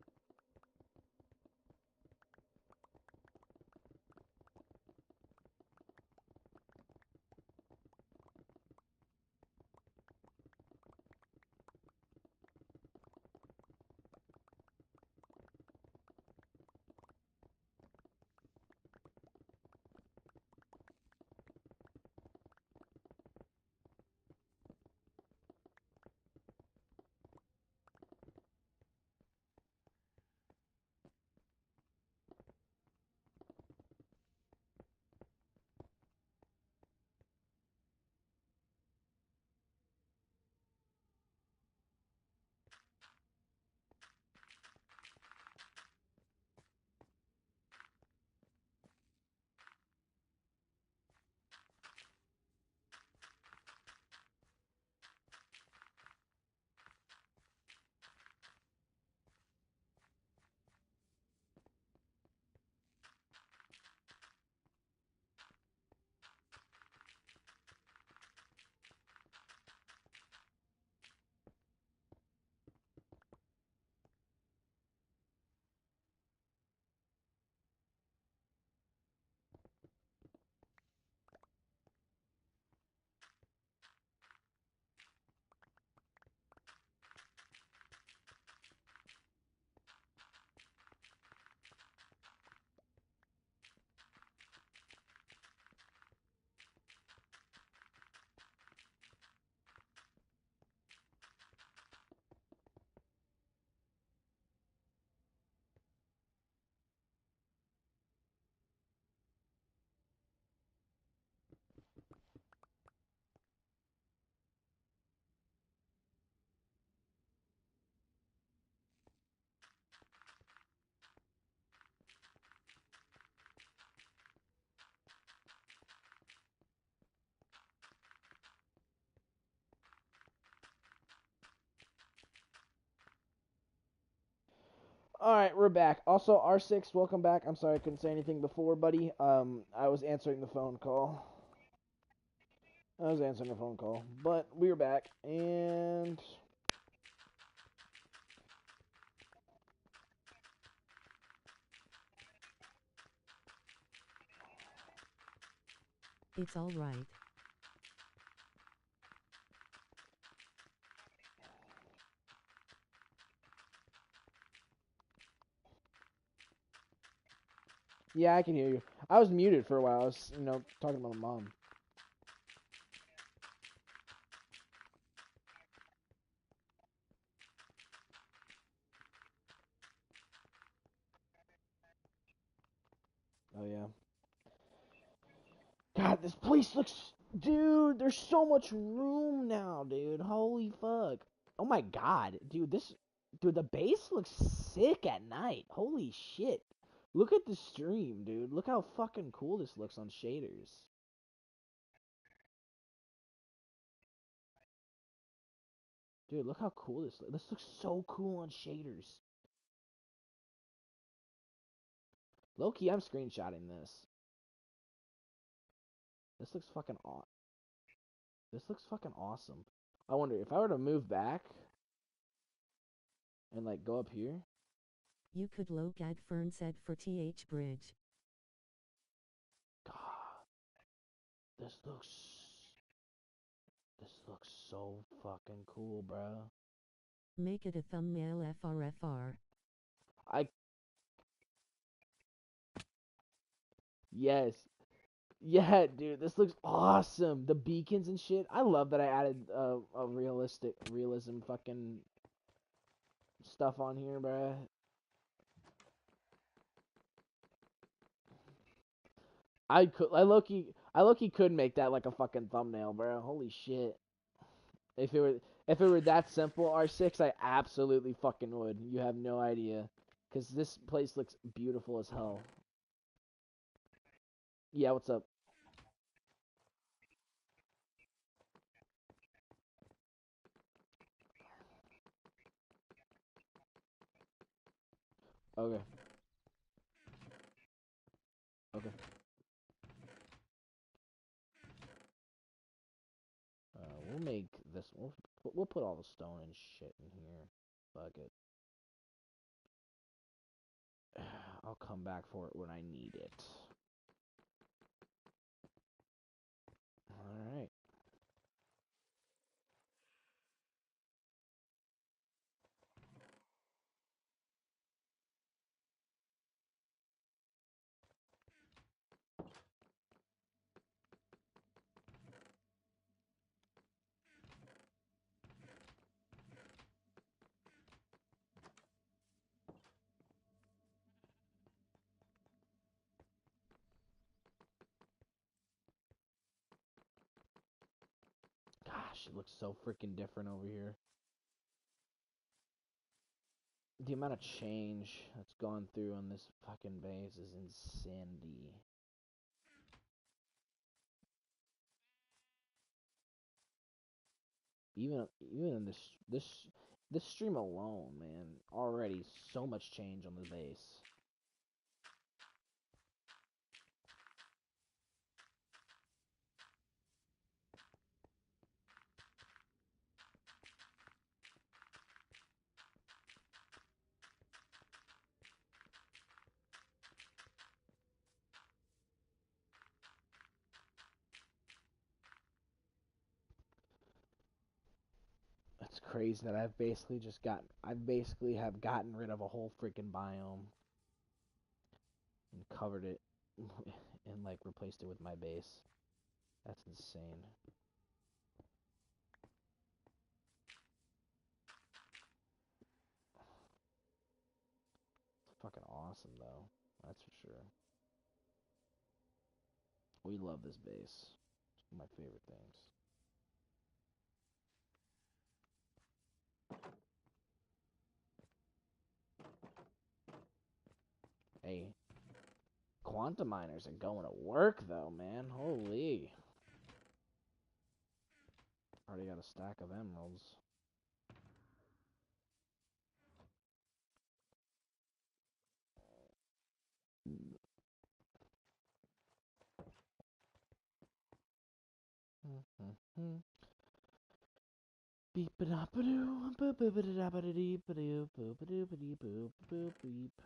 All right, we're back. Also, R6, welcome back. I'm sorry I couldn't say anything before, buddy. I was answering the phone call. But we're back, and It's all right. yeah, I can hear you. I was muted for a while. I was, talking about my mom. Oh yeah. God, this place looks, dude. There's so much room now, dude. Holy fuck. Oh my god, dude. Dude, the base looks sick at night. Holy shit. Look at the stream, dude. Look how fucking cool this looks on shaders. Dude, look how cool this looks. This looks so cool on shaders. Low-key, I'm screenshotting this. This looks fucking aw. This looks fucking awesome. I wonder if I were to move back and like go up here. You could look at Fern said for TH Bridge. God, this looks this looks so fucking cool, bro. Make it a thumbnail FRFR. I yes. Yeah, dude, this looks awesome. The beacons and shit. I love that I added a realism fucking stuff on here, bruh. I I look, could make that like a fucking thumbnail, bro. Holy shit. If it were that simple, R6, I absolutely fucking would. You have no idea. Because this place looks beautiful as hell. Yeah, what's up? Okay. Okay. We'll make this. We'll put all the stone and shit in here. Fuck it. I'll come back for it when I need it. Alright. Gosh, it looks so freaking different over here. The amount of change that's gone through on this fucking base is insanity. Even in this stream alone, man, already so much change on the base. It's crazy that I basically have gotten rid of a whole freaking biome and covered it and like replaced it with my base. That's insane. It's fucking awesome though. That's for sure. We love this base. It's one of my favorite things. Hey, quantum miners are going to work though, man. Holy. Already got a stack of emeralds. Beep a da ba doo, boop boop a da ba dee ba doo, boop a doo ba dee boop boop beep.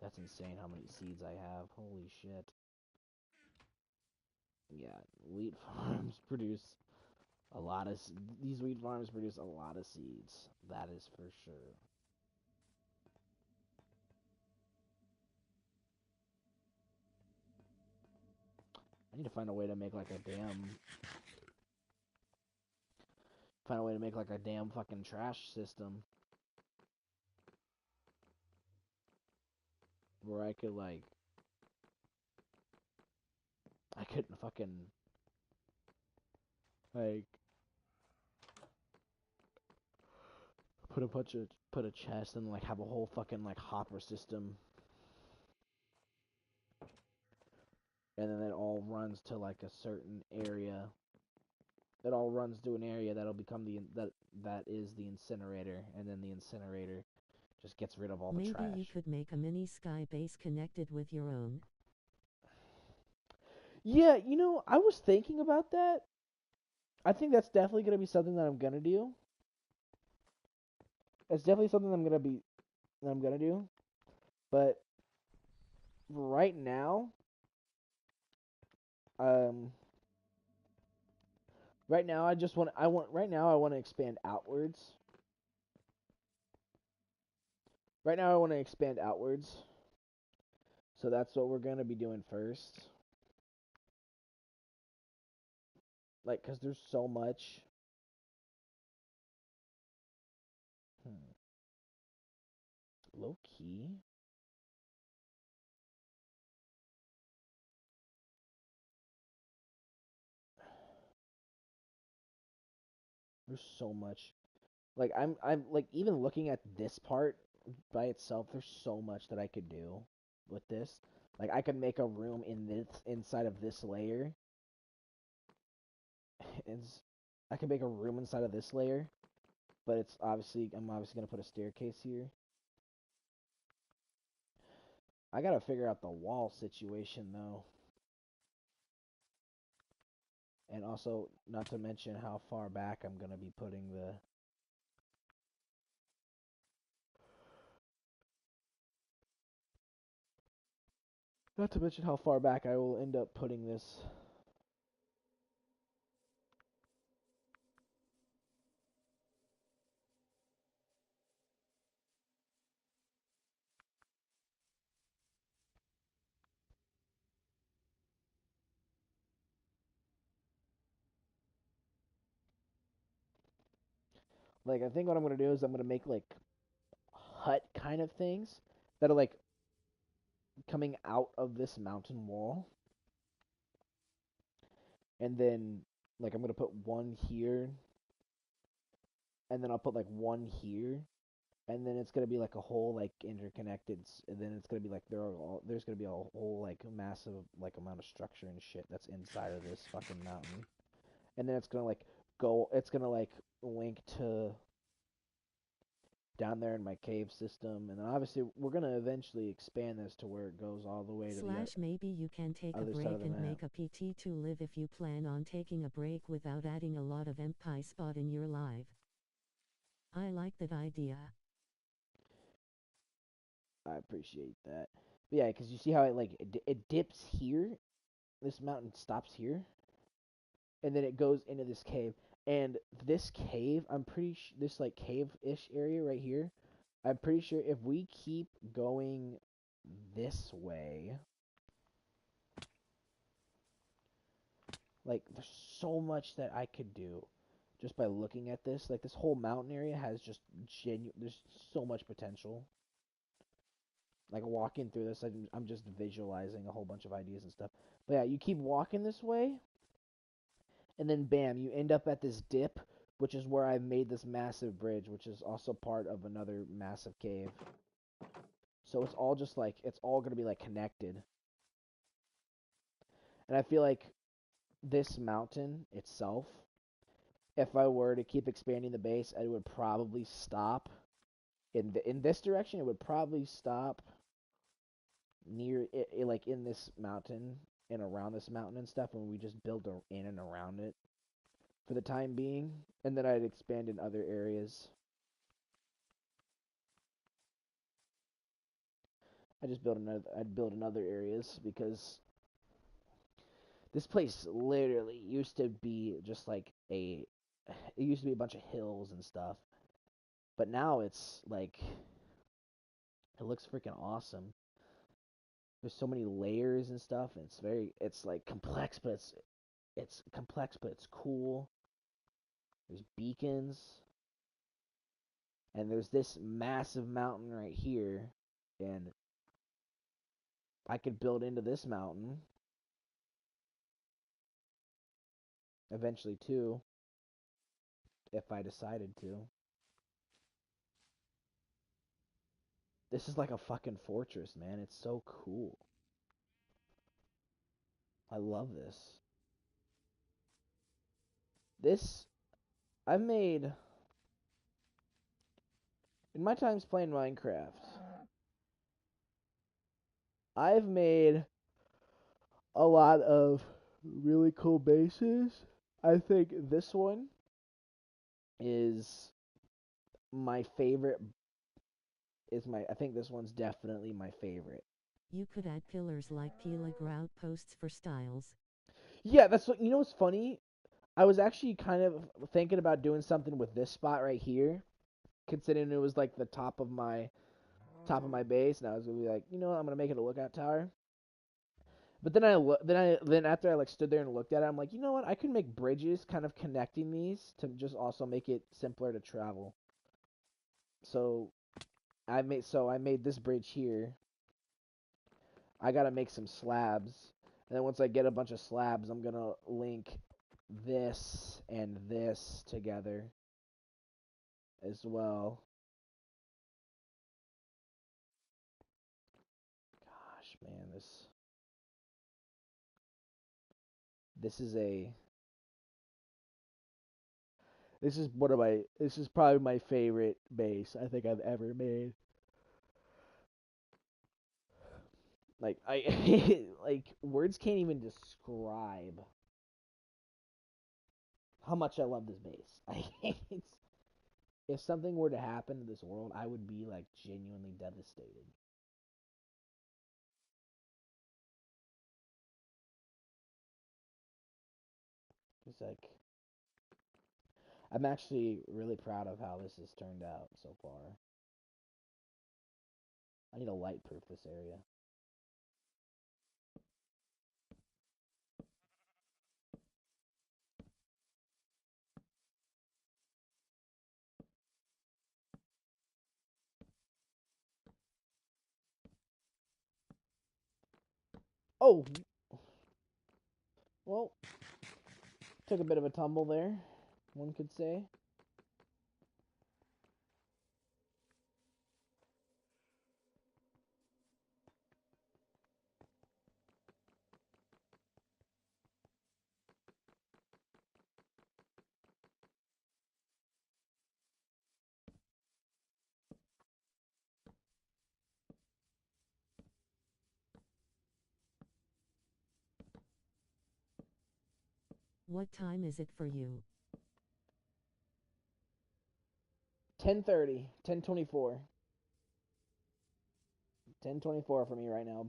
That's insane how many seeds I have. Holy shit. Yeah, wheat farms produce a lot of. These wheat farms produce a lot of seeds. That is for sure. I need to find a way to make like a damn. Find a way to make like a damn fucking trash system. Where I could like. I could fucking. Like. Put a chest and like have a whole fucking like hopper system. And then it all runs to like a certain area. It all runs to an area that'll become that is the incinerator, and then the incinerator just gets rid of all the trash. Maybe you could make a mini sky base connected with your own. Yeah, I was thinking about that. I think that's definitely gonna be something that I'm gonna do. It's definitely something I'm gonna do. But right now, um, right now I want to expand outwards. Right now I want to expand outwards. So that's what we're gonna be doing first. Like, cause there's so much. Low key. There's so much. Like I'm like even looking at this part by itself, there's so much that I could do with this. Like I could make a room in this inside of this layer. It's I could make a room inside of this layer, but I'm obviously gonna put a staircase here. I gotta figure out the wall situation though. And also, not to mention how far back I'm gonna be putting the. Not to mention how far back I will end up putting this. Like, I think what I'm gonna do is I'm gonna make like hut kind of things that are like coming out of this mountain wall, and then like I'm gonna put one here, and then I'll put like one here, and then it's gonna be like a whole like interconnected, and then it's gonna be like there's gonna be a whole like massive like amount of structure and shit that's inside of this fucking mountain, and then it's gonna like link to down there in my cave system, and then obviously we're gonna eventually expand this to where it goes all the way to the / maybe you can take a other side break of the and map. make a PT to live if you plan on taking a break without adding a lot of MP spot in your life. I like that idea. I appreciate that. But yeah, because you see how it dips here. This mountain stops here, and then it goes into this cave. And this cave, I'm pretty this like cave-ish area right here. I'm pretty sure if we keep going this way, like there's so much that I could do just by looking at this. Like this whole mountain area has just there's so much potential. Like walking through this, I'm just visualizing a whole bunch of ideas and stuff. But yeah, you keep walking this way, and then bam, you end up at this dip, which is where I made this massive bridge, which is also part of another massive cave. So it's all just like it's all gonna be like connected. And I feel like this mountain itself, if I were to keep expanding the base, it would probably stop in this direction. It would probably stop near it, like in this mountain and around this mountain and stuff, when we just build in and around it for the time being, and then I'd expand in other areas. I'd build in other areas because this place literally used to be just like it used to be a bunch of hills and stuff, but now it's like it looks freaking awesome. There's so many layers and stuff, and it's like complex, but it's complex, but it's cool. There's beacons, and there's this massive mountain right here, and I could build into this mountain eventually too, if I decided to. This is like a fucking fortress, man. It's so cool. I love this. This I've made in my times playing Minecraft. I've made a lot of really cool bases. I think this one is my favorite. I think this one's definitely my favorite. You could add pillars like Pila grout posts for styles. Yeah, that's what, you know what's funny? I was actually kind of thinking about doing something with this spot right here, considering it was like the top of my base, and I was gonna be like, you know what, I'm gonna make it a lookout tower. But then after I like stood there and looked at it, I'm like, you know what, I could make bridges kind of connecting these to just also make it simpler to travel. So I made this bridge here. I gotta make some slabs, and then once I get a bunch of slabs, I'm gonna link this and this together. as well. Gosh, man, this is a this is probably my favorite base I think I've ever made. Like I like words can't even describe how much I love this base. It's, if something were to happen to this world, I would be like genuinely devastated. It's like I'm actually really proud of how this has turned out so far. I need to light proof this area. Oh, well, took a bit of a tumble there, one could say. What time is it for you? 10:30, 10:24. 10:24 for me right now.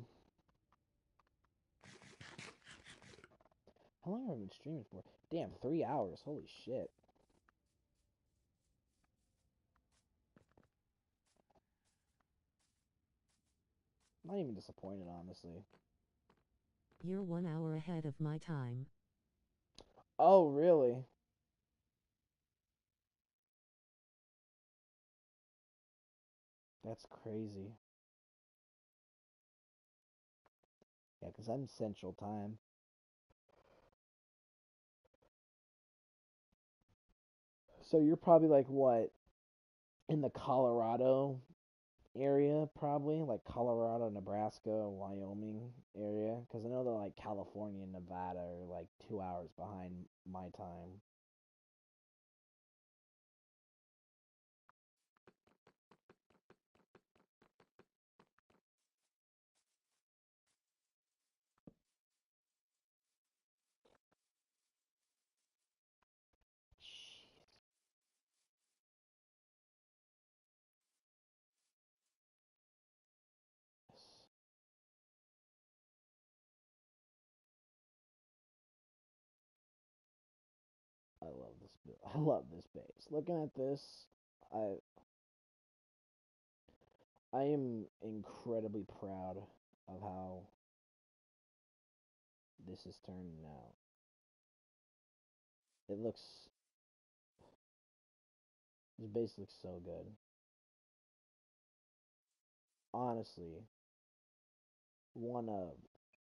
How long have I been streaming for? Damn, 3 hours. Holy shit. Not even disappointed, honestly. You're 1 hour ahead of my time. Oh, really? That's crazy. Yeah, because I'm Central Time. So you're probably like what? In the Colorado area, probably? Like Colorado, Nebraska, Wyoming area? Because I know that like California and Nevada are like 2 hours behind my time. Jesus. I love this. I love this base. Looking at this, I I am incredibly proud of how this is turning out. It looks this base looks so good. Honestly, one of,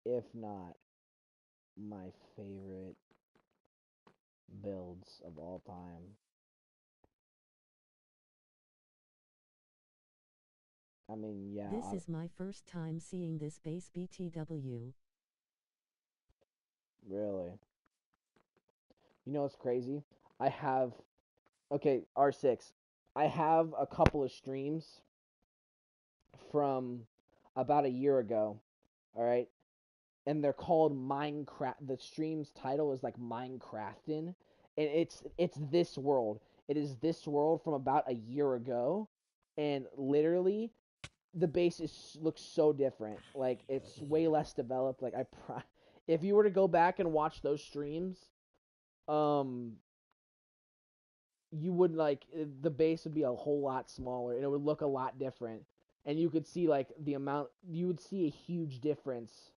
if not my favorite builds of all time. I mean, yeah, This is my first time seeing this base BTW. really. You know what's crazy? I have okay, R6. I have a couple of streams from about a year ago. All right, and they're called Minecraft. The stream's title is like Minecrafting, and it's this world. It is this world from about a year ago, and literally the base looks so different. Like it's way less developed. Like if you were to go back and watch those streams, um, you would like the base would be a whole lot smaller, and it would look a lot different. And you could see like the amount. You would see a huge difference,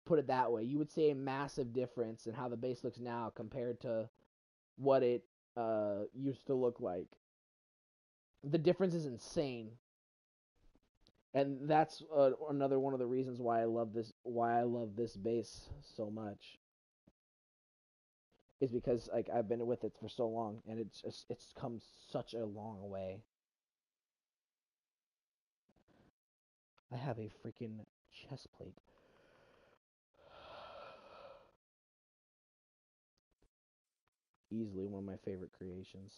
put it that way. You would see a massive difference in how the base looks now compared to what it used to look like. The difference is insane, and that's another one of the reasons why I love this base so much. is because like I've been with it for so long, and it's come such a long way. I have a freaking chest plate. Easily one of my favorite creations.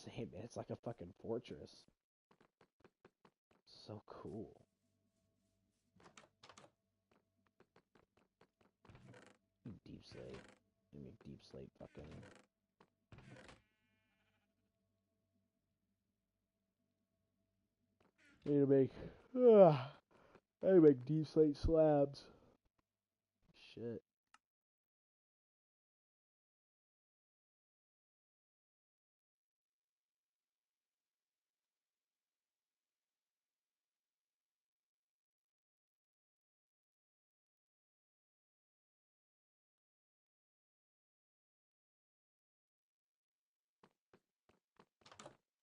Same, man. It's like a fucking fortress. So cool. Deep slate. Give me deep slate fucking. I need to make. I need to make deep slate slabs. Shit.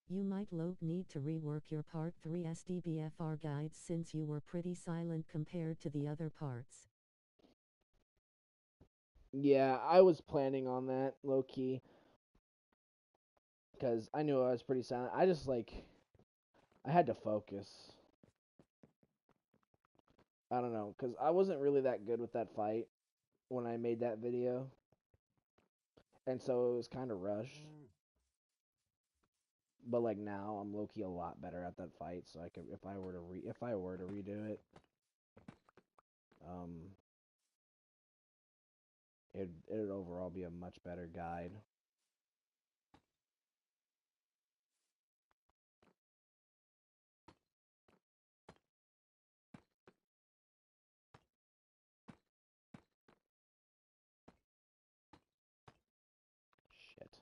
You might need to rework your Part 3 SDBFR guides since you were pretty silent compared to the other parts. Yeah, I was planning on that, low key. Because I knew I was pretty silent. I just, like. I had to focus. I don't know. Because I wasn't really that good with that fight when I made that video. And so it was kind of rushed. But like now, I'm low key a lot better at that fight. So I could, if I were to redo it, um, it'd overall be a much better guide. Shit.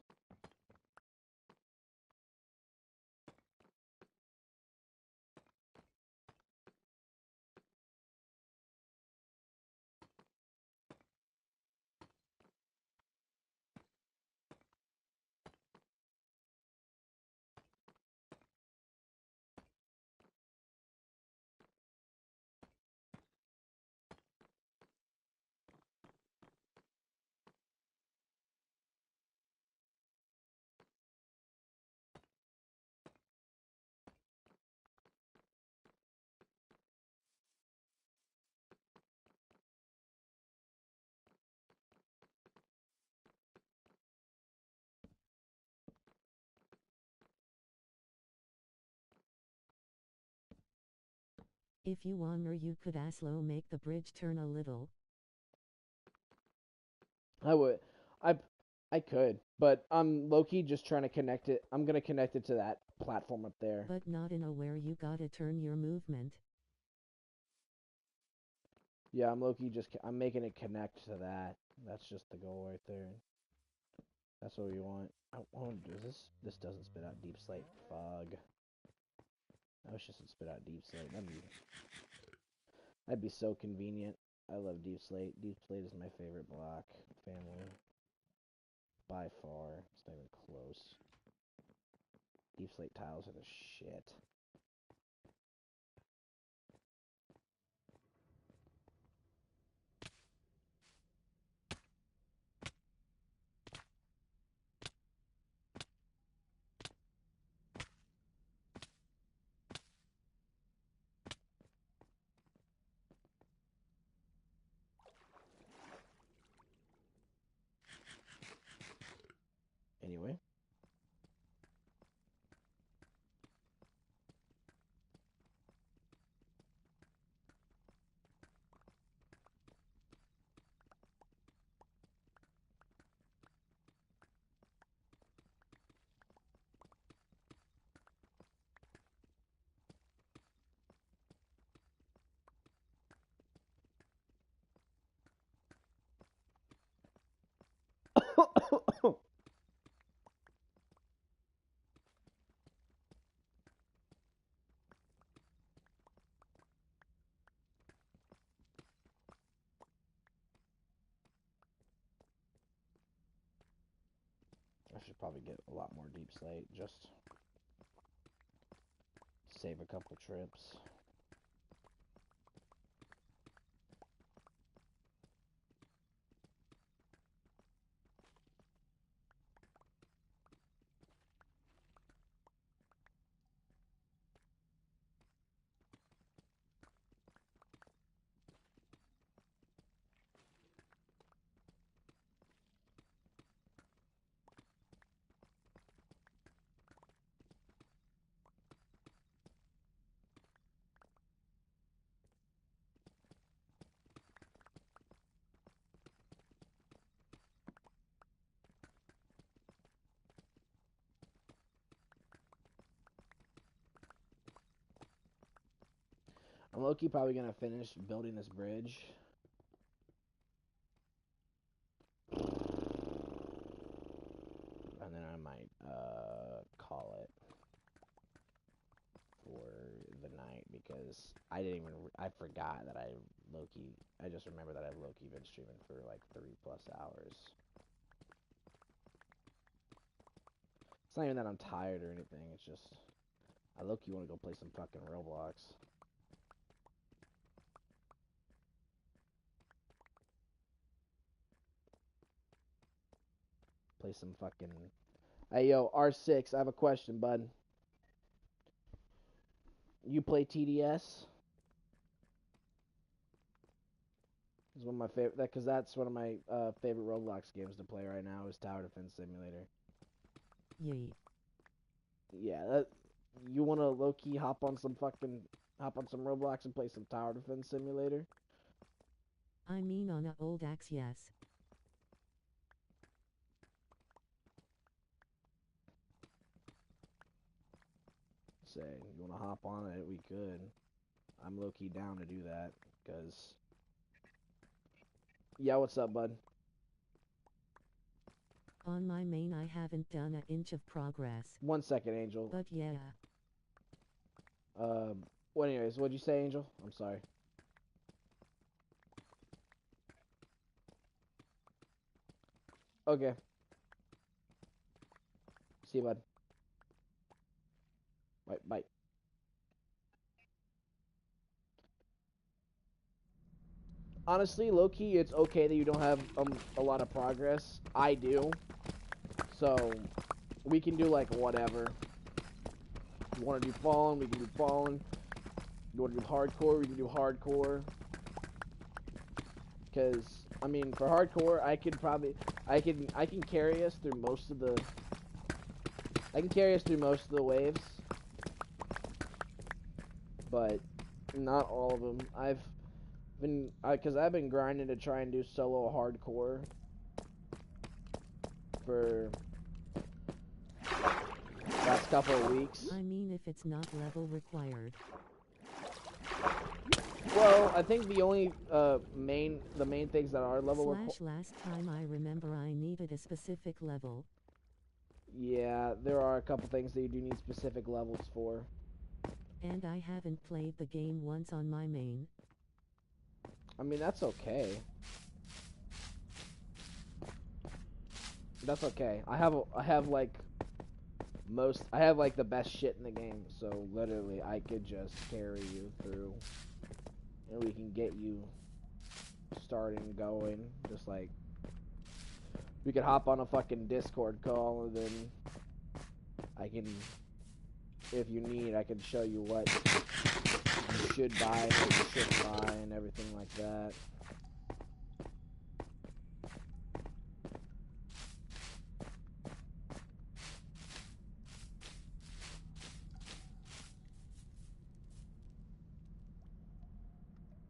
If you want, or you could Aslo make the bridge turn a little. I would. I I could, but I'm low key just trying to connect it. I'm gonna connect it to that platform up there. But not in a where you gotta turn your movement. Yeah, I'm low key I'm making it connect to that. That's just the goal right there. That's what we want. Does this doesn't spit out deep slate? Fog. I wish this would spit out deep slate. That'd be so convenient. I love deep slate. Deep slate is my favorite block family. By far. It's not even close. Deep slate tiles are the shit. Anyway. should probably get a lot more deep slate. Just save a couple trips. I'm low-key probably gonna finish building this bridge. And then I might call it for the night because I forgot that I just remember that I've low-key been streaming for like 3+ hours. It's not even that I'm tired or anything, it's just I low-key want to go play some fucking Roblox. Play some fucking... Hey, yo, R6, I have a question, bud. You play TDS? It's one of my favorite... Because that's one of my favorite Roblox games to play right now is Tower Defense Simulator. Yeet. Yeah, you want to low-key hop on some Roblox and play some Tower Defense Simulator? I mean on a old axe, yes. Say, you want to hop on it, we could. I'm low-key down to do that, because... Yeah, what's up, bud? On my main I haven't done an inch of progress. 1 second, Angel. But yeah. Well, anyways, what'd you say, Angel? I'm sorry. Okay. See you, bud. Bye. Honestly, low-key, it's okay that you don't have a lot of progress. I do. So, we can do, like, whatever. If you want to do Fallen, we can do Fallen. If you want to do Hardcore, we can do Hardcore. Because, I mean, for Hardcore, I can carry us through most of the... I can carry us through most of the waves. But, not all of them. Because I've been grinding to try and do solo hardcore for last couple of weeks. I mean if it's not level required. Well, I think the only main things that are level required. Last time I remember I needed a specific level. Yeah, there are a couple things that you do need specific levels for. And I haven't played the game once on my main. I mean, that's okay. That's okay. I have like the best shit in the game, so literally I could just carry you through, and we can get you starting going. Just like we could hop on a fucking Discord call, and then if you need, I can show you what you should buy, what you shouldn't buy, and everything like that.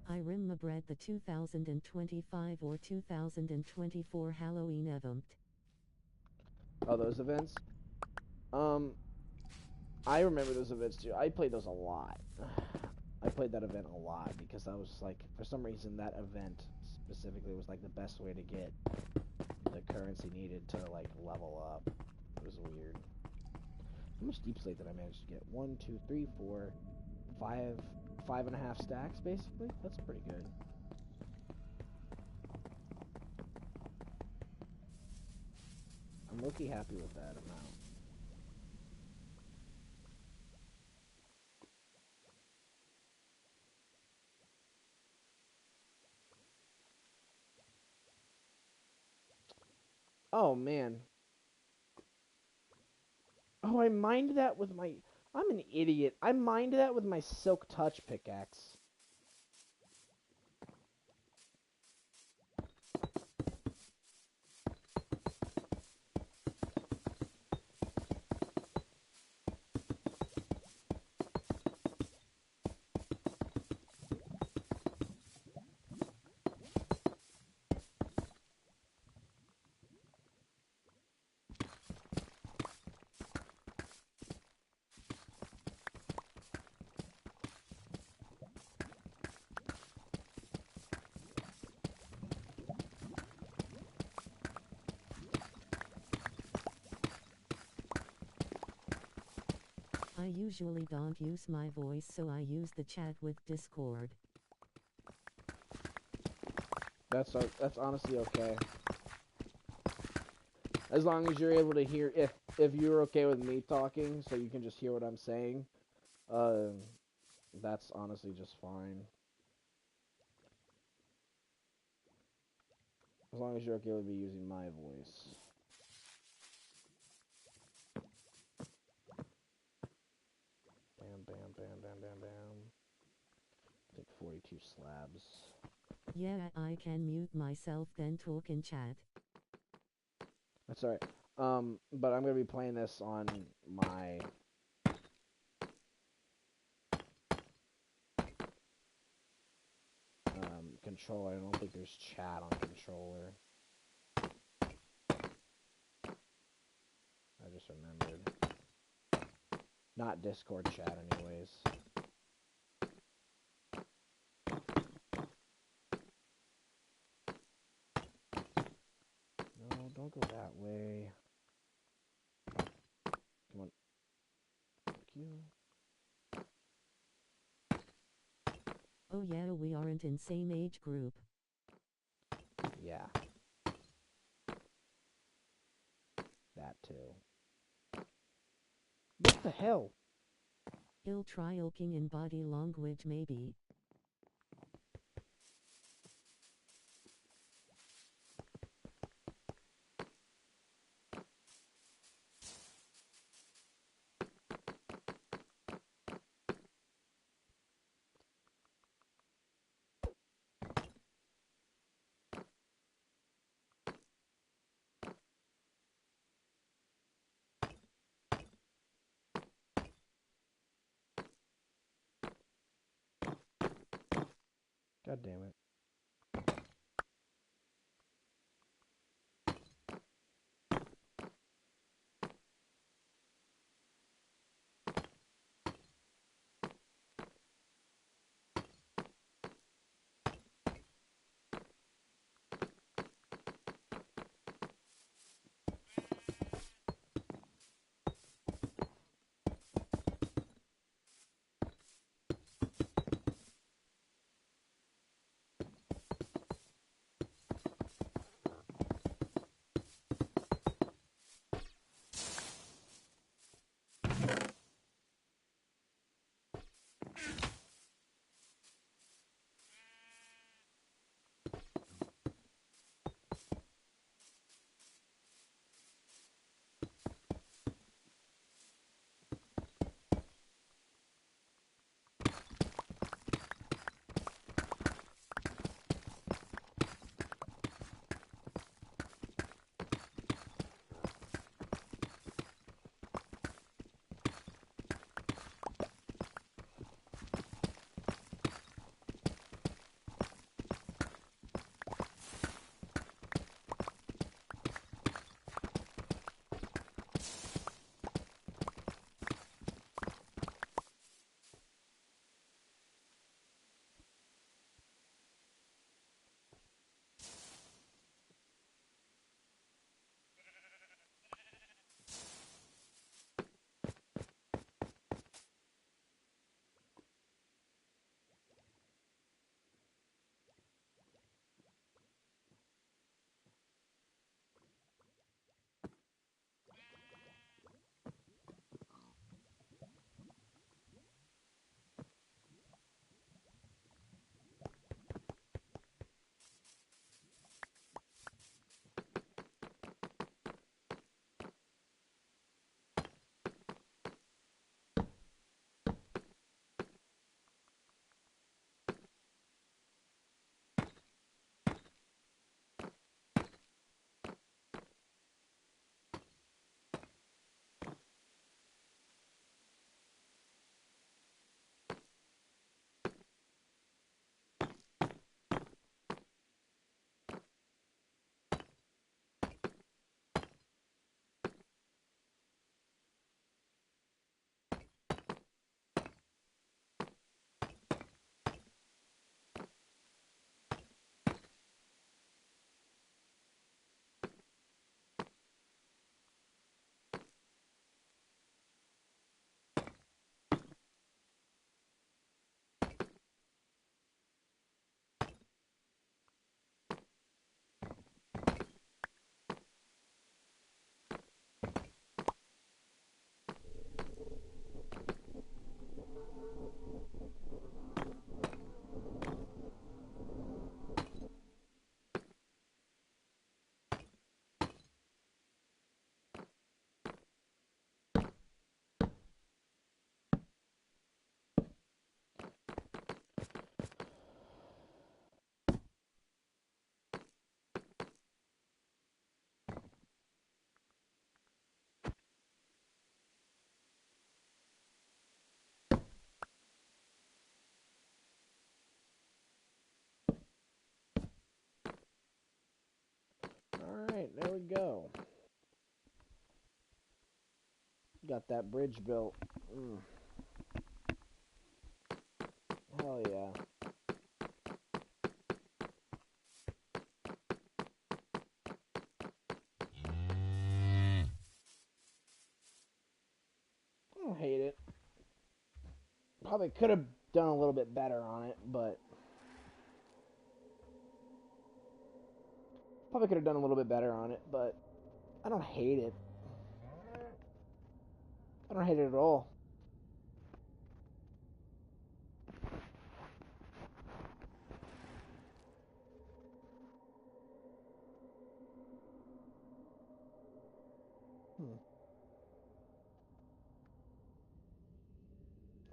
I remember the 2025 or 2024 Halloween event. Oh, those events? I remember those events too. I played those a lot. I played that event a lot because I was like, for some reason, that event specifically was like the best way to get the currency needed to like level up. It was weird. How much deep slate did I manage to get? 1, 2, 3, 4, 5, 5.5 stacks basically. That's pretty good. low-key happy with that amount. Oh, man. Oh, I mined that with my... I'm an idiot. I mined that with my Silk Touch pickaxe. I usually don't use my voice, so I use the chat with Discord. That's honestly okay. As long as you're able to hear, if you're okay with me talking, so you can just hear what I'm saying, that's honestly just fine. As long as you're okay with me using my voice. Bam, bam, bam, bam, bam, bam. I think 42 slabs. Yeah, I can mute myself then talk in chat. That's alright. But I'm gonna be playing this on my controller. I don't think there's chat on controller. I just remembered. Not Discord chat, anyways. No, don't go that way. Come on. Thank you. Oh yeah, we aren't in same age group. Yeah. That too. What the hell? He'll try looking in body language maybe. God damn it. we go. Got that bridge built. Hell yeah. I don't hate it. Probably could have done a little bit better on it, but I don't hate it. I don't hate it at all.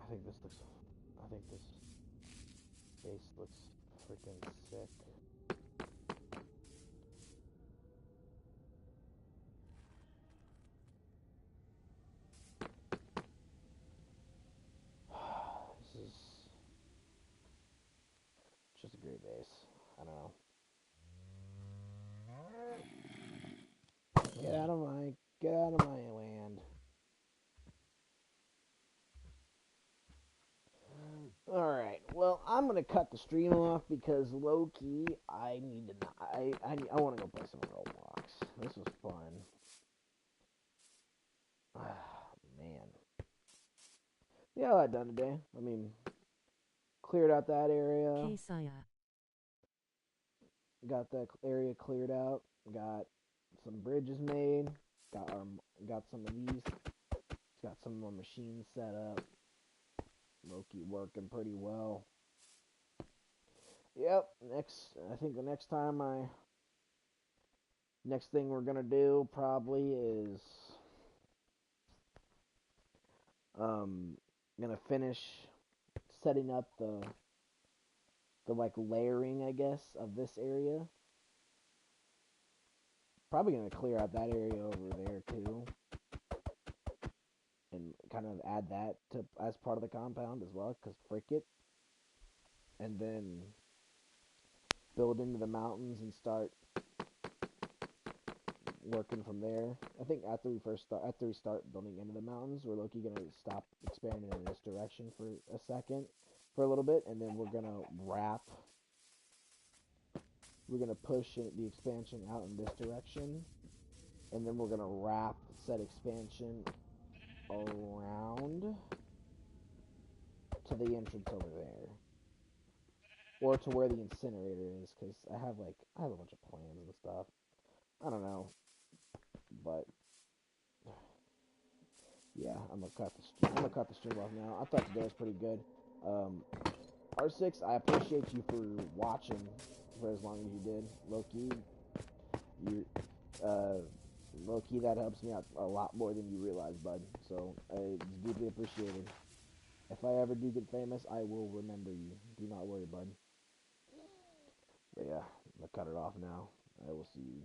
I think this base looks freaking sick. This is just a great base. I don't know. Get out of my land. Alright, well, I'm gonna cut the stream off because low-key, I want to go play some Roblox. This was fun. Man. Yeah, I done today. I mean, cleared out that area. Kesaya. Got that area cleared out. Got some bridges made. Got some of these. Got some more machines set up. Loki working pretty well. Yep. I think the next thing we're gonna do probably is gonna finish setting up the like layering, I guess, of this area. Probably gonna clear out that area over there too, and kind of add that to as part of the compound as well, cause frick it. And then build into the mountains and start working from there. I think after we start building into the mountains, we're Loki gonna stop expanding in this direction for a little bit, and then we're gonna push the expansion out in this direction, and then we're gonna wrap said expansion around to the entrance over there, or to where the incinerator is, because I have a bunch of plans and stuff. I don't know, but yeah, I'm gonna cut the stream off now. I thought today was pretty good. R6, I appreciate you for watching for as long as you did. Low-key, that helps me out a lot more than you realize, bud. So, it's deeply appreciated. If I ever do get famous, I will remember you. Do not worry, bud. But yeah, I'm gonna cut it off now. I will see you.